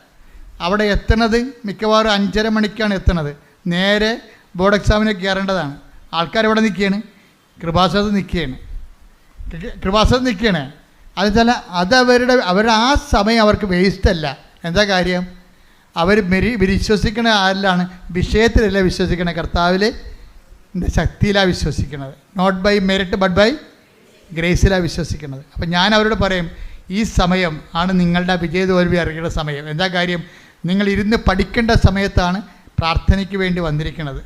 അവിടെ എത്തണത് മിക്കവാറും 5:30 മണിക്കാണ് എത്തണത്. നേരെ ബോർഡ് എക്സാമിന് കയറേണ്ടതാണ്. ആൾക്കാരെവിടെ നിൽക്കുകയാണ്? കൃപാസനത്ത് നിൽക്കുകയാണ്. അതുവെച്ചാൽ അവരുടെ ആ സമയം അവർക്ക് വേസ്റ്റല്ല. എന്താ കാര്യം? അവർ വിശ്വസിക്കണ ആരിലാണ്? വിഷയത്തിലല്ല വിശ്വസിക്കണേ, കർത്താവിൽ ശക്തിയിലാണ് വിശ്വസിക്കുന്നത്. Not by merit but by ഗ്രേസിലാണ് വിശ്വസിക്കുന്നത്. അപ്പം ഞാൻ അവരോട് പറയും, ഈ സമയം ആണ് നിങ്ങളുടെ വിജയതോൽവി അറിയേണ്ട സമയം. എന്താ കാര്യം? നിങ്ങൾ ഇരുന്ന് പഠിക്കേണ്ട സമയത്താണ് പ്രാർത്ഥനയ്ക്ക് വേണ്ടി വന്നിരിക്കുന്നത്.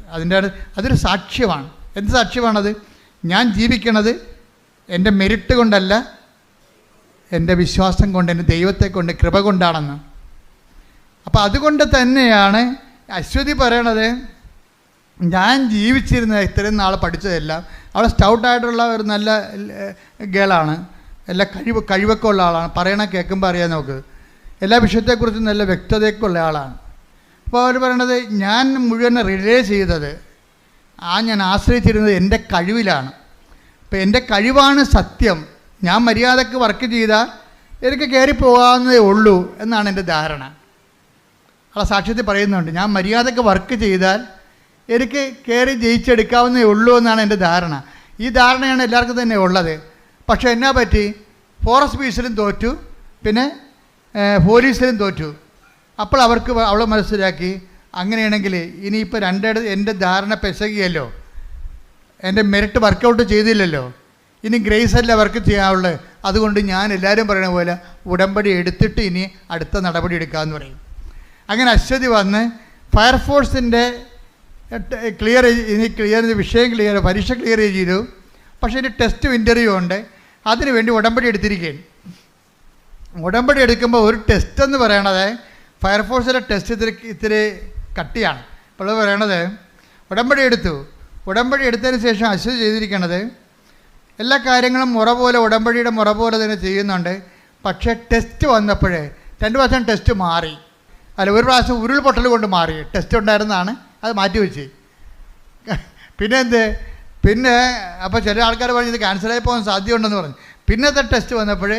അതൊരു സാക്ഷ്യമാണ്. എന്ത് സാക്ഷ്യമാണത്? ഞാൻ ജീവിക്കണത് എൻ്റെ മെറിറ്റ് കൊണ്ടല്ല, എൻ്റെ വിശ്വാസം കൊണ്ട്, എൻ്റെ ദൈവത്തെ കൊണ്ട്, കൃപ കൊണ്ടാണെന്ന്. അപ്പോൾ അതുകൊണ്ട് തന്നെയാണ് അശ്വതി പറയണത്, ഞാൻ ജീവിച്ചിരുന്ന ഇത്രയും നാൾ പഠിച്ചതെല്ലാം, അവൾ സ്റ്റൗട്ടായിട്ടുള്ള ഒരു നല്ല ഗേളാണ്, എല്ലാ കഴിവൊക്കെ ഉള്ള ആളാണ്, പറയണ കേൾക്കുമ്പോൾ അറിയാൻ നോക്ക്, എല്ലാ വിഷയത്തെക്കുറിച്ചും നല്ല വ്യക്തതയൊക്കെ ഉള്ള ആളാണ്. അപ്പോൾ അവർ പറയണത്, ഞാൻ മുഴുവൻ റിലേ ചെയ്തത്, ഞാൻ ആശ്രയിച്ചിരുന്നത് എൻ്റെ കഴിവിലാണ്. അപ്പോൾ എൻ്റെ കഴിവാണ് സത്യം. ഞാൻ മര്യാദക്ക് വർക്ക് ചെയ്താൽ എനിക്ക് കയറി പോകാവുന്നതേ ഉള്ളൂ എന്നാണ് എൻ്റെ ധാരണ. ആ സാക്ഷ്യത്തിൽ പറയുന്നുണ്ട്, ഞാൻ മര്യാദക്ക് വർക്ക് ചെയ്താൽ എനിക്ക് കയറി ജയിച്ചെടുക്കാവുന്നതേ ഉള്ളൂ എന്നാണ് എൻ്റെ ധാരണ. ഈ ധാരണയാണ് എല്ലാവർക്കും തന്നെ ഉള്ളത്. പക്ഷേ എന്നാ പറ്റി? ഫോറസ്റ്റ് ബീസിലും തോറ്റു, പിന്നെ പോലീസിലും തോറ്റു. അപ്പോൾ അവൾ മനസ്സിലാക്കി, അങ്ങനെയാണെങ്കിൽ ഇനിയിപ്പോൾ എൻ്റെ ധാരണ പെശകിയല്ലോ, എൻ്റെ മെറിറ്റ് വർക്കൗട്ട് ചെയ്തില്ലല്ലോ, ഇനി ഗ്രേസ് അല്ല വർക്ക് ചെയ്യാനുള്ളത്. അതുകൊണ്ട് ഞാൻ എല്ലാവരും പറയുന്ന പോലെ ഉടമ്പടി എടുത്തിട്ട് ഇനി അടുത്ത നടപടി എടുക്കാമെന്ന് പറയും. അങ്ങനെ അശ്വതി വന്ന് ഫയർഫോഴ്സിൻ്റെ പരീക്ഷ ക്ലിയർ ചെയ്തു. പക്ഷേ ഇനി ടെസ്റ്റ് ഇൻ്റർവ്യൂ ഉണ്ട്. അതിന് വേണ്ടി ഉടമ്പടി എടുത്തിരിക്കുകയാണ്. ഉടമ്പടി എടുക്കുമ്പോൾ ഒരു ടെസ്റ്റ് എന്ന് പറയണത്, ഫയർഫോഴ്സിൻ്റെ ടെസ്റ്റ് ഇത്തിരി കട്ടിയാണ്. അപ്പോൾ പറയണത്, ഉടമ്പടി എടുത്തതിന് ശേഷം അശ്വതി ചെയ്തിരിക്കണത്, എല്ലാ കാര്യങ്ങളും ഉടമ്പടിയുടെ മുറ പോലെ തന്നെ ചെയ്യുന്നുണ്ട്. പക്ഷേ ടെസ്റ്റ് വന്നപ്പോഴേ 2 പ്രാവശ്യം ടെസ്റ്റ് മാറി. അല്ല, ഒരു പ്രാവശ്യം ഉരുൾപൊട്ടൽ കൊണ്ട് മാറി. ടെസ്റ്റ് ഉണ്ടായിരുന്നതാണ്, അത് മാറ്റിവെച്ച്. പിന്നെ അപ്പോൾ ചില ആൾക്കാർ പറഞ്ഞു ഇത് ക്യാൻസറായി പോകാൻ സാധ്യതയുണ്ടെന്ന് പറഞ്ഞു. പിന്നത്തെ ടെസ്റ്റ് വന്നപ്പോൾ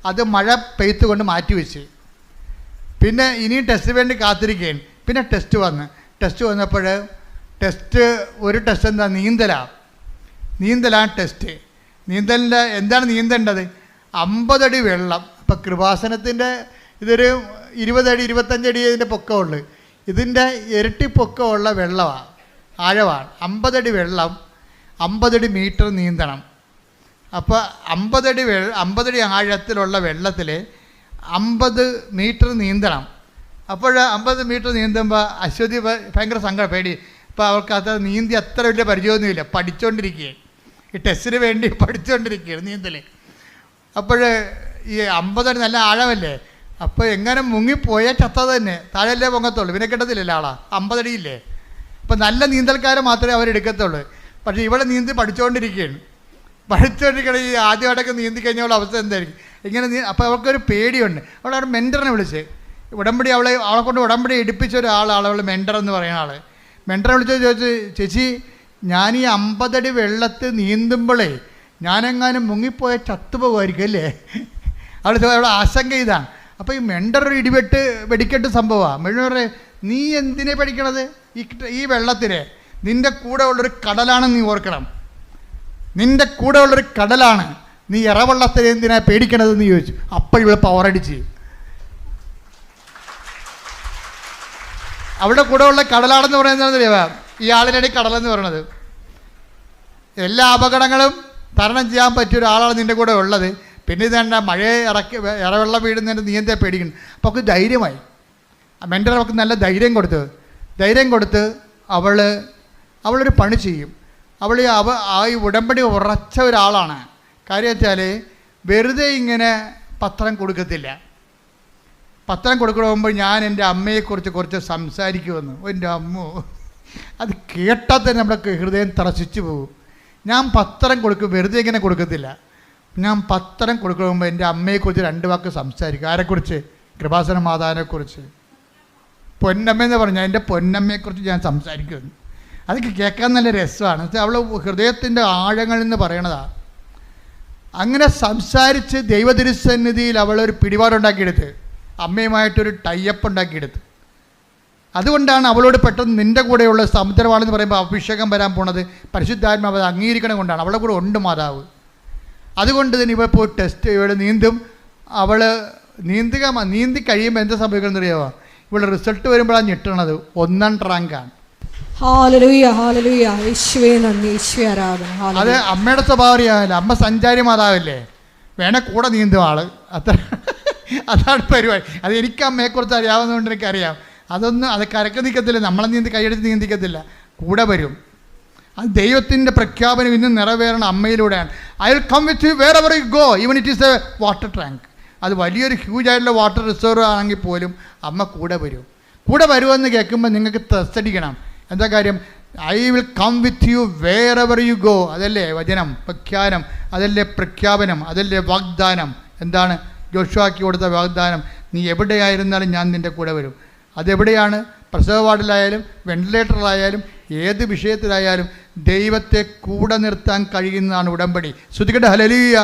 അത് മഴ പെയ്ത്ത് കൊണ്ട് മാറ്റിവെച്ച്. പിന്നെ ഇനിയും ടെസ്റ്റ് വേണ്ടി കാത്തിരിക്കുകയാണ്. പിന്നെ ടെസ്റ്റ് വന്നപ്പോൾ ഒരു ടെസ്റ്റ് എന്താ, നീന്തലാണ് ടെസ്റ്റ്. നീന്തലിൻ്റെ എന്താണ് നീന്തേണ്ടത്? 50 അടി വെള്ളം. ഇപ്പം കൃപാസനത്തിൻ്റെ ഇതൊരു 20 അടി 25 അടി ഇതിൻ്റെ പൊക്കമുള്ളു. ഇതിൻ്റെ ഇരട്ടി പൊക്കമുള്ള വെള്ളമാണ്, ആഴമാണ്. 50 അടി വെള്ളം, 50 അടി മീറ്റർ നീന്തണം. അപ്പോൾ 50 അടി ആഴത്തിലുള്ള വെള്ളത്തിൽ 50 മീറ്റർ നീന്തണം. അപ്പോൾ 50 മീറ്റർ നീന്തുമ്പോൾ അശ്വതി ഭയങ്കര സങ്കടം, പേടി. അപ്പോൾ അവർക്ക് അത് നീന്തി അത്ര വലിയ പരിചയമൊന്നുമില്ല, പഠിച്ചുകൊണ്ടിരിക്കുകയാണ്. ഈ ടെസ്റ്റിന് വേണ്ടി പഠിച്ചുകൊണ്ടിരിക്കുകയാണ് നീന്തൽ. അപ്പോൾ ഈ 50 അടി നല്ല ആഴമല്ലേ, അപ്പോൾ എങ്ങനെ മുങ്ങിപ്പോയാൽ ചത്തത് തന്നെ, താഴെയല്ലേ പൊങ്ങത്തുള്ളൂ, പിന്നെ കിട്ടത്തില്ലല്ലോ ആളാ, 50 അടിയില്ലേ. അപ്പോൾ നല്ല നീന്തൽക്കാരെ മാത്രമേ അവരെടുക്കത്തുള്ളൂ. പക്ഷേ ഇവിടെ നീന്തി പഠിച്ചുകൊണ്ടിരിക്കുകയാണ്. ഈ ആദ്യമായിട്ടൊക്കെ നീന്തി കഴിഞ്ഞുള്ള അവസ്ഥ എന്തായിരിക്കും ഇങ്ങനെ. അപ്പോൾ അവർക്കൊരു പേടിയുണ്ട്. അവളവിടെ മെൻറ്ററിനെ വിളിച്ച് ഉടമ്പടി അവളെ കൊണ്ട് ഉടമ്പടി എടുപ്പിച്ച ഒരാളാണ് അവൾ മെൻറ്റർ എന്ന് പറയുന്ന ആൾ. മെൻറ്ററെ വിളിച്ച് ചോദിച്ചു, ചേച്ചി ഞാൻ ഈ 50 അടി വെള്ളത്തിൽ നീന്തുമ്പോഴേ ഞാനെങ്ങാനും മുങ്ങിപ്പോയ ചത്തുപോകുമായിരിക്കും അല്ലേ? അവളുടെ ആശങ്ക ഇതാണ്. അപ്പോൾ ഈ മെൻറ്റർ ഒരു വെടിക്കെട്ട് സംഭവമാണ്. മെൻറ്ററെ നീ എന്തിനെ പഠിക്കണത്? ഈ വെള്ളത്തിനെ നിൻ്റെ കൂടെ ഉള്ളൊരു കടലാണെന്ന് നീ ഓർക്കണം. നിൻ്റെ കൂടെ ഉള്ളൊരു കടലാണ്, നീ ഇറവെള്ളത്തിനെ എന്തിനാ പേടിക്കണതെന്ന് ചോദിച്ചു. അപ്പോൾ ഇവിടെ പവറടിച്ച് അവിടെ കൂടെ ഉള്ള കടലാണെന്ന് പറയുന്നത് ഈ ആളിനടി കടലെന്ന് പറയണത്. എല്ലാ അപകടങ്ങളും തരണം ചെയ്യാൻ പറ്റിയ ഒരാളാണ് നിൻ്റെ കൂടെ ഉള്ളത്. പിന്നെ ഇതേണ്ട മഴയെ ഇറവെള്ളം വീഴുന്നതിൻ്റെ നീ എന്താ പേടിക്കുന്നു? അപ്പോൾ അവൾക്ക് ധൈര്യമായി. മെൻറ്റർ അവൾക്ക് നല്ല ധൈര്യം കൊടുത്ത് അവളൊരു പണി ചെയ്യും. ആ ഈ ഉടമ്പടി ഉറച്ച ഒരാളാണ്. കാര്യം വെച്ചാൽ വെറുതെ ഇങ്ങനെ പത്രം കൊടുക്കത്തില്ല. പത്രം കൊടുക്കണമെങ്കിൽ ഞാൻ എൻ്റെ അമ്മയെക്കുറിച്ച് കുറച്ച് സംസാരിക്കുമെന്ന്. എൻ്റെ അമ്മോ, അത് കേട്ടാൽ തന്നെ നമ്മുടെ ഹൃദയം തറച്ചിച്ചു പോകും. ഞാൻ പത്രം കൊടുക്കും, വെറുതെ ഇങ്ങനെ കൊടുക്കത്തില്ല. ഞാൻ പത്രം കൊടുക്കണമെങ്കിൽ എൻ്റെ അമ്മയെക്കുറിച്ച് 2 വാക്ക് സംസാരിക്കും. ആരെക്കുറിച്ച്? കൃപാസന മാതാവിനെക്കുറിച്ച്. പൊന്നമ്മയെന്ന് പറഞ്ഞാൽ എൻ്റെ പൊന്നമ്മയെക്കുറിച്ച് ഞാൻ സംസാരിക്കുമെന്ന്. അതൊക്കെ കേൾക്കാൻ നല്ല രസമാണ്. അവൾ ഹൃദയത്തിൻ്റെ ആഴങ്ങളിൽ നിന്ന് പറയണതാണ്. അങ്ങനെ സംസാരിച്ച് ദൈവതിരുസന്നിധിയിൽ അവളൊരു പിടിപാടുണ്ടാക്കിയെടുത്ത്, അമ്മയുമായിട്ടൊരു ടൈപ്പ് ഉണ്ടാക്കിയെടുത്ത്. അതുകൊണ്ടാണ് അവളോട് പെട്ടെന്ന് നിൻ്റെ കൂടെയുള്ള സമുദ്രമാണെന്ന് പറയുമ്പോൾ അഭിഷേകം വരാൻ പോണത് പരിശുദ്ധാത്മാവ് അംഗീകരിക്കണം കൊണ്ടാണ്. അവളുടെ കൂടെ ഉണ്ട് മാതാവ്. അതുകൊണ്ട് തന്നെ ഇവൾ പോയി ടെസ്റ്റ് ഇവൾ നീന്തും. അവൾ നീന്തി കഴിയുമ്പോൾ എന്താ സംഭവിക്കണമെന്ന് അറിയാമോ? ഇവളുടെ റിസൾട്ട് വരുമ്പോഴാണ് ഞെട്ടണത്. 1ാം റാങ്കാണ്. അത് അമ്മയുടെ സ്വഭാവം അറിയാമല്ലോ. അമ്മ സഞ്ചാരി മാതാവല്ലേ, വേണേ കൂടെ നീന്തും ആള്. അതാണ് പരിപാടി. അത് എനിക്ക് അമ്മയെക്കുറിച്ച് അറിയാവുന്നതുകൊണ്ട് എനിക്കറിയാം. അത് കരക്ക് നിൽക്കത്തില്ല, നമ്മളെ കൈയെടുത്ത് നീന്തിക്കത്തില്ല, കൂടെ വരും. അത് ദൈവത്തിൻ്റെ പ്രഖ്യാപനം ഇന്ന് നിറവേറണം അമ്മയിലൂടെയാണ്. I will come with you wherever you go even it is a water tank. അത് വലിയൊരു ഹ്യൂജ് ആയിട്ടുള്ള വാട്ടർ റിസർവ് ആണെങ്കിൽ പോലും അമ്മ കൂടെ വരും. കൂടെ വരുമെന്ന് കേൾക്കുമ്പോൾ നിങ്ങൾക്ക് ത്രസ്തടിക്കണം. എന്താ കാര്യം? I will come with you wherever you go. അതല്ലേ വചനം, പ്രഖ്യാനം, അതല്ലേ പ്രഖ്യാപനം, അതല്ലേ വാഗ്ദാനം. എന്താണ് ജോഷുവാക്കി കൊടുത്ത വാഗ്ദാനം? നീ എവിടെയായിരുന്നാലും ഞാൻ നിൻ്റെ കൂടെ വരും. അതെവിടെയാണ്? പ്രസവ വാർഡിലായാലും വെന്റിലേറ്ററിലായാലും ഏത് വിഷയത്തിലായാലും ദൈവത്തെ കൂടെ നിർത്താൻ കഴിയുന്നതാണ് ഉടമ്പടി. ശ്രുതികട്ടെ ഹല്ലേലൂയ.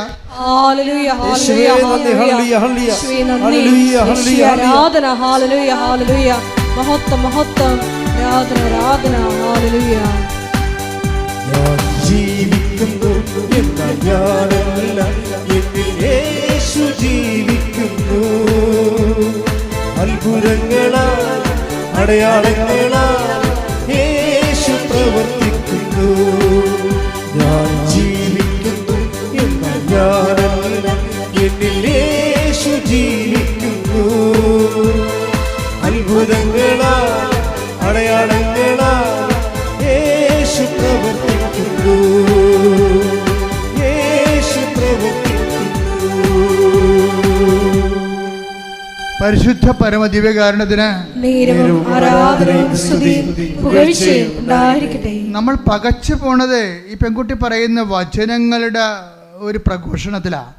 യേശു പ്രവർത്തിക്കുന്നു. ഞാൻ ജീവിക്കുന്നു എന്ന ഞാനല്ല, എന്നിൽ യേശു ജീവിക്കുന്നു. അത്ഭുതങ്ങളാൽ അടയാളങ്ങളാൽ യേശു പ്രവർത്തിക്കുന്നു. യേശു പ്രവർത്തിക്കുന്നു. പരിശുദ്ധ പരമദിവ്യകാരുണ്യത്തിന് നമ്മൾ പകച്ചു പോണത് ഈ പെൺകുട്ടി പറയുന്ന വചനങ്ങളുടെ ഒരു പ്രഘോഷണത്തിലാണ്.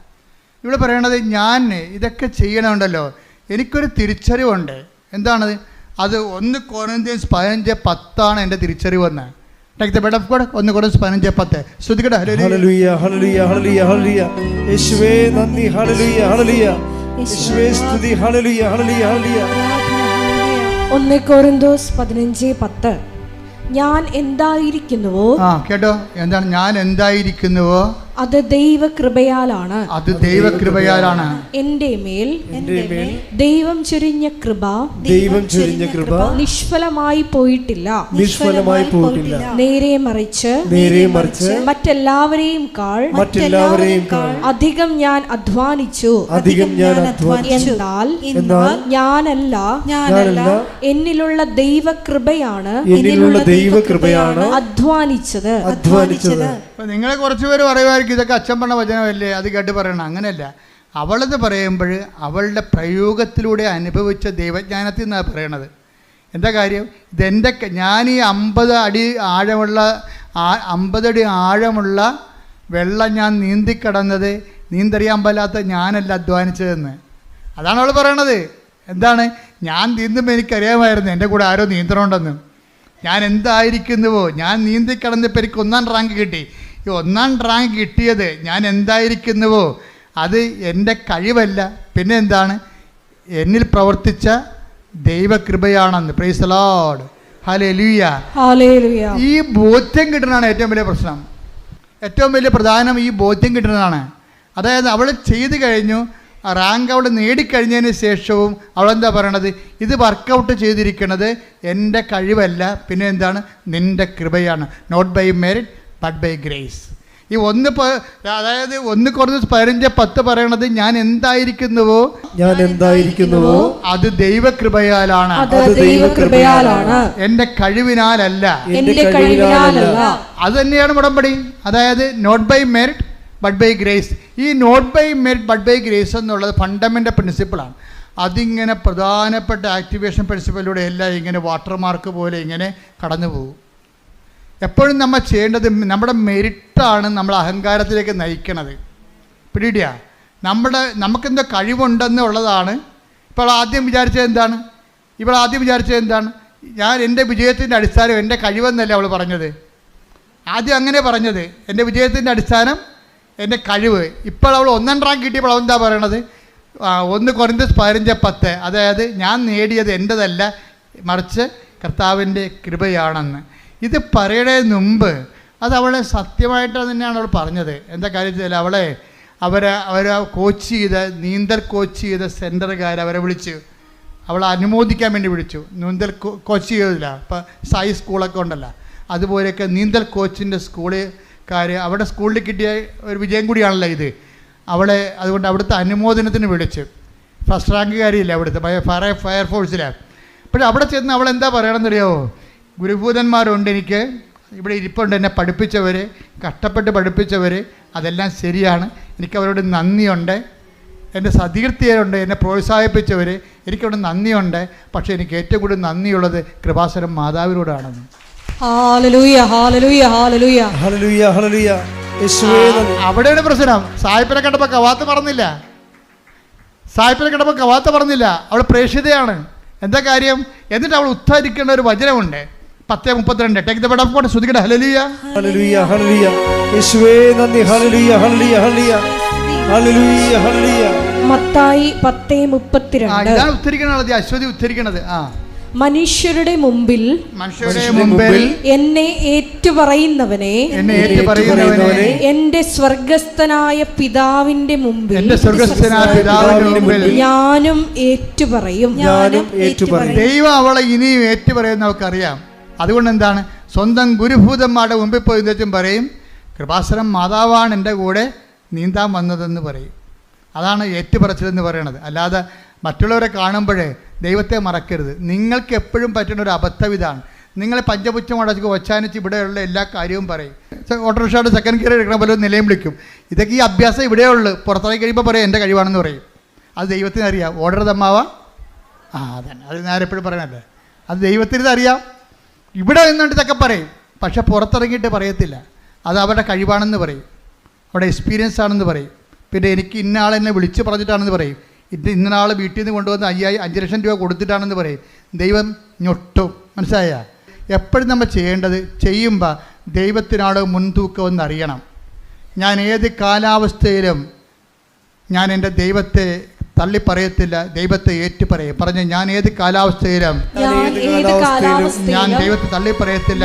ഇവിടെ പറയണത് ഞാൻ ഇതൊക്കെ ചെയ്യണമുണ്ടല്ലോ, എനിക്കൊരു തിരിച്ചറിവുണ്ട്. എന്താണത്? അത് 1 കൊരിന്ത്യൻസ് 15:10 എൻ്റെ തിരിച്ചറിവെന്ന്. Take the bed of God. 1 Corinthians 15:10. ശ്രദ്ധിക്കട്ടെ. ഹല്ലേലൂയ ഹല്ലേലൂയ ഹല്ലേലൂയ ഹല്ലേലൂയ. യേശുവേ നന്ദി. ഹല്ലേലൂയ ഹല്ലേലൂയ. യേശുവേ സ്തുതി. ഹല്ലേലൂയ ഹല്ലേലൂയ ഹല്ലേലൂയ. 1 കൊരിന്തോസ് 15:10. ഞാൻ എന്തായിരിക്കുന്നുവോ, കേട്ടോ, എന്താണ് ഞാൻ എന്തായിരിക്കുന്നുവോ അത് ദൈവകൃപയാലാണ്. അത് ദൈവകൃപയാലാണ്. എൻ്റെ മേൽ ദൈവം ചൊരിഞ്ഞ കൃപ നിഷ്ഫലമായി പോയിട്ടില്ല. നേരെ മറിച്ച് മറ്റെല്ലാവരെയും കാൾ അധികം ഞാൻ അധ്വാനിച്ചു. എന്നാൽ ഞാനല്ല, എന്നിലുള്ള ദൈവകൃപയാണ് അധ്വാനിച്ചത്. നിങ്ങളെ കുറച്ച് പേര് പറയുമായിരിക്കും ഇതൊക്കെ അച്ഛൻ പറഞ്ഞ വചനമല്ലേ, അത് കേട്ട് പറയണം. അങ്ങനെയല്ല. അവളത് പറയുമ്പോൾ അവളുടെ പ്രയോഗത്തിലൂടെ അനുഭവിച്ച ദൈവജ്ഞാനത്തിൽ നിന്നാണ് പറയണത്. എന്താ കാര്യം? ഇതെൻ്റെ ഞാൻ ഈ 50 അടി ആഴമുള്ള വെള്ളം ഞാൻ നീന്തിക്കടന്നത് നീന്തറിയാൻ പാലാത്ത ഞാനല്ല അധ്വാനിച്ചതെന്ന്. അതാണ് അവൾ പറയണത്. എന്താണ്? ഞാൻ നീന്തുമ്പോൾ എനിക്കറിയാമായിരുന്നു എൻ്റെ കൂടെ ആരോ നീന്തണമുണ്ടെന്ന്. ഞാൻ എന്തായിരിക്കുന്നുവോ, ഞാൻ നീന്തിക്കടന്നപ്പോൾ എനിക്ക് 1ാം റാങ്ക് കിട്ടി. ഈ 1ാം റാങ്ക് കിട്ടിയത് ഞാൻ എന്തായിരിക്കുന്നുവോ അത് എൻ്റെ കഴിവല്ല, പിന്നെ എന്താണ്? എന്നിൽ പ്രവർത്തിച്ച ദൈവകൃപയാണെന്ന്. Praise the Lord. ഹല്ലേലൂയ. ഈ ബോധ്യം കിട്ടുന്നതാണ് ഏറ്റവും വലിയ പ്രശ്നം. ഏറ്റവും വലിയ പ്രധാനം ഈ ബോധ്യം കിട്ടുന്നതാണ്. അതായത് അവൾ ചെയ്തു കഴിഞ്ഞു, റാങ്ക് അവൾ നേടിക്കഴിഞ്ഞതിന് ശേഷവും അവളെന്താ പറയണത്? ഇത് വർക്കൗട്ട് ചെയ്തിരിക്കുന്നത് എൻ്റെ കഴിവല്ല, പിന്നെ എന്താണ്? നിൻ്റെ കൃപയാണ്. Not by merit but by grace. ഈ 1 കൊരിന്ത്യൻസ് 15:10 പറയണത് ഞാൻ എന്തായിരിക്കുന്നുവോ അത് ദൈവകൃപയാലാണ്, എൻ്റെ കഴിവിനാലല്ല. അത് തന്നെയാണ് ഉടമ്പടി. അതായത് not by merit but by grace. ഈ not by merit but by grace എന്നുള്ളത് ഫണ്ടമെൻ്റൽ പ്രിൻസിപ്പിളാണ്. അതിങ്ങനെ പ്രധാനപ്പെട്ട ആക്ടിവേഷൻ പ്രിൻസിപ്പിലൂടെ എല്ലാം ഇങ്ങനെ വാട്ടർമാർക്ക് പോലെ ഇങ്ങനെ കടന്നു പോകും. എപ്പോഴും നമ്മൾ ചെയ്യേണ്ടത് നമ്മുടെ മെറിറ്റാണ് നമ്മൾ അഹങ്കാരത്തിലേക്ക് നയിക്കണത്. പിടിയിടിയ നമുക്കെന്തോ കഴിവുണ്ടെന്നുള്ളതാണ്. ഇപ്പോൾ ആദ്യം വിചാരിച്ചത് എന്താണ്? ഞാൻ എൻ്റെ വിജയത്തിൻ്റെ അടിസ്ഥാനം എൻ്റെ കഴിവെന്നല്ല അവൾ പറഞ്ഞത്. ആദ്യം അങ്ങനെ പറഞ്ഞത്, എൻ്റെ വിജയത്തിൻ്റെ അടിസ്ഥാനം എൻ്റെ കഴിവ്. ഇപ്പോൾ അവൾ 1ാം റാങ്ക് കിട്ടിയപ്പോൾ അവൾ എന്താ പറയണത്? 1 കൊരിന്ത്യൻസ് 15:10. അതായത് ഞാൻ നേടിയത് എൻ്റെതല്ല, മറിച്ച് കർത്താവിൻ്റെ കൃപയാണെന്ന്. ഇത് പറയുന്നതിന് മുമ്പ് അത് അവളെ സത്യമായിട്ട് തന്നെയാണ് അവൾ പറഞ്ഞത്. എന്താ കാര്യത്തിൽ അവരെ നീന്തൽ കോച്ച് ചെയ്ത സെൻറ്ററുകാർ അവരെ വിളിച്ച് അവളെ അനുമോദിക്കാൻ വേണ്ടി വിളിച്ചു. നീന്തൽ കോച്ച് ചെയ്തില്ല. ഇപ്പം സായി സ്കൂളൊക്കെ ഉണ്ടല്ലോ, അതുപോലെയൊക്കെ നീന്തൽ കോച്ചിൻ്റെ സ്കൂളുകാർ അവിടെ സ്കൂളിൽ കിട്ടിയ ഒരു വിജയം കൂടിയാണല്ലോ ഇത്. അതുകൊണ്ട് അവിടുത്തെ അനുമോദനത്തിന് വിളിച്ച്. ഫസ്റ്റ് റാങ്കുകാരിയില്ല അവിടുത്തെ ഫയർഫോഴ്സിലാണ്. പക്ഷേ അവിടെ ചെന്ന് അവൾ എന്താ പറയണമെന്നറിയാമോ? ഗുരുഭൂതന്മാരുണ്ട്, എനിക്ക് ഇവിടെ ഇരിപ്പുണ്ട്, എന്നെ പഠിപ്പിച്ചവർ, കഷ്ടപ്പെട്ട് പഠിപ്പിച്ചവർ, അതെല്ലാം ശരിയാണ്. എനിക്കവരോട് നന്ദിയുണ്ട്. എൻ്റെ സതീർത്ഥ്യരുണ്ട്, എന്നെ പ്രോത്സാഹിപ്പിച്ചവർ, എനിക്കവിടെ നന്ദിയുണ്ട്. പക്ഷേ എനിക്ക് ഏറ്റവും കൂടുതൽ നന്ദിയുള്ളത് കൃപാസനം മാതാവിനോടാണെന്ന്. അവിടെയാണ് പ്രശ്നം. സായിപ്പിനെ കണ്ടപ്പോൾ കവാത്ത് പറഞ്ഞില്ല. അവൾ പ്രേക്ഷിതയാണ്. എന്താ കാര്യം? എന്നിട്ട് അവൾ ഉദ്ധരിക്കേണ്ട ഒരു വചനമുണ്ട്. 10:32. Take the bed of God. ശ്രുതികട. ഹല്ലേലൂയ ഹല്ലേലൂയ ഹല്ലേലൂയ. യേശുവേ നന്ദി. ഹല്ലേലൂയ ഹല്ലേലൂയ ഹല്ലേലൂയ ഹല്ലേലൂയ ഹല്ലേലൂയ. മത്തായി 10:32. ഇതാണ് ഉദ്ധരിക്കണത്, അശ്വതി ഉദ്ധരിക്കണത്. മനുഷ്യരുടെ മുമ്പിൽ എന്നെ ഏറ്റുപറയുന്നവനെ എന്റെ സ്വർഗസ്ഥനായ പിതാവിന്റെ മുമ്പിൽ ഞാനും ഏറ്റുപറയും. ദൈവം അവളെ ഇനിയും ഏറ്റുപറയുന്ന അവൾക്കറിയാം. അതുകൊണ്ട് എന്താണ്? സ്വന്തം ഗുരുഭൂതന്മാരുടെ മുമ്പിൽ പോയി എന്നുവെച്ചും പറയും, കൃപാസനം മാതാവാണ് എൻ്റെ കൂടെ നീന്താൻ വന്നതെന്ന് പറയും. അതാണ് ഏറ്റുപറച്ചിലെന്ന് പറയണത്. അല്ലാതെ മറ്റുള്ളവരെ കാണുമ്പോഴേ ദൈവത്തെ മറക്കരുത്. നിങ്ങൾക്ക് എപ്പോഴും പറ്റുന്ന ഒരു അബദ്ധം ഇതാണ്. നിങ്ങൾ പഞ്ചപുച്ഛം അടച്ച് ഒച്ചാനിച്ച് ഇവിടെയുള്ള എല്ലാ കാര്യവും പറയും. ഓട്ടോറിക്ഷയുടെ സെക്കൻഡ് ഗിയർ എടുക്കണ പോലെ നിലയും വിളിക്കും. ഇതൊക്കെ ഈ അഭ്യാസം ഇവിടെയുള്ളൂ. പുറത്തേക്ക് കഴിയുമ്പോൾ പറയും എൻ്റെ കഴിവാണെന്ന് പറയും. അത് ദൈവത്തിന് അറിയാം. ഓർഡർ തമ്മാവ അതന്നെ, അത് ഞാൻ എപ്പോഴും പറയണല്ലേ. അത് ദൈവത്തിന് ഇതറിയാം. ഇവിടെ നിന്നുകൊണ്ട് ഇതൊക്കെ പറയും, പക്ഷെ പുറത്തിറങ്ങിയിട്ട് പറയത്തില്ല. അത് അവരുടെ കഴിവാണെന്ന് പറയും, അവരുടെ എക്സ്പീരിയൻസ് ആണെന്ന് പറയും. പിന്നെ എനിക്ക് ഇന്ന ആളെന്നെ വിളിച്ച് പറഞ്ഞിട്ടാണെന്ന് പറയും. ഇന്ന ആൾ വീട്ടിൽ നിന്ന് കൊണ്ടുവന്ന് 5 ലക്ഷം രൂപ കൊടുത്തിട്ടാണെന്ന് പറയും. ദൈവം ഞൊട്ടും. മനസ്സിലായ? എപ്പോഴും നമ്മൾ ചെയ്യേണ്ടത്, ചെയ്യുമ്പോൾ ദൈവത്തിനാണ് മുൻതൂക്കം എന്നറിയണം. ഞാൻ ഏത് കാലാവസ്ഥയിലും ഞാൻ എൻ്റെ ദൈവത്തെ തള്ളി പറയത്തില്ല, ദൈവത്തെ ഏറ്റു പറയും. പറഞ്ഞ് ഞാൻ ഏത് കാലാവസ്ഥയിലും ഞാൻ ദൈവത്തെ തള്ളി പറയത്തില്ല.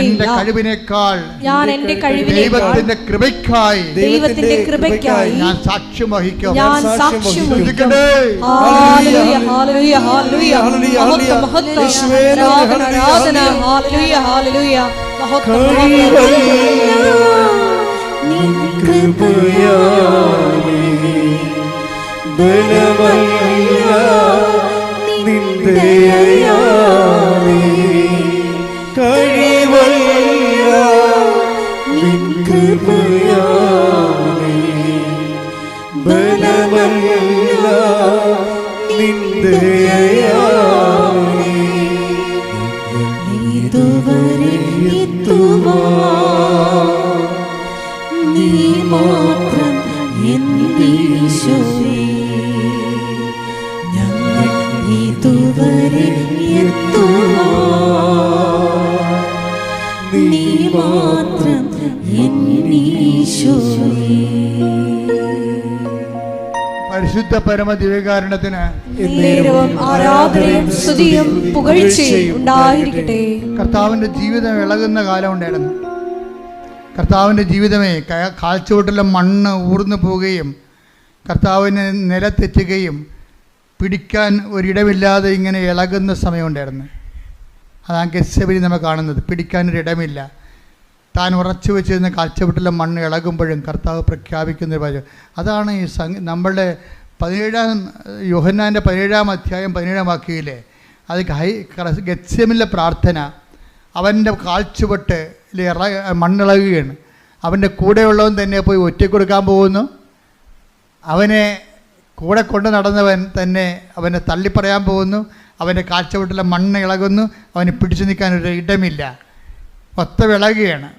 എൻ്റെ കഴിവിനേക്കാൾ ദൈവത്തിന്റെ കൃപയ്ക്കായി ഞാൻ സാക്ഷ്യം വഹിക്കും. ബലമല്ല നിന്ദയാലേ, കഴിവല്ല നിൻ കൃപയാലേ, ബലമല്ല നിന്ദയാലേ, ഇതുവരെ എത്തുവാൻ നീ മാത്രം എന്നീശോയേ. ഇതുവരെ നീ മാത്രം പരിശുദ്ധ പരമ ദിവ്യകാരുണ്യത്തിന് ആരാധനയും സ്തുതിയും പുകഴ്ചയും ഉണ്ടായിരിക്കട്ടെ. കർത്താവിൻ്റെ ജീവിതം ഇളകുന്ന കാലം ഉണ്ടായിരുന്നു. കർത്താവിൻ്റെ ജീവിതമേ കാൽച്ചുവട്ടിലെ മണ്ണ് ഊർന്നു പോവുകയും കർത്താവിന് നിലത്തെറ്റുകയും പിടിക്കാൻ ഒരിടമില്ലാതെ ഇങ്ങനെ ഇളകുന്ന സമയമുണ്ടായിരുന്നു. അതാണ് ഗെത്സെമനി നമ്മൾ കാണുന്നത്. പിടിക്കാനൊരിടമില്ല. താൻ ഉറച്ചു വെച്ചിരുന്ന കാൽച്ചുവട്ടിലെ മണ്ണ് ഇളകുമ്പോഴും കർത്താവ് പ്രഖ്യാപിക്കുന്നൊരു വചനം. അതാണ് ഈ നമ്മളുടെ 17 യോഹന്നാൻ്റെ 17-ാം അധ്യായം 17-ാം വാക്യയിലെ അത് ഗെത്സെമനിലെ പ്രാർത്ഥന. അവൻ്റെ കാൽച്ചുവട്ട് മണ്ണിളകുകയാണ്. അവൻ്റെ കൂടെയുള്ളവൻ തന്നെ പോയി ഒറ്റയ്ക്ക് കൊടുക്കാൻ പോകുന്നു. അവനെ കൂടെ കൊണ്ട് നടന്നവൻ തന്നെ അവനെ തള്ളിപ്പറയാൻ പോകുന്നു. അവൻ്റെ കാഴ്ചവട്ടിലെ മണ്ണ് ഇളകുന്നു. അവന് പിടിച്ചു നിൽക്കാനൊരു ഇടമില്ല. ഒത്ത വിളകുകയാണ്.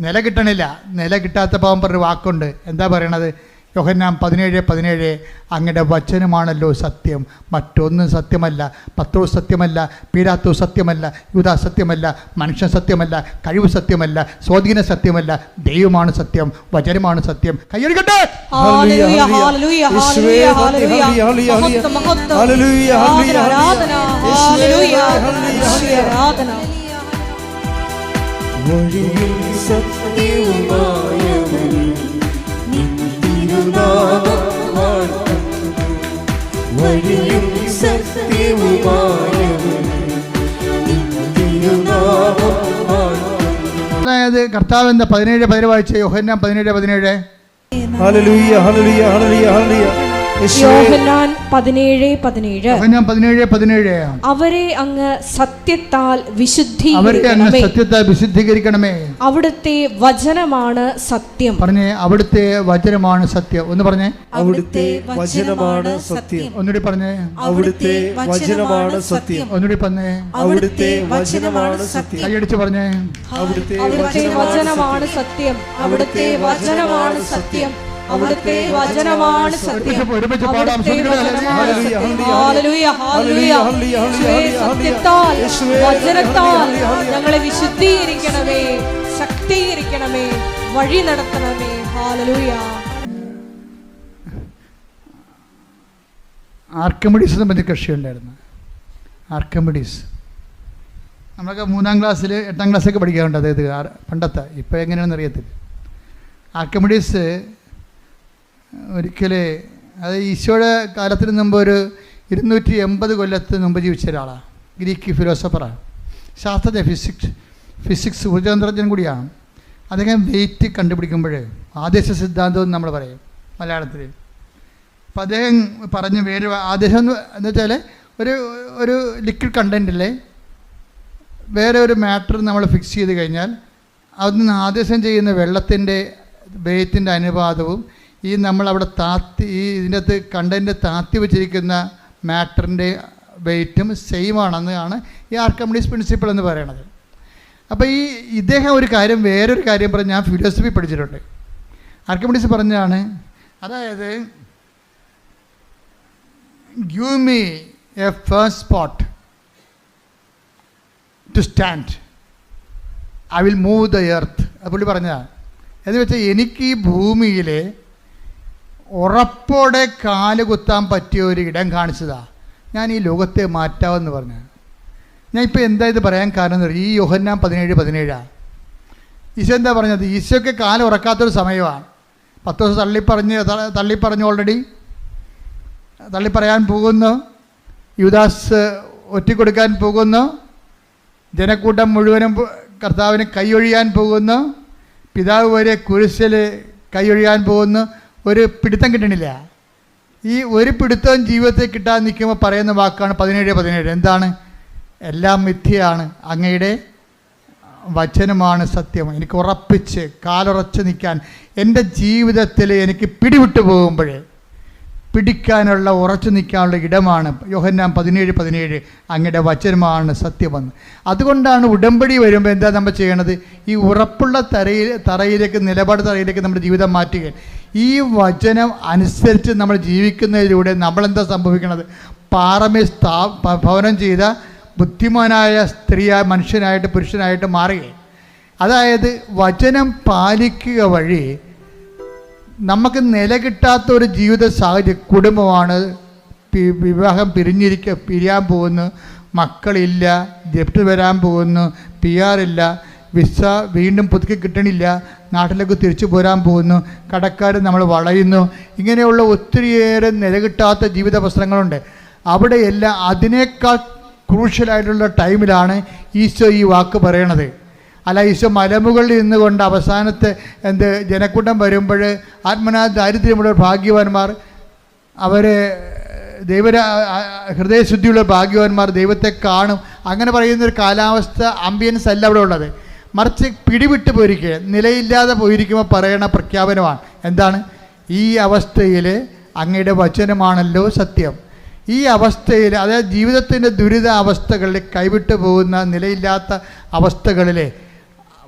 നില കിട്ടണില്ല. നില കിട്ടാത്തപ്പോൾ അവൻ പറഞ്ഞൊരു വാക്കുണ്ട്. എന്താ പറയണത്? യോഹന്നാൻ 17:17 അങ്ങയുടെ വചനമാണല്ലോ സത്യം, മറ്റൊന്നും സത്യമല്ല. പത്രോസ് സത്യമല്ല, പീലാത്തോസ് സത്യമല്ല, യൂദാ സത്യമല്ല, മനുഷ്യൻ സത്യമല്ല, കഴിവ് സത്യമല്ല, സ്വാധീന സത്യമല്ല, ദൈവമാണ് സത്യം, വചനമാണ് സത്യം. കൈയ്യടിക്കട്ടെ. വഴിയും സത്യവുമായവൻ തിരുനാമം. അതായത് കർത്താവ് എന്താ 17 വായിച്ച യോഹന്നാൻ 17:17 ഹല്ലേലൂയ ഹല്ലേലൂയ ഹല്ലേലൂയ ഹല്ലേലൂയ. യോഹന്നാൻ 17:17 അവരെ അങ്ങ് സത്യത്താൽ വിശുദ്ധീകരിക്കണമേ. അവിടുത്തെ വചനമാണ് സത്യം. പറഞ്ഞേ, അവിടുത്തെ വചനമാണ് സത്യം. ഒന്ന് പറഞ്ഞേ, അവിടുത്തെ വചനമാണ് സത്യം. ഒന്നുകൂടി പറഞ്ഞേ, അവിടുത്തെ വചനമാണ് സത്യം. ഒന്നുകൂടി പറഞ്ഞേ, അവിടുത്തെ വചനമാണ് സത്യം. കൈയടിച്ച് പറഞ്ഞേ, അവിടുത്തെ വചനമാണ് സത്യം. അവിടുത്തെ വചനമാണ് സത്യം. അവിടുത്തെ വചനമാണ് സത്യം. സത്യത്താൽ വചനത്താൽ ഞങ്ങളെ വിശുദ്ധീകരിക്കണമേ, ശക്തീകരിക്കണമേ, വഴി നടത്തണമേ. ഹല്ലേലൂയ. ആർക്കിമിഡീസ് എന്ന് പറഞ്ഞ കക്ഷി ഉണ്ടായിരുന്നു. ആർക്കിമിഡീസ് നമ്മളൊക്കെ 3-ാം ക്ലാസ്സിൽ 8-ാം ക്ലാസ്സൊക്കെ പഠിക്കാറുണ്ട്. അതായത് പണ്ടത്തെ, ഇപ്പോൾ എങ്ങനെയാണെന്ന് അറിയത്തില്ല. ആർക്കിമിഡീസ് ഒരിക്കൽ, അത് ഈശോയുടെ കാലത്തിന് മുമ്പ് ഒരു 280 കൊല്ലത്തിന് മുമ്പ് ജീവിച്ച ഒരാളാണ്. ഗ്രീക്ക് ഫിലോസഫറാണ്, ശാസ്ത്രജ്ഞ, ഫിസിക്സ് ഊർജ്ജതന്ത്രജ്ഞൻ കൂടിയാണ്. അദ്ദേഹം വെയിറ്റ് കണ്ടുപിടിക്കുമ്പോൾ ആദേശ സിദ്ധാന്തം എന്ന് നമ്മൾ പറയും മലയാളത്തിൽ. അപ്പം അദ്ദേഹം പറഞ്ഞ വേറെ ആദേശം എന്ന് വെച്ചാൽ ഒരു ലിക്വിഡ് കണ്ടൻറ്റിലെ വേറെ ഒരു മാറ്റർ നമ്മൾ ഫിക്സ് ചെയ്ത് കഴിഞ്ഞാൽ അതിന് ആദേശം ചെയ്യുന്ന വെള്ളത്തിൻ്റെ വെയിറ്റിൻ്റെ അനുപാതവും ഈ നമ്മളവിടെ ഇതിൻ്റെ അകത്ത് കണ്ടൻറ്റ് താത്തി വെച്ചിരിക്കുന്ന മാറ്ററിൻ്റെ വെയിറ്റും സെയിം ആണെന്നാണ് ഈ ആർക്കിമിഡീസ് പ്രിൻസിപ്പിൾ എന്ന് പറയണത്. അപ്പോൾ ഇദ്ദേഹം വേറൊരു കാര്യം പറഞ്ഞ്, ഞാൻ ഫിലോസഫി പഠിച്ചിട്ടുണ്ട്. ആർക്കിമിഡീസ് പറഞ്ഞതാണ്, അതായത് give me a first spot to stand, I will move the earth. അത് പുള്ളി പറഞ്ഞതാണ്. എന്ന് വെച്ചാൽ എനിക്ക് ഈ ഭൂമിയിൽ ഉറപ്പോടെ കാല് കുത്താൻ പറ്റിയ ഒരു ഇടം കാണിച്ചതാണ്, ഞാൻ ഈ ലോകത്തെ മാറ്റാമെന്ന് പറഞ്ഞു. ഞാൻ ഇപ്പോൾ എന്താ ഇത് പറയാൻ കാരണം എന്ന് പറയും, ഈ യോഹന്നാൻ 17:17 ഈശോ എന്താ പറഞ്ഞത്? ഈശോയ്ക്ക് കാലം ഉറക്കാത്തൊരു സമയമാണ്. 10 ദിവസം തള്ളിപ്പറഞ്ഞു ഓൾറെഡി തള്ളിപ്പറയാൻ പോകുന്നു. യൂദാസ് ഒറ്റിക്കൊടുക്കാൻ പോകുന്നു. ജനക്കൂട്ടം മുഴുവനും കർത്താവിന് കൈയൊഴിയാൻ പോകുന്നു. പിതാവ് വരെ കുരിശിൽ കൈയൊഴിയാൻ പോകുന്നു. ഒരു പിടുത്തം കിട്ടണില്ല. ഈ ഒരു പിടുത്തവും ജീവിതത്തിൽ കിട്ടാൻ നിൽക്കുമ്പോൾ പറയുന്ന വാക്കാണ് 17:17. എന്താണ്? എല്ലാം മിഥ്യയാണ്, അങ്ങയുടെ വചനമാണ് സത്യം. എനിക്ക് ഉറപ്പിച്ച് കാലുറച്ച് നിൽക്കാൻ, എൻ്റെ ജീവിതത്തിൽ എനിക്ക് പിടിവിട്ടു പോകുമ്പോഴേ പിടിക്കാനുള്ള ഉറച്ചു നിൽക്കാനുള്ള ഇടമാണ് യോഹന്നാൻ 17:17 അങ്ങയുടെ വചനമാണ് സത്യമെന്ന്. അതുകൊണ്ടാണ് ഉടമ്പടി വരുമ്പോൾ എന്താ നമ്മൾ ചെയ്യണത്? ഈ ഉറപ്പുള്ള തറയിലേക്ക്, നിലപാട് തറയിലേക്ക് നമ്മുടെ ജീവിതം മാറ്റുക. ഈ വചനം അനുസരിച്ച് നമ്മൾ ജീവിക്കുന്നതിലൂടെ നമ്മളെന്താ സംഭവിക്കുന്നത്? പാറമേൽ ഭവനം ചെയ്ത ബുദ്ധിമാനായ സ്ത്രീയായ മനുഷ്യനായിട്ട് പുരുഷനായിട്ട് മാറുകയാണ്. അതായത് വചനം പാലിക്കുക വഴി നമുക്ക് നില കിട്ടാത്ത ഒരു ജീവിത സാഹചര്യം, കുടുംബമാണ്, വിവാഹം പിരിയാൻ പോകുന്നു, മക്കളില്ല, ജപ്റ്റ് വരാൻ പോകുന്നു, PR ഇല്ല, വിസ വീണ്ടും പുതുക്കി കിട്ടണില്ല, നാട്ടിലേക്ക് തിരിച്ചു പോരാൻ പോകുന്നു, കടക്കാർ നമ്മൾ വളയുന്നു, ഇങ്ങനെയുള്ള ഒത്തിരിയേറെ നില കിട്ടാത്ത ജീവിത പ്രശ്നങ്ങളുണ്ട്. അവിടെയെല്ലാം അതിനേക്കാൾ ക്രൂഷ്യലായിട്ടുള്ള ടൈമിലാണ് ഈശോ ഈ വാക്ക് പറയണത്. അല്ല, ഈശോ മലമുകളിൽ നിന്നുകൊണ്ട് അവസാനത്തെ ജനക്കൂട്ടം വരുമ്പോൾ ആത്മനാ ദാരിദ്ര്യമുള്ള ഭാഗ്യവാന്മാർ, അവർ ഹൃദയശുദ്ധിയുള്ള ഭാഗ്യവാന്മാർ ദൈവത്തെ കാണും, അങ്ങനെ പറയുന്നൊരു കാലാവസ്ഥ ആംബിയൻസ് അല്ല അവിടെ ഉള്ളത്. മറിച്ച് പിടിവിട്ട് പോയിരിക്കുക, നിലയില്ലാതെ പോയിരിക്കുമ്പോൾ പറയണ പ്രഖ്യാപനമാണ്. എന്താണ്? ഈ അവസ്ഥയിൽ അങ്ങയുടെ വചനമാണല്ലോ സത്യം. ഈ അവസ്ഥയിൽ, അതായത് ജീവിതത്തിൻ്റെ ദുരിത അവസ്ഥകളിൽ, കൈവിട്ടു പോകുന്ന നിലയില്ലാത്ത അവസ്ഥകളിൽ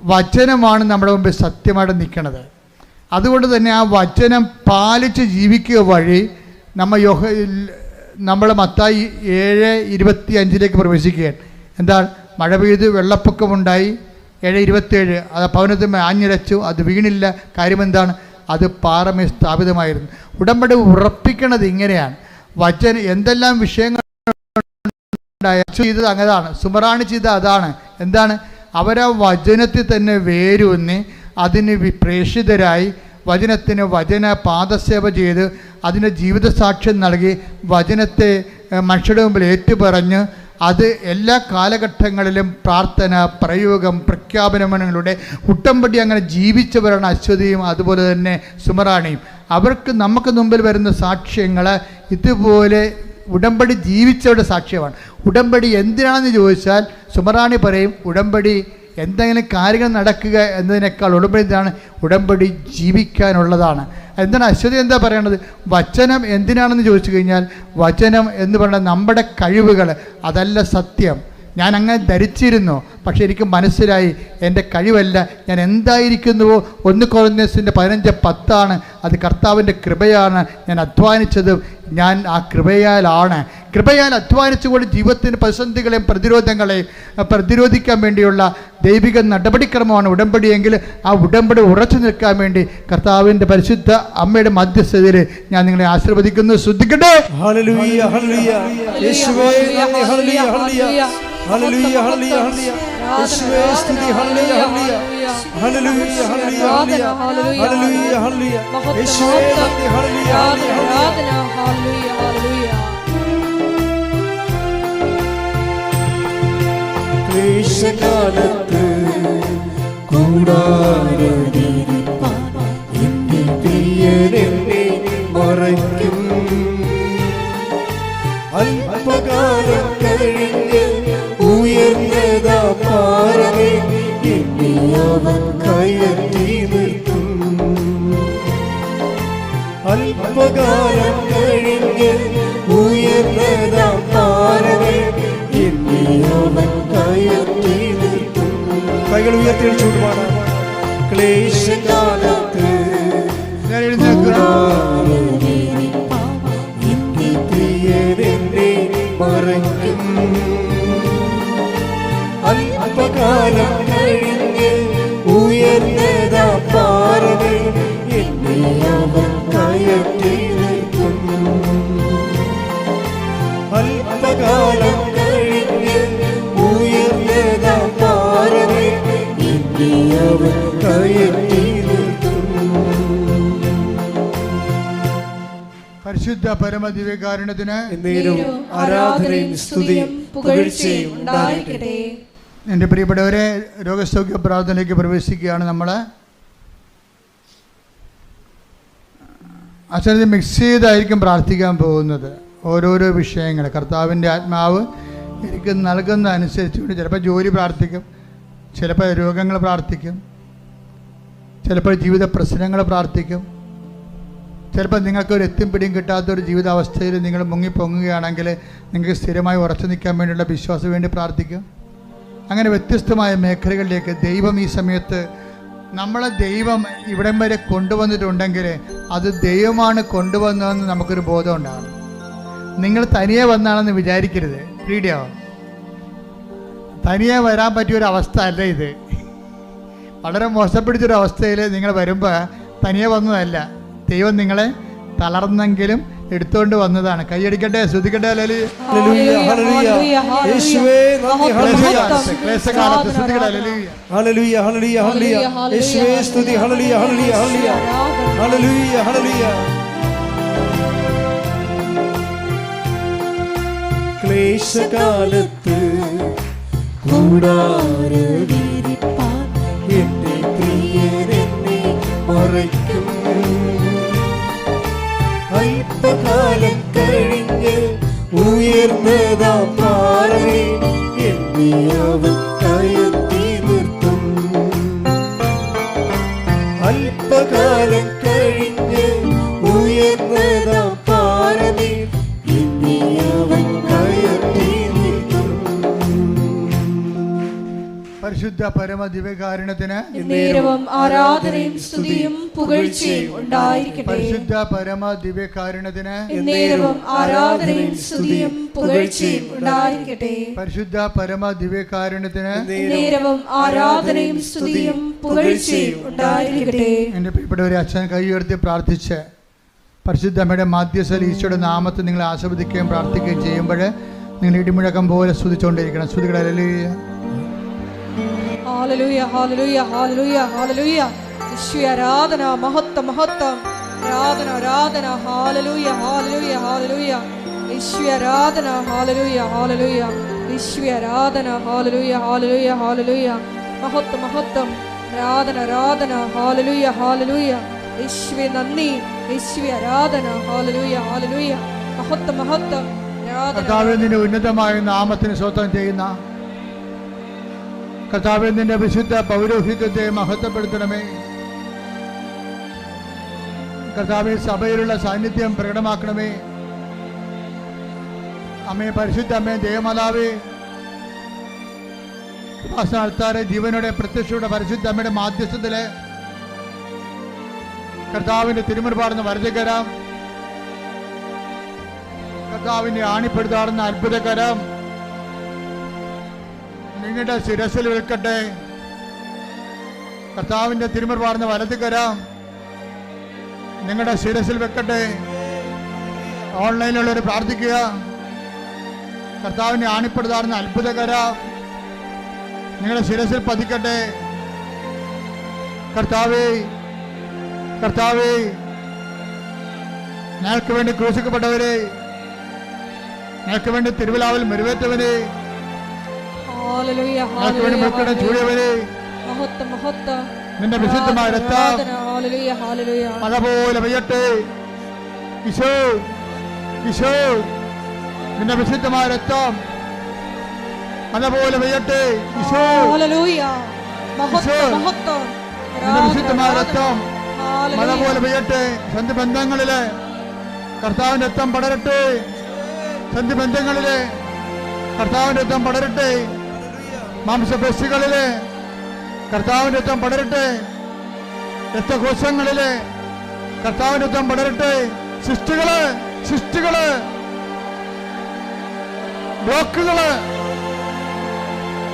വചനമാണ് നമ്മുടെ മുമ്പിൽ സത്യമായിട്ട് നിൽക്കുന്നത്. അതുകൊണ്ട് തന്നെ ആ വചനം പാലിച്ച് ജീവിക്കുക വഴി നമ്മൾ മത്തായി 7:25 പ്രവേശിക്കുകയാണ്. എന്താ? മഴ പെയ്ത് വെള്ളപ്പൊക്കമുണ്ടായി. 7:27 അത് ഭവനത്തിൽ ആഞ്ഞിരച്ചു, അത് വീണില്ല. കാര്യമെന്താണ്? അത് പാറമേൽ സ്ഥാപിതമായിരുന്നു. ഉടമ്പടി ഉറപ്പിക്കണത് ഇങ്ങനെയാണ്. വചനം എന്തെല്ലാം വിഷയങ്ങൾ ചെയ്തത് അങ്ങതാണ്, സുമറാണി ചെയ്ത അതാണ്. എന്താണ്? അവരാ വചനത്തിൽ തന്നെ വേരൂന്നി അതിന് പ്രേഷിതരായി വചന പാദസേവ ചെയ്ത് അതിന് ജീവിതസാക്ഷ്യം നൽകി വചനത്തെ മനുഷ്യരുടെ മുമ്പിൽ ഏറ്റുപറഞ്ഞ് അത് എല്ലാ കാലഘട്ടങ്ങളിലും പ്രാർത്ഥന, പ്രയോഗം, പ്രഖ്യാപനങ്ങളുടെ ഉടമ്പടി അങ്ങനെ ജീവിച്ചവരാണ് അശ്വതിയും അതുപോലെ തന്നെ സുമറാണിയും. അവർക്ക് നമുക്ക് മുമ്പിൽ വരുന്ന സാക്ഷ്യങ്ങൾ ഇതുപോലെ ഉടമ്പടി ജീവിച്ചവരുടെ സാക്ഷ്യമാണ്. ഉടമ്പടി എന്തിനാണെന്ന് ചോദിച്ചാൽ സുമറാണി പറയും, ഉടമ്പടി എന്തെങ്കിലും കാര്യങ്ങൾ നടക്കുക എന്നതിനേക്കാൾ ഉടമ്പടി എന്താണ്? ഉടമ്പടി ജീവിക്കാനുള്ളതാണ്. എന്താണ് അശ്വതി എന്താ പറയണത്? വചനം എന്തിനാണെന്ന് ചോദിച്ചു കഴിഞ്ഞാൽ, വചനം എന്ന് പറയുന്നത് നമ്മുടെ കഴിവുകൾ, അതല്ല സത്യം. ഞാൻ അങ്ങനെ ധരിച്ചിരുന്നു, പക്ഷേ എനിക്ക് മനസ്സിലായി എൻ്റെ കഴിവല്ല, ഞാൻ എന്തായിരിക്കുന്നുവോ 1 കൊരിന്ത്യസിൻ്റെ 15:10 അത് കർത്താവിൻ്റെ കൃപയാണ്. ഞാൻ അധ്വാനിച്ചത് ഞാൻ ആ കൃപയാലാണ്. കൃപയാൽ അധ്വാനിച്ചുകൊണ്ട് ജീവിതത്തിൻ്റെ പ്രതിസന്ധികളെയും പ്രതിരോധങ്ങളെയും പ്രതിരോധിക്കാൻ വേണ്ടിയുള്ള ദൈവിക നടപടിക്രമമാണ് ഉടമ്പടിയെങ്കിൽ ആ ഉടമ്പടി ഉറച്ചു നിൽക്കാൻ വേണ്ടി കർത്താവിൻ്റെ പരിശുദ്ധ അമ്മയുടെ മധ്യസ്ഥതയിൽ ഞാൻ നിങ്ങളെ ആശീർവദിക്കുന്നു. ശ്രദ്ധിക്കട്ടെ. ഹല്ലേലൂയ, ഹല്ലേലൂയ, യേശുവേ നന്ദി, ഹല്ലേലൂയ, ഹല്ലേലൂയ, ഹല്ലേലൂയ, ഹല്ലേലൂയ, ഹല്ലേലൂയ, യേശുവേ സ്തുതി, ഹല്ലേലൂയ, ഹല്ലേലൂയ, ഹല്ലേലൂയ, ഹല്ലേലൂയ, ഹല്ലേലൂയ, ഹല്ലേലൂയ, യേശുവേ നന്ദി, ഹല്ലേലൂയ, ഹല്ലേലൂയ, ഹല്ലേലൂയ. ക്ലേശകാലത്ത് കൂടാരമിരിപ്പാൻ എന്റെ പ്രിയനെന്നെ മറയ്ക്കും. അല്പകാലം കഴിഞ്ഞ് ഉയർന്നതാ പാറമേ എന്നെ അവൻ കയറ്റി നിർത്തും. അല്പകാലം കഴിഞ്ഞ് ഉയർന്നതാ പാറമേ എന്നെ അവൻ കയറ്റി നിർത്തും. കൈകൾ ഉയർത്തിയടിച്ചുകൊണ്ട് പാടാം. ക്ലേശകാലത്ത് എല്ലാവരും എഴുന്നേൽക്കുക. പ്രിയനെന്നെ മറയ്ക്കും. അല്പകാലം കഴിഞ്ഞ് ഉയർന്നതാ പാറമേ എന്നെ അവൻ കയറ്റി നിർത്തും. അല്പകാലം കഴിഞ്ഞ് ഉയർന്നതാ പാറമേ എന്നെ അവൻ കയറ്റി നിർത്തും. പരിശുദ്ധ പരമദിവ്യകാരുണ്യത്തിന് എന്നേരവും ആരാധനയും സ്തുതിയും പുകഴ്ചയും ഉണ്ടായിരിക്കട്ടെ. എൻ്റെ പ്രിയപ്പെട്ടവരെ, രോഗസൗഖ്യ പ്രാർത്ഥനയിലേക്ക് പ്രവേശിക്കുകയാണ്. നമ്മൾ അച്ഛനത് മിക്സ് ചെയ്തായിരിക്കും പ്രാർത്ഥിക്കാൻ പോകുന്നത്. ഓരോരോ വിഷയങ്ങൾ കർത്താവിൻ്റെ ആത്മാവ് എനിക്ക് നൽകുന്ന അനുസരിച്ചുകൊണ്ട് ചിലപ്പോൾ ജോലി പ്രാർത്ഥിക്കും, ചിലപ്പോൾ രോഗങ്ങൾ പ്രാർത്ഥിക്കും, ചിലപ്പോൾ ജീവിത പ്രശ്നങ്ങൾ പ്രാർത്ഥിക്കും, ചിലപ്പോൾ നിങ്ങൾക്കൊരു എത്തും പിടിയും കിട്ടാത്തൊരു ജീവിതാവസ്ഥയിൽ നിങ്ങൾ മുങ്ങിപ്പൊങ്ങുകയാണെങ്കിൽ നിങ്ങൾക്ക് സ്ഥിരമായി ഉറച്ചു നിൽക്കാൻ വേണ്ടിയുള്ള വിശ്വാസം വേണ്ടി പ്രാർത്ഥിക്കും. അങ്ങനെ വ്യത്യസ്തമായ മേഖലകളിലേക്ക് ദൈവം ഈ സമയത്ത് നമ്മളെ ദൈവം ഇവിടം വരെ കൊണ്ടുവന്നിട്ടുണ്ടെങ്കിൽ അത് ദൈവമാണ് കൊണ്ടുവന്നതെന്ന് നമുക്കൊരു ബോധം ഉണ്ടാകണം. നിങ്ങൾ തനിയെ വന്നാണെന്ന് വിചാരിക്കരുത്. വീഡിയോ തനിയെ വരാൻ പറ്റിയൊരവസ്ഥ അല്ല ഇത്. വളരെ മോശപ്പിടിച്ചൊരവസ്ഥയിൽ നിങ്ങൾ വരുമ്പോൾ തനിയെ വന്നതല്ല, ദൈവം നിങ്ങളെ തളർന്നെങ്കിലും എടുത്തുകൊണ്ട് വന്നതാണ്. കൈയടിക്കട്ടെ, ശ്രദ്ധിക്കട്ടെ. ക്ലേശകാലത്ത് ശ്രദ്ധിക്കട്ടെ. ഹല്ലേലൂയ ഹല്ലേലൂയ ഹല്ലേലൂയ യേശുവേ സ്തുതി. ഹല്ലേലൂയ ഹല്ലേലൂയ ഹല്ലേലൂയ ഹല്ലേലൂയ ഹല്ലേലൂയ. ക്ലേശകാലത്ത് കൂടാരവിരിപ്പാൻ എന്റെ പ്രിയനെന്നെ മറയ്ക്കും. അല്പകാലം കഴിഞ്ഞ് ഉയർന്നതാ പാറമേ എന്നെ അവൻ കയറ്റി നിർത്തും. അല്പകാലം കഴിഞ്ഞ് ഉയർന്നതാ പാറമേ എന്നെ അവൻ കയറ്റി നിർത്തും. പരിശുദ്ധ പരമദിവ്യകാരുണ്യത്തിന് എന്നേരവും ആരാധനയും സ്തുതിയും പുകഴ്ചയും ഉണ്ടായിരിക്കട്ടെ. പരിശുദ്ധ പരമദിവ്യകാരുണ്യത്തിന് എന്നേരവും ആരാധനയും സ്തുതിയും പുകഴ്ചയും ഉണ്ടായിരിക്കട്ടെ. പരിശുദ്ധ പരമദിവ്യകാരുണ്യത്തിന് എന്നേരവും ആരാധനയും സ്തുതിയും പുകഴ്ചയും ഉണ്ടായിരിക്കട്ടെ. എൻ്റെ പ്രിയപ്പെട്ടവരെ, അച്ഛൻ കൈ ഉയർത്തി പ്രാർത്ഥിച്ച് പരിശുദ്ധ അമ്മയുടെ മാധ്യസ്ഥൽ ഈശോയുടെ നാമത്തിൽ നിങ്ങൾ ആസ്വദിക്കുകയും പ്രാർത്ഥിക്കുകയും ചെയ്യുമ്പോൾ നിങ്ങൾ ഇടിമുഴക്കം പോലെ സ്തുതിച്ചുകൊണ്ടിരിക്കണം. സ്തുതികളെ ഹല്ലേലൂയ ഹല്ലേലൂയ ഹല്ലേലൂയ ഹല്ലേലൂയ. യേശുവേ ആരാധന, മഹത്വം മഹത്വം, ആരാധന ആരാധന. ഹല്ലേലൂയ ഹല്ലേലൂയ ഹല്ലേലൂയ. യേശുവേ ആരാധന. ഹല്ലേലൂയ ഹല്ലേലൂയ. യേശുവേ ആരാധന. ഹല്ലേലൂയ ഹല്ലേലൂയ ഹല്ലേലൂയ. മഹത്വം മഹത്വം, ആരാധന ആരാധന. ഹല്ലേലൂയ ഹല്ലേലൂയ. യേശുവേ നന്ദി, യേശുവേ ആരാധന. ഹല്ലേലൂയ ഹല്ലേലൂയ. മഹത്വം മഹത്വം, ആരാധന. കർത്താവേ, നിന്റെ ഉന്നതമായ നാമത്തിന് സ്വന്തം ചെയ്യുന്ന കർത്താവേ, നിന്റെ വിശുദ്ധ പൗരോഹിത്യത്തെ മഹത്വപ്പെടുത്തണമേ. കർത്താവേ, സഭയിലുള്ള സാന്നിധ്യം പ്രകടമാക്കണമേ. അമ്മേ, പരിശുദ്ധ അമ്മേ, ദേവമാതാവേ, ആൾത്താരെ ജീവനോടെ പ്രത്യക്ഷയുടെ പരിശുദ്ധ അമ്മയുടെ മാധ്യസ്ഥത്തില് കർത്താവിന്റെ തിരുമുൻപാടുന്ന വരദകരം, കർത്താവിന്റെ ആണിപ്പെടുത്താറുന്ന അത്ഭുതകരം നിങ്ങളുടെ ശിരസിൽ വിൽക്കട്ടെ. കർത്താവിന്റെ തിരുമുൻപാടുന്ന വലതുകരം നിങ്ങളുടെ ശിരസിൽ വെക്കട്ടെ. ഓൺലൈനിലുള്ളവർ പ്രാർത്ഥിക്കുക. കർത്താവിന്റെ ആണിപ്പെടുത്താറുന്ന അത്ഭുതകരം നിങ്ങളുടെ ശിരസിൽ പതിക്കട്ടെ. കർത്താവേ, കർത്താവേ, ഞങ്ങൾക്ക് വേണ്ടി ക്രൂശിക്കപ്പെട്ടവരെ, ഞങ്ങൾക്ക് വേണ്ടി തിരുവിലാവിൽ മെരുവേറ്റവനെ, ഹല്ലേലൂയ ഞങ്ങൾക്ക് വേണ്ടി മക്കളുടെ ചൂടിയവനെ, മഹത്വം മഹത്വം, നിന്റെ വിശുദ്ധമായ രക്തം ഹല്ലേലൂയ ഹല്ലേലൂയ. മഴ പോലെ പെയ്യട്ടെ. ഈശോ, ഈശോ, നിന്റെ വിശുദ്ധമായ രക്തം മഴ പോലെ പെയ്യട്ടെ. ഈശോ, ഹല്ലേലൂയ. മഹത്വം മഹത്വം, നിന്റെ വിശുദ്ധമായ രക്തം മഴ ഹല്ലേലൂയ. പോലെ പെയ്യട്ടെ. സന്ധി ബന്ധങ്ങളില് കർത്താവിന്റെ രക്തം പടരട്ടെ. സന്ധി ബന്ധങ്ങളില് കർത്താവിന്റെ രക്തം പടരട്ടെ. മാംസപേശികളില് കർത്താവിന്റെ രക്തം പടരട്ടെ. രക്തകോശങ്ങളില് കർത്താവിന്റെ യുദ്ധം പടരട്ടെ. സിസ്റ്റുകള് ബ്ലോക്കുകള്,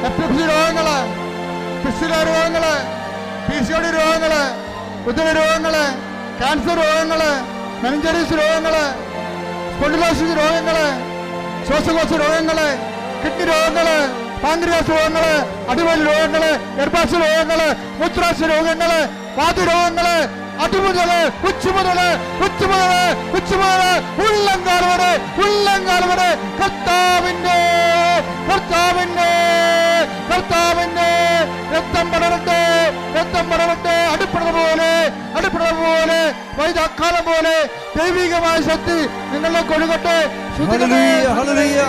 എപ്പിലെപ്സി രോഗങ്ങള്, ഫിസ്റ്റുല രോഗങ്ങള്, PCOD രോഗങ്ങള്, ഉദര രോഗങ്ങള്, ക്യാൻസർ രോഗങ്ങള്, മെനിഞ്ചൈറ്റിസ് രോഗങ്ങള്, സ്പോണ്ടിലോസിസ് രോഗങ്ങള്, ശ്വാസകോശ രോഗങ്ങള്, കിഡ്നി രോഗങ്ങള്, പാൻക്രിയാസ് രോഗങ്ങള്, അടിവലി രോഗങ്ങള്, ഗർഭാശയ രോഗങ്ങള്, മൂത്രാശയ രോഗങ്ങള്, വാതരോഗങ്ങള്, അടിമുതല് ഉച്ചമുതല് ഉള്ളങ്കാൽ വരെ കർത്താവിന്റെ രക്തം പടരട്ടെ. അടിപ്പട പോലെ വൈദാക്കാലം പോലെ ദൈവികമായ ശക്തി നിങ്ങളെ കൊടുക്കട്ടെ. ഹല്ലേലൂയ ഹല്ലേലൂയ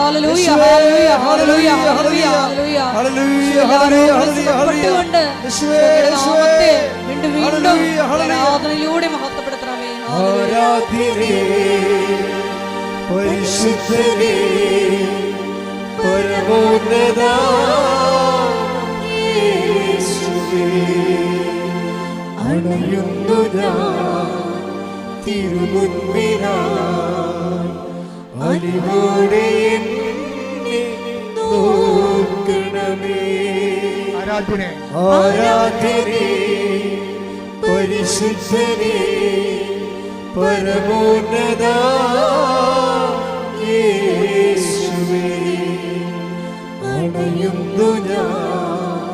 ഹല്ലേലൂയ ഹല്ലേലൂയ ഹല്ലേലൂയ ഹല്ലേലൂയ ഹല്ലേലൂയ ഹല്ലേലൂയ കൊണ്ട് നാമത്തെ വീണ്ടും ആരാധനയിലൂടെ മഹത്വപ്പെടുത്തണമേ. ആരാധ്യനേ പരിശുദ്ധനേ പരമോന്നത യേശുവേ അണയുന്നു ഞാൻ തിരുമുൻപിനായി അലിവോടെ എന്നെ നോക്കണമേ. ആരാധനേ പരിശുദ്ധനേ പരമോന്നത യേശുവേ അണയുന്നു ഞാൻ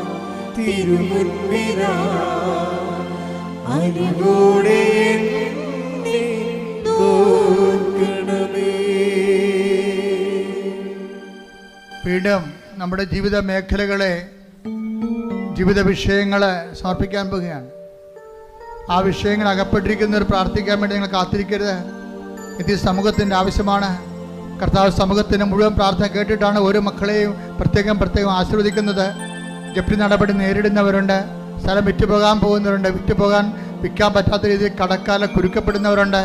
തിരുമുൻപിനായി അലിവോടെ എന്നെ നോക്കണമേ. വീണ്ടും നമ്മുടെ ജീവിത മേഖലകളെ, ജീവിത വിഷയങ്ങളെ സമർപ്പിക്കാൻ പോവുകയാണ്. ആ വിഷയങ്ങൾ അകപ്പെട്ടിരിക്കുന്നവർ പ്രാർത്ഥിക്കാൻ വേണ്ടി നിങ്ങൾ കാത്തിരിക്കരുത്. ഇത് സമൂഹത്തിൻ്റെ ആവശ്യമാണ്. കർത്താവ് സമൂഹത്തിൻ്റെ മുഴുവൻ പ്രാർത്ഥന കേട്ടിട്ടാണ് ഓരോ മക്കളെയും പ്രത്യേകം ആശീർവദിക്കുന്നത്. ജപ്തി നടപടി നേരിടുന്നവരുണ്ട്, സ്ഥലം വിറ്റുപോകാൻ പോകുന്നവരുണ്ട്, വിൽക്കാൻ പറ്റാത്ത രീതിയിൽ കടക്കാല കുരുക്കപ്പെടുന്നവരുണ്ട്,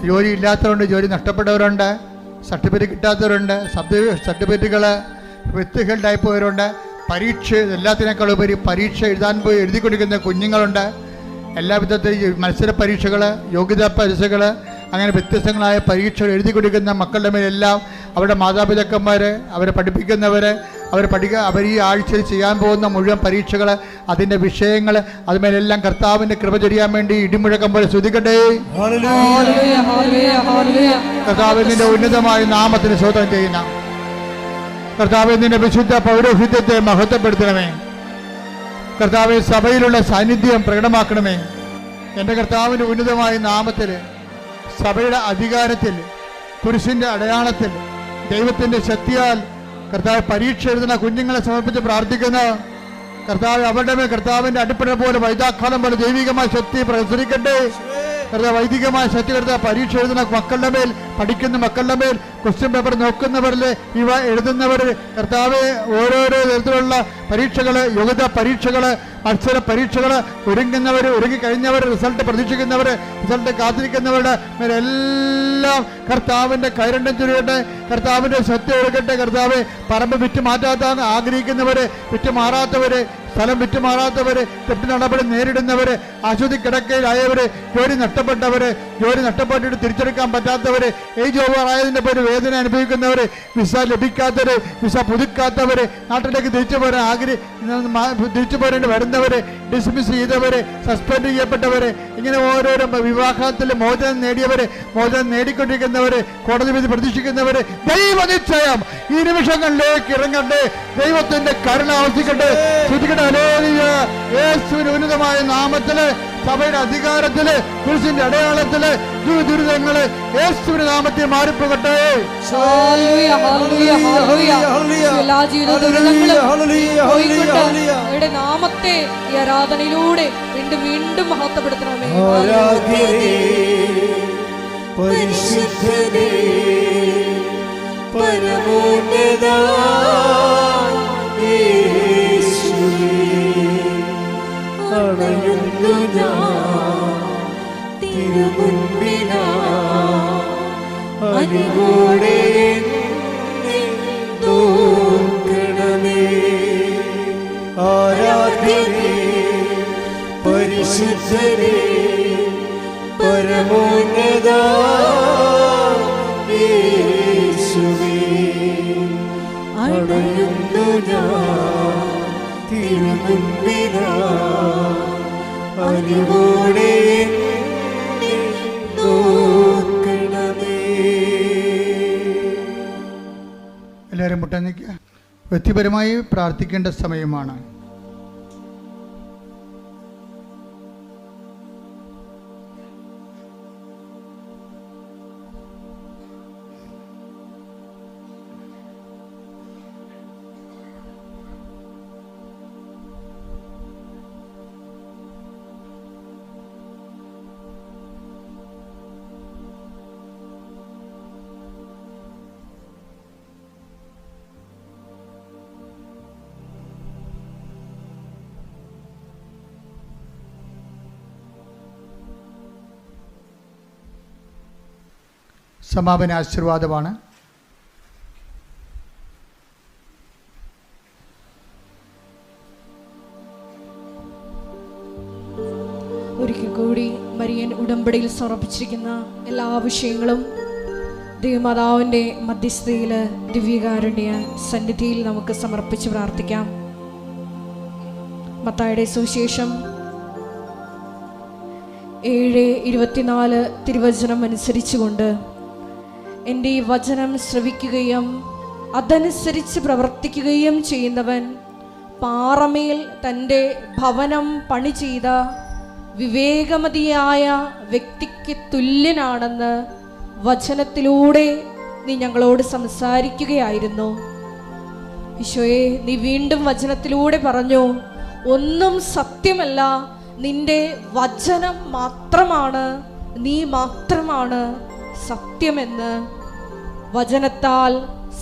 ജോലി ഇല്ലാത്തവരുണ്ട്, ജോലി നഷ്ടപ്പെട്ടവരുണ്ട്, സർട്ടിഫിക്കറ്റ് കിട്ടാത്തവരുണ്ട്, സർട്ടിഫിക്കറ്റുകൾ വ്യക്തികളുണ്ടായി പോയവരുണ്ട്, പരീക്ഷ എല്ലാത്തിനേക്കാൾ ഉപരി പരീക്ഷ എഴുതാൻ പോയി എഴുതിക്കൊണ്ടിരിക്കുന്ന കുഞ്ഞുങ്ങളുണ്ട്. എല്ലാ വിധത്തിലും മത്സര പരീക്ഷകൾ, യോഗ്യതാ പരീക്ഷകൾ, അങ്ങനെ വ്യത്യസ്തങ്ങളായ പരീക്ഷകൾ എഴുതിക്കൊണ്ടിരിക്കുന്ന മക്കളുടെ മേലെല്ലാം അവരുടെ മാതാപിതാക്കന്മാർ, അവരെ പഠിപ്പിക്കുന്നവർ, അവർ ഈ ആഴ്ചയിൽ ചെയ്യാൻ പോകുന്ന മുഴുവൻ പരീക്ഷകൾ, അതിൻ്റെ വിഷയങ്ങൾ, അതുമേലെല്ലാം കർത്താവിൻ്റെ കൃപ ചൊരിയാൻ വേണ്ടി ഇടിമുഴക്കം പോലെ സ്തുതിക്കട്ടെ. കർത്താവിൻ്റെ ഉന്നതമായ നാമത്തിന് സ്തോത്രം ചെയ്യുന്ന കർത്താവിൻ്റെ വിശുദ്ധ പൗരോഹിത്യത്തെ മഹത്വപ്പെടുത്തണമേ. കർത്താവ് സഭയിലുള്ള സാന്നിധ്യം പ്രകടമാക്കണമേ. എൻ്റെ കർത്താവിൻ്റെ ഉന്നതമായ നാമത്തിൽ, സഭയുടെ അധികാരത്തിൽ, കുരിശിൻ്റെ അടയാളത്തിൽ, ദൈവത്തിൻ്റെ ശക്തിയാൽ കർത്താവ് പരീക്ഷ എഴുതുന്ന കുഞ്ഞുങ്ങളെ സമർപ്പിച്ച് പ്രാർത്ഥിക്കുന്ന കർത്താവ് അവരുടെ മേൽ കർത്താവിൻ്റെ അടിപ്പട പോലെ വൈദാക്കാലം പോലെ ദൈവികമായ ശക്തി പ്രസരിക്കട്ടെ. കർത്താവ് വൈദികമായ ശക്തി കർത്താവ് പരീക്ഷ എഴുതുന്ന മക്കളുടെ മേൽ, പഠിക്കുന്ന മക്കളുടെ മേൽ, ക്വസ്റ്റ്യൻ പേപ്പർ നോക്കുന്നവരിൽ, ഇവ എഴുതുന്നവർ, കർത്താവ് ഓരോരോ തരത്തിലുള്ള പരീക്ഷകൾ, യോഗ്യതാ പരീക്ഷകൾ, മത്സര പരീക്ഷകൾ, ഒരുങ്ങിക്കഴിഞ്ഞവർ, റിസൾട്ട് പ്രതീക്ഷിക്കുന്നവർ, റിസൾട്ട് കാത്തിരിക്കുന്നവരുടെ മേലെല്ലാം കർത്താവിൻ്റെ കൈരണ്ടം ചുരുകട്ടെ. കർത്താവിൻ്റെ ശക്തി ഒഴുകട്ടെ. കർത്താവ് പറമ്പ് വിറ്റ് മാറ്റാത്ത ആഗ്രഹിക്കുന്നവർ, വിറ്റ് മാറാത്തവർ, സ്ഥലം വിറ്റുമാറാത്തവർ, തെറ്റ് നടപടി നേരിടുന്നവർ, ആശുപത്രി കിടക്കയിലായവർ, ജോലി നഷ്ടപ്പെട്ടിട്ട് തിരിച്ചെടുക്കാൻ പറ്റാത്തവർ, ഏജ് ഓവർ ആയതിൻ്റെ പേര് വേദന അനുഭവിക്കുന്നവർ, വിസ ലഭിക്കാത്തവർ, വിസ പുതുക്കാത്തവർ, നാട്ടിലേക്ക് തിരിച്ചു പോരേണ്ടി വരുന്നവർ, ഡിസ്മിസ് ചെയ്തവർ, സസ്പെൻഡ് ചെയ്യപ്പെട്ടവർ, ഇങ്ങനെ ഓരോരോ വിവാഹത്തിൽ മോചനം നേടിയവർ, മോചനം നേടിക്കൊണ്ടിരിക്കുന്നവർ, കോടതി വിധി പ്രതീക്ഷിക്കുന്നവർ, ദൈവനിശ്ചയം ഈ നിമിഷങ്ങളിലേക്ക് ഇറങ്ങട്ടെ. ദൈവത്തിന്റെ കരുണ ആവശ്യിക്കട്ടെ. യേശുവിന്റെ ഉന്നതമായ നാമത്തില്, സഭയുടെ അധികാരത്തില്, കുരിശിന്റെ അടയാളത്തില്, ദുരിതങ്ങള് യേശുവിന്റെ നാമത്തിൽ മാറിപ്പോകട്ടെ. എല്ലാ ജീവിത നാമത്തെ ഈ ആരാധനയിലൂടെ വീണ്ടും വീണ്ടും മഹത്വപ്പെടുത്തണമേ. പരിശുദ്ധനേ പരമോന്നത അണയുന്നു ഞാൻ തിരുമുൻപിനായി അലിവോടെ എന്നെ നോക്കണമേ. ആരാധ്യനേ പരിശുദ്ധനേ ഞാൻ തിരുമുൻപിലാ അറിവോടെ എന്നെ നോക്കണമേ. എല്ലാവരും മുട്ടാൻ നിൽക്കുക. വ്യക്തിപരമായി പ്രാർത്ഥിക്കേണ്ട സമയമാണ്. സമാപന ആശീർവാദമാണ്. ഒരിക്കൽ കൂടി മരിയൻ ഉടമ്പടിയിൽ സമർപ്പിച്ചിരിക്കുന്ന എല്ലാ വിഷയങ്ങളും ദൈവമാതാവിൻ്റെ മധ്യസ്ഥതയിൽ ദിവ്യകാരുണ്യ സന്നിധിയിൽ നമുക്ക് സമർപ്പിച്ച് പ്രാർത്ഥിക്കാം. മത്തായിയുടെ സുവിശേഷം 7:24 തിരുവചനം അനുസരിച്ചുകൊണ്ട് എൻ്റെ ഈ വചനം ശ്രവിക്കുകയും അതനുസരിച്ച് പ്രവർത്തിക്കുകയും ചെയ്യുന്നവൻ പാറമേൽ തൻ്റെ ഭവനം പണി ചെയ്ത വിവേകമതിയായ വ്യക്തിക്ക് തുല്യനാണെന്ന് വചനത്തിലൂടെ നീ ഞങ്ങളോട് സംസാരിക്കുകയായിരുന്നു. ഈശോയെ, നീ വീണ്ടും വചനത്തിലൂടെ പറഞ്ഞു, ഒന്നും സത്യമല്ല, നിന്റെ വചനം മാത്രമാണ്, നീ മാത്രമാണ് സത്യമെന്ന്. വചനത്താൽ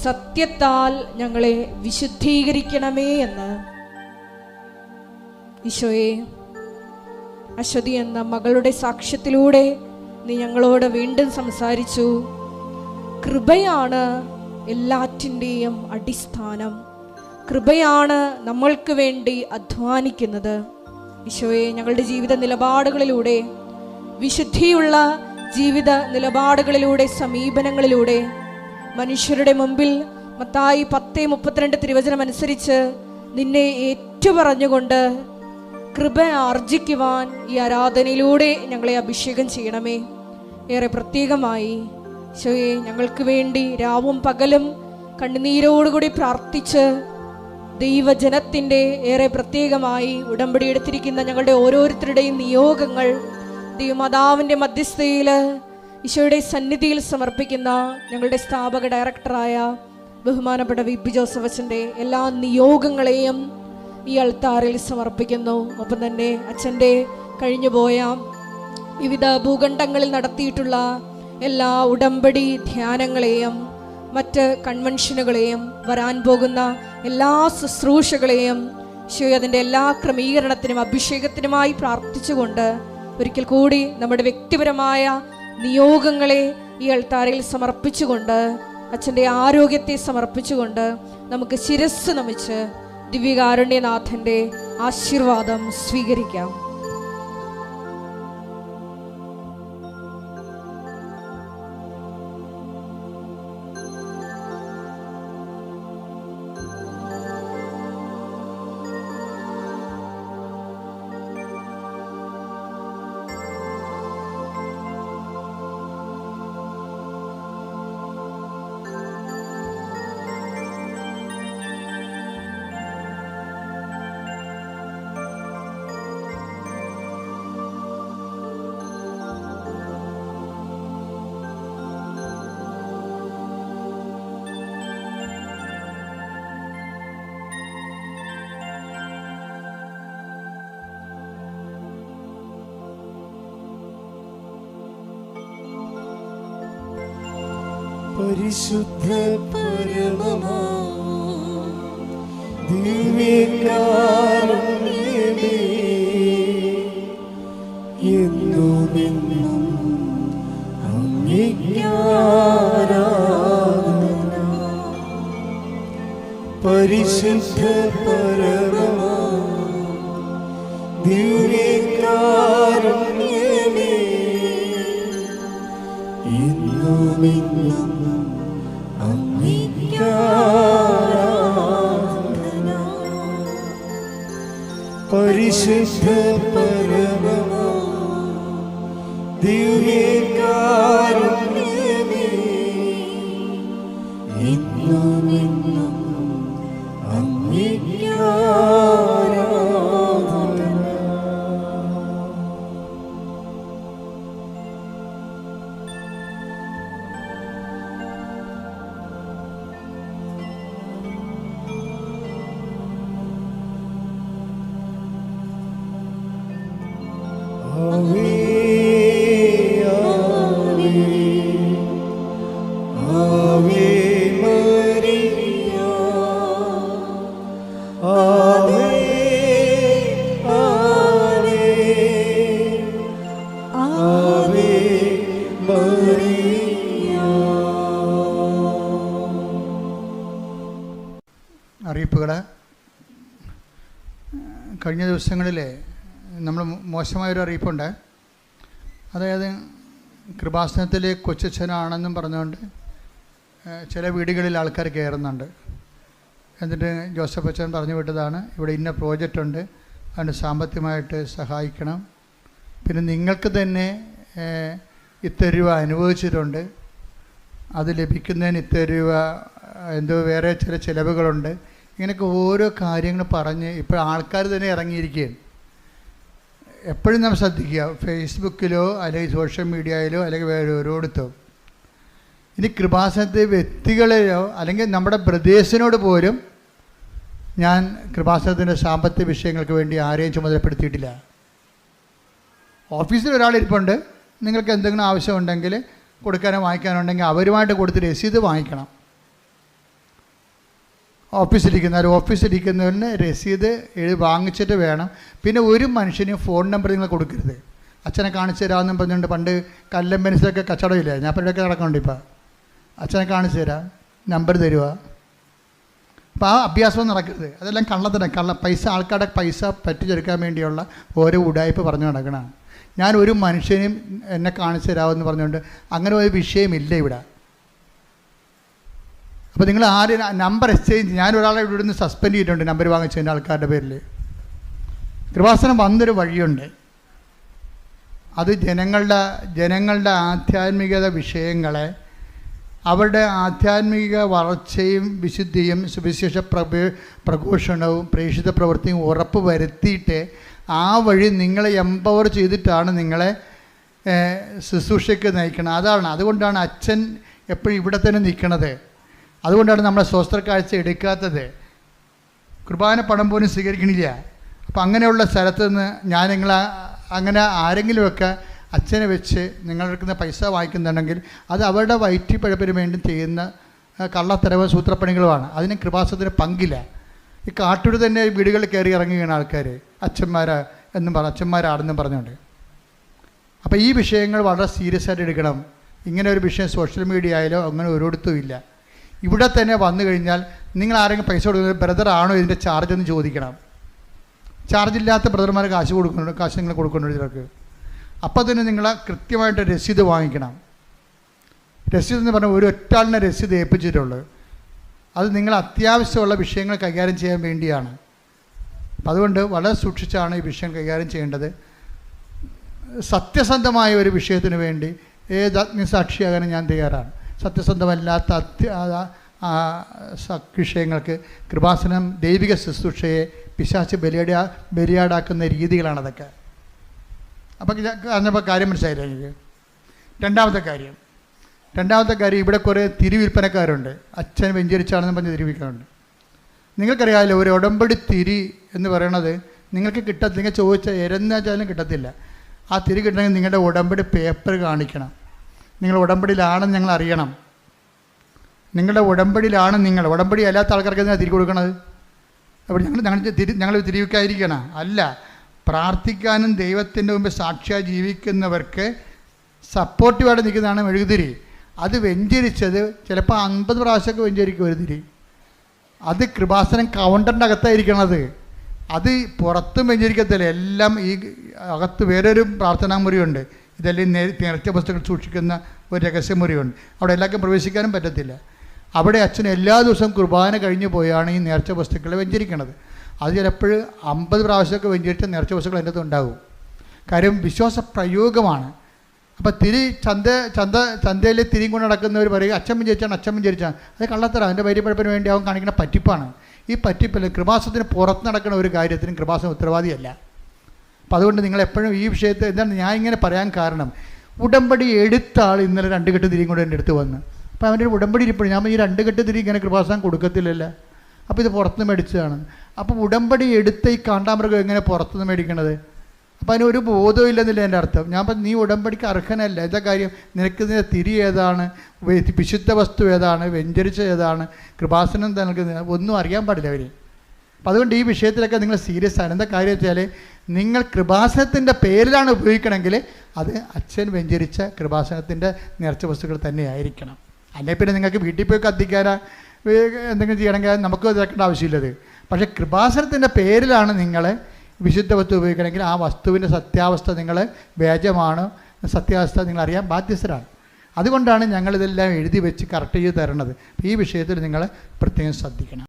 സത്യത്താൽ ഞങ്ങളെ വിശുദ്ധീകരിക്കണമേ എന്ന്. ഈശോയെ, അശ്വതി എന്ന മകളുടെ സാക്ഷ്യത്തിലൂടെ നീ ഞങ്ങളോട് വീണ്ടും സംസാരിച്ചു. കൃപയാണ് എല്ലാറ്റിൻ്റെയും അടിസ്ഥാനം. കൃപയാണ് നമ്മൾക്ക് വേണ്ടി അധ്വാനിക്കുന്നത്. ഈശോയെ, ഞങ്ങളുടെ ജീവിത നിലപാടുകളിലൂടെ, വിശുദ്ധിയുള്ള ജീവിത നിലപാടുകളിലൂടെ, സമീപനങ്ങളിലൂടെ മനുഷ്യരുടെ മുമ്പിൽ മത്തായി 10:32 തിരുവചനം അനുസരിച്ച് നിന്നെ ഏറ്റുപറഞ്ഞുകൊണ്ട് കൃപ ആർജിക്കുവാൻ ഈ ആരാധനയിലൂടെ ഞങ്ങളെ അഭിഷേകം ചെയ്യണമേ. ഏറെ പ്രത്യേകമായി ഈശോയെ, ഞങ്ങൾക്ക് വേണ്ടി രാവും പകലും കണ്ണുനീരോടുകൂടി പ്രാർത്ഥിച്ച് ദൈവജനത്തിൻ്റെ ഏറെ പ്രത്യേകമായി ഉടമ്പടി എടുത്തിരിക്കുന്ന ഞങ്ങളുടെ ഓരോരുത്തരുടെയും നിയോഗങ്ങൾ ദൈവമാതാവിൻ്റെ മധ്യസ്ഥതയിൽ ഈശോയുടെ സന്നിധിയിൽ സമർപ്പിക്കുന്ന ഞങ്ങളുടെ സ്ഥാപക ഡയറക്ടറായ ബഹുമാനപ്പെട്ട VP ജോസഫ് അച്ഛൻ്റെ എല്ലാ നിയോഗങ്ങളെയും ഈ അൾത്താറിൽ സമർപ്പിക്കുന്നു. ഒപ്പം തന്നെ അച്ഛൻ്റെ കഴിഞ്ഞുപോയ വിവിധ ഭൂഖണ്ഡങ്ങളിൽ നടത്തിയിട്ടുള്ള എല്ലാ ഉടമ്പടി ധ്യാനങ്ങളെയും മറ്റ് കൺവെൻഷനുകളെയും വരാൻ പോകുന്ന എല്ലാ ശുശ്രൂഷകളെയും ഈശോയെ അതിൻ്റെ എല്ലാ ക്രമീകരണത്തിനും അഭിഷേകത്തിനുമായി പ്രാർത്ഥിച്ചുകൊണ്ട് ഒരിക്കൽ കൂടി നമ്മുടെ വ്യക്തിപരമായ നിയോഗങ്ങളെ ഈ അൾത്താരയിൽ സമർപ്പിച്ചുകൊണ്ട് അച്ഛൻ്റെ ആരോഗ്യത്തെ സമർപ്പിച്ചുകൊണ്ട് നമുക്ക് ശിരസ്സ് നമിച്ച് ദിവ്യകാരുണ്യനാഥൻ്റെ ആശീർവാദം സ്വീകരിക്കാം. പരിശുദ്ധ പരമമാ ദിവ്യകാരുണ്യമേ, എന്നുമെന്നും അങ്ങേക്ക് ആരാധന. പരിശുദ്ധ പരമമാ ദിവ്യകാരുണ്യമേ, എന്നുമെന്നും അങ്ങേക്ക് ആരാധന. പരിശുദ്ധ പരമമാ ദിവ്യകാരുണ്യമേ, എന്നും എന്നും അങ്ങേക്ക് ആരാധന. ആവേ ആവേ മരിയ, ആവേ ആവേ ആവേ മരിയ. അറിയിപ്പുകൾ കഴിഞ്ഞ ദിവസങ്ങളിൽ നമ്മൾ മോശമായൊരു അറിയിപ്പുണ്ട്. അതായത് കൃപാസനത്തിലെ കൊച്ചച്ഛനാണെന്നും പറഞ്ഞുകൊണ്ട് ചില വീടുകളിൽ ആൾക്കാർ കയറുന്നുണ്ട്. എന്നിട്ട് ജോസഫ് അച്ഛൻ പറഞ്ഞു വിട്ടതാണ്, ഇവിടെ ഇന്ന പ്രോജക്റ്റ് ഉണ്ട്, അതിന് സാമ്പത്തികമായിട്ട് സഹായിക്കണം, പിന്നെ നിങ്ങൾക്ക് തന്നെ ഇത്ര രൂപ അനുഭവിച്ചിട്ടുണ്ട്, അത് ലഭിക്കുന്നതിന് ഇത്ര രൂപ എന്തോ വേറെ ചില ചിലവുകളുണ്ട്. ഇങ്ങനെയൊക്കെ ഓരോ കാര്യങ്ങൾ പറഞ്ഞ് ഇപ്പോൾ ആൾക്കാർ തന്നെ ഇറങ്ങിയിരിക്കുകയാണ്. എപ്പോഴും നമ്മൾ ശ്രദ്ധിക്കുക, ഫേസ്ബുക്കിലോ അല്ലെങ്കിൽ സോഷ്യൽ മീഡിയയിലോ അല്ലെങ്കിൽ വേറെ ഓരോടത്തോ. ഇനി കൃപാസനത്തെ വ്യക്തികളെയോ അല്ലെങ്കിൽ നമ്മുടെ ബ്രദേഴ്സിനോട് പോലും ഞാൻ കൃപാസനത്തിൻ്റെ സാമ്പത്തിക വിഷയങ്ങൾക്ക് വേണ്ടി ആരെയും ചുമതലപ്പെടുത്തിയിട്ടില്ല. ഓഫീസിൽ ഒരാളിരിപ്പുണ്ട്, നിങ്ങൾക്ക് എന്തെങ്കിലും ആവശ്യമുണ്ടെങ്കിൽ കൊടുക്കാനോ വാങ്ങിക്കാനുണ്ടെങ്കിൽ അവരുമായിട്ട് കൊടുത്ത് രസീത് വാങ്ങിക്കണം. ഓഫീസിലിരിക്കുന്നവരിന് രസീത് വാങ്ങിച്ചിട്ട് വേണം. പിന്നെ ഒരു മനുഷ്യനും ഫോൺ നമ്പർ നിങ്ങൾ കൊടുക്കരുത്. അച്ഛനെ കാണിച്ചു തരാമെന്നും പറഞ്ഞുകൊണ്ട് പണ്ട് കല്ലം പെൻസിലൊക്കെ കച്ചവടമില്ല, ഞാൻ ഇപ്പോഴൊക്കെ നടക്കുന്നുണ്ട്. ഇപ്പം അച്ഛനെ കാണിച്ചു തരാം, നമ്പർ തരുക. അപ്പോൾ ആ അഭ്യാസം നടക്കരുത്. അതെല്ലാം കള്ളത്തരം, പൈസ ആൾക്കാരുടെ പൈസ പറ്റിച്ചെടുക്കാൻ വേണ്ടിയുള്ള ഓരോ ഉടായ്പ പറഞ്ഞു നടക്കണം. ഞാൻ ഒരു മനുഷ്യനും എന്നെ കാണിച്ചു തരാമെന്ന് പറഞ്ഞുകൊണ്ട് അങ്ങനെ ഒരു വിഷയമില്ല ഇവിടെ. അപ്പോൾ നിങ്ങൾ ആരും നമ്പർ എക്സ്ചേഞ്ച്, ഞാൻ ഒരാളെ ഇവിടെ നിന്ന് സസ്പെൻഡ് ചെയ്തിട്ടുണ്ട് നമ്പർ വാങ്ങിച്ചതിൻ്റെ ആൾക്കാരുടെ പേരിൽ. കൃപാസനം വന്നൊരു വഴിയുണ്ട്, അത് ജനങ്ങളുടെ ആധ്യാത്മികത വിഷയങ്ങളെ, അവരുടെ ആധ്യാത്മിക വളർച്ചയും വിശുദ്ധിയും സുവിശേഷ പ്രഘോഷണവും പ്രേക്ഷിത പ്രവൃത്തിയും ഉറപ്പ് വരുത്തിയിട്ട് ആ വഴി നിങ്ങളെ എംപവർ ചെയ്തിട്ടാണ് നിങ്ങളെ ശുശ്രൂഷയ്ക്ക് നയിക്കണം. അതുകൊണ്ടാണ് അച്ഛൻ എപ്പോഴും ഇവിടെ തന്നെ നിൽക്കണത്. അതുകൊണ്ടാണ് നമ്മളെ സ്വസ്ത്ര കാഴ്ച എടുക്കാത്തത്. കുർബാന പണം പോലും സ്വീകരിക്കണില്ല. അപ്പം അങ്ങനെയുള്ള സ്ഥലത്ത് നിന്ന് ഞാൻ അങ്ങനെ ആരെങ്കിലുമൊക്കെ അച്ഛനെ വെച്ച് നിങ്ങളെടുക്കുന്ന പൈസ വാങ്ങിക്കുന്നുണ്ടെങ്കിൽ അത് അവരുടെ വയറ്റിപ്പഴപ്പിന് വേണ്ടി ചെയ്യുന്ന കള്ളത്തരവും സൂത്രപ്പണികളുമാണ്. അതിന് കൃപാസനത്തിന് പങ്കില്ല. ഈ കാട്ടൂർ തന്നെ വീടുകളിൽ കയറി ഇറങ്ങുകയാണ് ആൾക്കാർ, അച്ഛന്മാരാണെന്നും പറഞ്ഞുകൊണ്ട്. അപ്പോൾ ഈ വിഷയങ്ങൾ വളരെ സീരിയസ് ആയിട്ട് എടുക്കണം. ഇങ്ങനെ ഒരു വിഷയം സോഷ്യൽ മീഡിയയിലോ അങ്ങനെ ഒരിടത്തും ഇല്ല. ഇവിടെ തന്നെ വന്നു കഴിഞ്ഞാൽ നിങ്ങൾ ആരെങ്കിലും പൈസ കൊടുക്കുന്നത് ബ്രദറാണോ ഇതിൻ്റെ ചാർജ് എന്ന് ചോദിക്കണം. ചാർജില്ലാത്ത ബ്രദർമാർ കാശ് നിങ്ങൾ കൊടുക്കുന്നുണ്ട് ചിലർക്ക്. അപ്പോൾ തന്നെ നിങ്ങൾ കൃത്യമായിട്ട് രസീത് വാങ്ങിക്കണം. രസീത് എന്ന് പറഞ്ഞാൽ ഒരു ഒറ്റാളിനെ രസീത് ഏൽപ്പിച്ചിട്ടുള്ളൂ. അത് നിങ്ങൾ അത്യാവശ്യമുള്ള വിഷയങ്ങൾ കൈകാര്യം ചെയ്യാൻ വേണ്ടിയാണ്. അപ്പം അതുകൊണ്ട് വളരെ സൂക്ഷിച്ചാണ് ഈ വിഷയം കൈകാര്യം ചെയ്യേണ്ടത്. സത്യസന്ധമായ ഒരു വിഷയത്തിന് വേണ്ടി ഏത് അഗ്നിസാക്ഷിയാകാനും ഞാൻ തയ്യാറാണ്. സത്യസന്ധമല്ലാത്ത വിഷയങ്ങൾക്ക് കൃപാസനം ദൈവിക ശുശ്രൂഷയെ പിശാച് ബലിയാടാക്കുന്ന രീതികളാണതൊക്കെ. അപ്പം പറഞ്ഞപ്പോൾ കാര്യം മനസ്സിലായില്ല എനിക്ക്. രണ്ടാമത്തെ കാര്യം ഇവിടെ കുറേ തിരിവിൽപ്പനക്കാരുണ്ട്. അച്ഛൻ വെഞ്ചരിച്ചാണെന്ന് പറഞ്ഞ് തിരിവിൽക്കാറുണ്ട്. നിങ്ങൾക്കറിയാമല്ലോ, ഒരു ഉടമ്പടി തിരി എന്ന് പറയണത് നിങ്ങൾക്ക് നിങ്ങൾ ചോദിച്ചാൽ എരന്നാച്ചാലും കിട്ടത്തില്ല. ആ തിരി കിട്ടണമെങ്കിൽ നിങ്ങളുടെ ഉടമ്പടി പേപ്പർ കാണിക്കണം. നിങ്ങൾ ഉടമ്പടിയിലാണെന്ന് ഞങ്ങൾ അറിയണം. നിങ്ങളുടെ ഉടമ്പടിയിലാണ് ഉടമ്പടി അല്ലാത്ത ആൾക്കാർക്ക് എന്തിനാണ് തിരി കൊടുക്കണത്? അപ്പോൾ ഞങ്ങൾ തിരിവിക്കാതിരിക്കണം അല്ല, പ്രാർത്ഥിക്കാനും ദൈവത്തിൻ്റെ മുമ്പിൽ സാക്ഷിയായി ജീവിക്കുന്നവർക്ക് സപ്പോർട്ടീവായിട്ട് നിൽക്കുന്നതാണ് മെഴുകുതിരി. അത് വെഞ്ചരിച്ചത് ചിലപ്പോൾ 50 പ്രാവശ്യമൊക്കെ വെഞ്ചരിക്കും ഒരു തിരി. അത് കൃപാസനം കൗണ്ടറിൻ്റെ അകത്തായിരിക്കണത്. അത് പുറത്തും വെഞ്ചരിക്കത്തില്ല. എല്ലാം ഈ അകത്ത് വേറൊരു പ്രാർത്ഥനാ മുറിയുണ്ട്. ഇതെല്ലാം നേരത്തെ വസ്തുക്കൾ സൂക്ഷിക്കുന്ന ഒരു രഹസ്യമുറിയുണ്ട്. അവിടെ എല്ലാവർക്കും പ്രവേശിക്കാനും പറ്റത്തില്ല. അവിടെ അച്ഛൻ എല്ലാ ദിവസവും കുർബാന കഴിഞ്ഞ് പോയാണ് ഈ നേർച്ച വസ്തുക്കളെ വെഞ്ചരിക്കുന്നത്. അത് ചിലപ്പോൾ 50 പ്രാവശ്യമൊക്കെ വെഞ്ചരിച്ച നേർച്ച വസ്തുക്കൾ അതിൻ്റെ അകത്ത് ഉണ്ടാകും. കാര്യം വിശ്വാസ പ്രയോഗമാണ്. അപ്പോൾ ചന്തയിൽ തിരിയും കൊണ്ട് നടക്കുന്നവർ പറയും അച്ഛൻ വിചാരിച്ചാണ്. അത് കള്ളത്തരം. അതിൻ്റെ വൈര്യപ്പഴപ്പിന് വേണ്ടി അവൻ കാണിക്കുന്ന പറ്റിപ്പാണ്. ഈ പറ്റിപ്പല്ല. കൃപാസനത്തിന് പുറത്ത് നടക്കുന്ന ഒരു കാര്യത്തിനും കൃപാസനം ഉത്തരവാദിയല്ല. അപ്പോൾ അതുകൊണ്ട് നിങ്ങൾ എപ്പോഴും ഈ വിഷയത്തെ എന്താണ് ഞാൻ ഇങ്ങനെ പറയാൻ കാരണം, ഉടമ്പടി എടുത്ത ആൾ ഇന്നലെ 2 കെട്ട് തിരിയും കൊണ്ട് എൻ്റെ അടുത്ത് വന്ന്, അപ്പോൾ അവൻ്റെ ഒരു ഉടമ്പടി ഇരിപ്പോഴും ഞാൻ ഈ 2 കെട്ട് തിരി ഇങ്ങനെ കൃപാസനം കൊടുക്കത്തില്ലല്ലോ, അപ്പോൾ ഇത് പുറത്തുനിന്ന് മേടിച്ചതാണ്. അപ്പോൾ ഉടമ്പടി എടുത്ത ഈ കാണ്ടാമൃഗം എങ്ങനെ പുറത്തുനിന്ന് മേടിക്കണത്? അപ്പോൾ അതിനൊരു ബോധവും ഇല്ലെന്നില്ല എൻ്റെ അർത്ഥം. ഞാൻ പറഞ്ഞു നീ ഉടമ്പടിക്ക് അർഹനല്ല. എന്താ കാര്യം? നിനക്ക് ഇതിൻ്റെ തിരി ഏതാണ്, വിശുദ്ധ വസ്തു ഏതാണ്, വെഞ്ചരിച്ച ഏതാണ്, കൃപാസനം നൽകുന്നത് ഒന്നും അറിയാൻ പാടില്ല അവർ. അപ്പം അതുകൊണ്ട് ഈ വിഷയത്തിലൊക്കെ നിങ്ങൾ സീരിയസ് ആണ്. എന്താ കാര്യം വെച്ചാൽ നിങ്ങൾ കൃപാസനത്തിൻ്റെ പേരിലാണ് ഉപയോഗിക്കണമെങ്കിൽ അത് അച്ഛൻ വെഞ്ചരിച്ച കൃപാസനത്തിൻ്റെ നേർച്ച വസ്തുക്കൾ തന്നെ ആയിരിക്കണം. അല്ലെങ്കിൽ പിന്നെ നിങ്ങൾക്ക് വീട്ടിൽ പോയി കത്തിക്കാനാ എന്തെങ്കിലും ചെയ്യണമെങ്കിൽ നമുക്ക് ഇതാക്കേണ്ട ആവശ്യമില്ലത്. പക്ഷേ കൃപാസനത്തിൻ്റെ പേരിലാണ് നിങ്ങൾ വിശുദ്ധ വസ്തു ഉപയോഗിക്കണമെങ്കിൽ ആ വസ്തുവിൻ്റെ സത്യാവസ്ഥ നിങ്ങൾ വ്യാജമാണ്, സത്യാവസ്ഥ നിങ്ങൾ അറിയാൻ ബാധ്യസ്ഥരാണ്. അതുകൊണ്ടാണ് ഞങ്ങളിതെല്ലാം എഴുതി വെച്ച് കറക്റ്റ് ചെയ്ത് തരണത്. ഈ വിഷയത്തിൽ നിങ്ങൾ പ്രത്യേകം ശ്രദ്ധിക്കണം.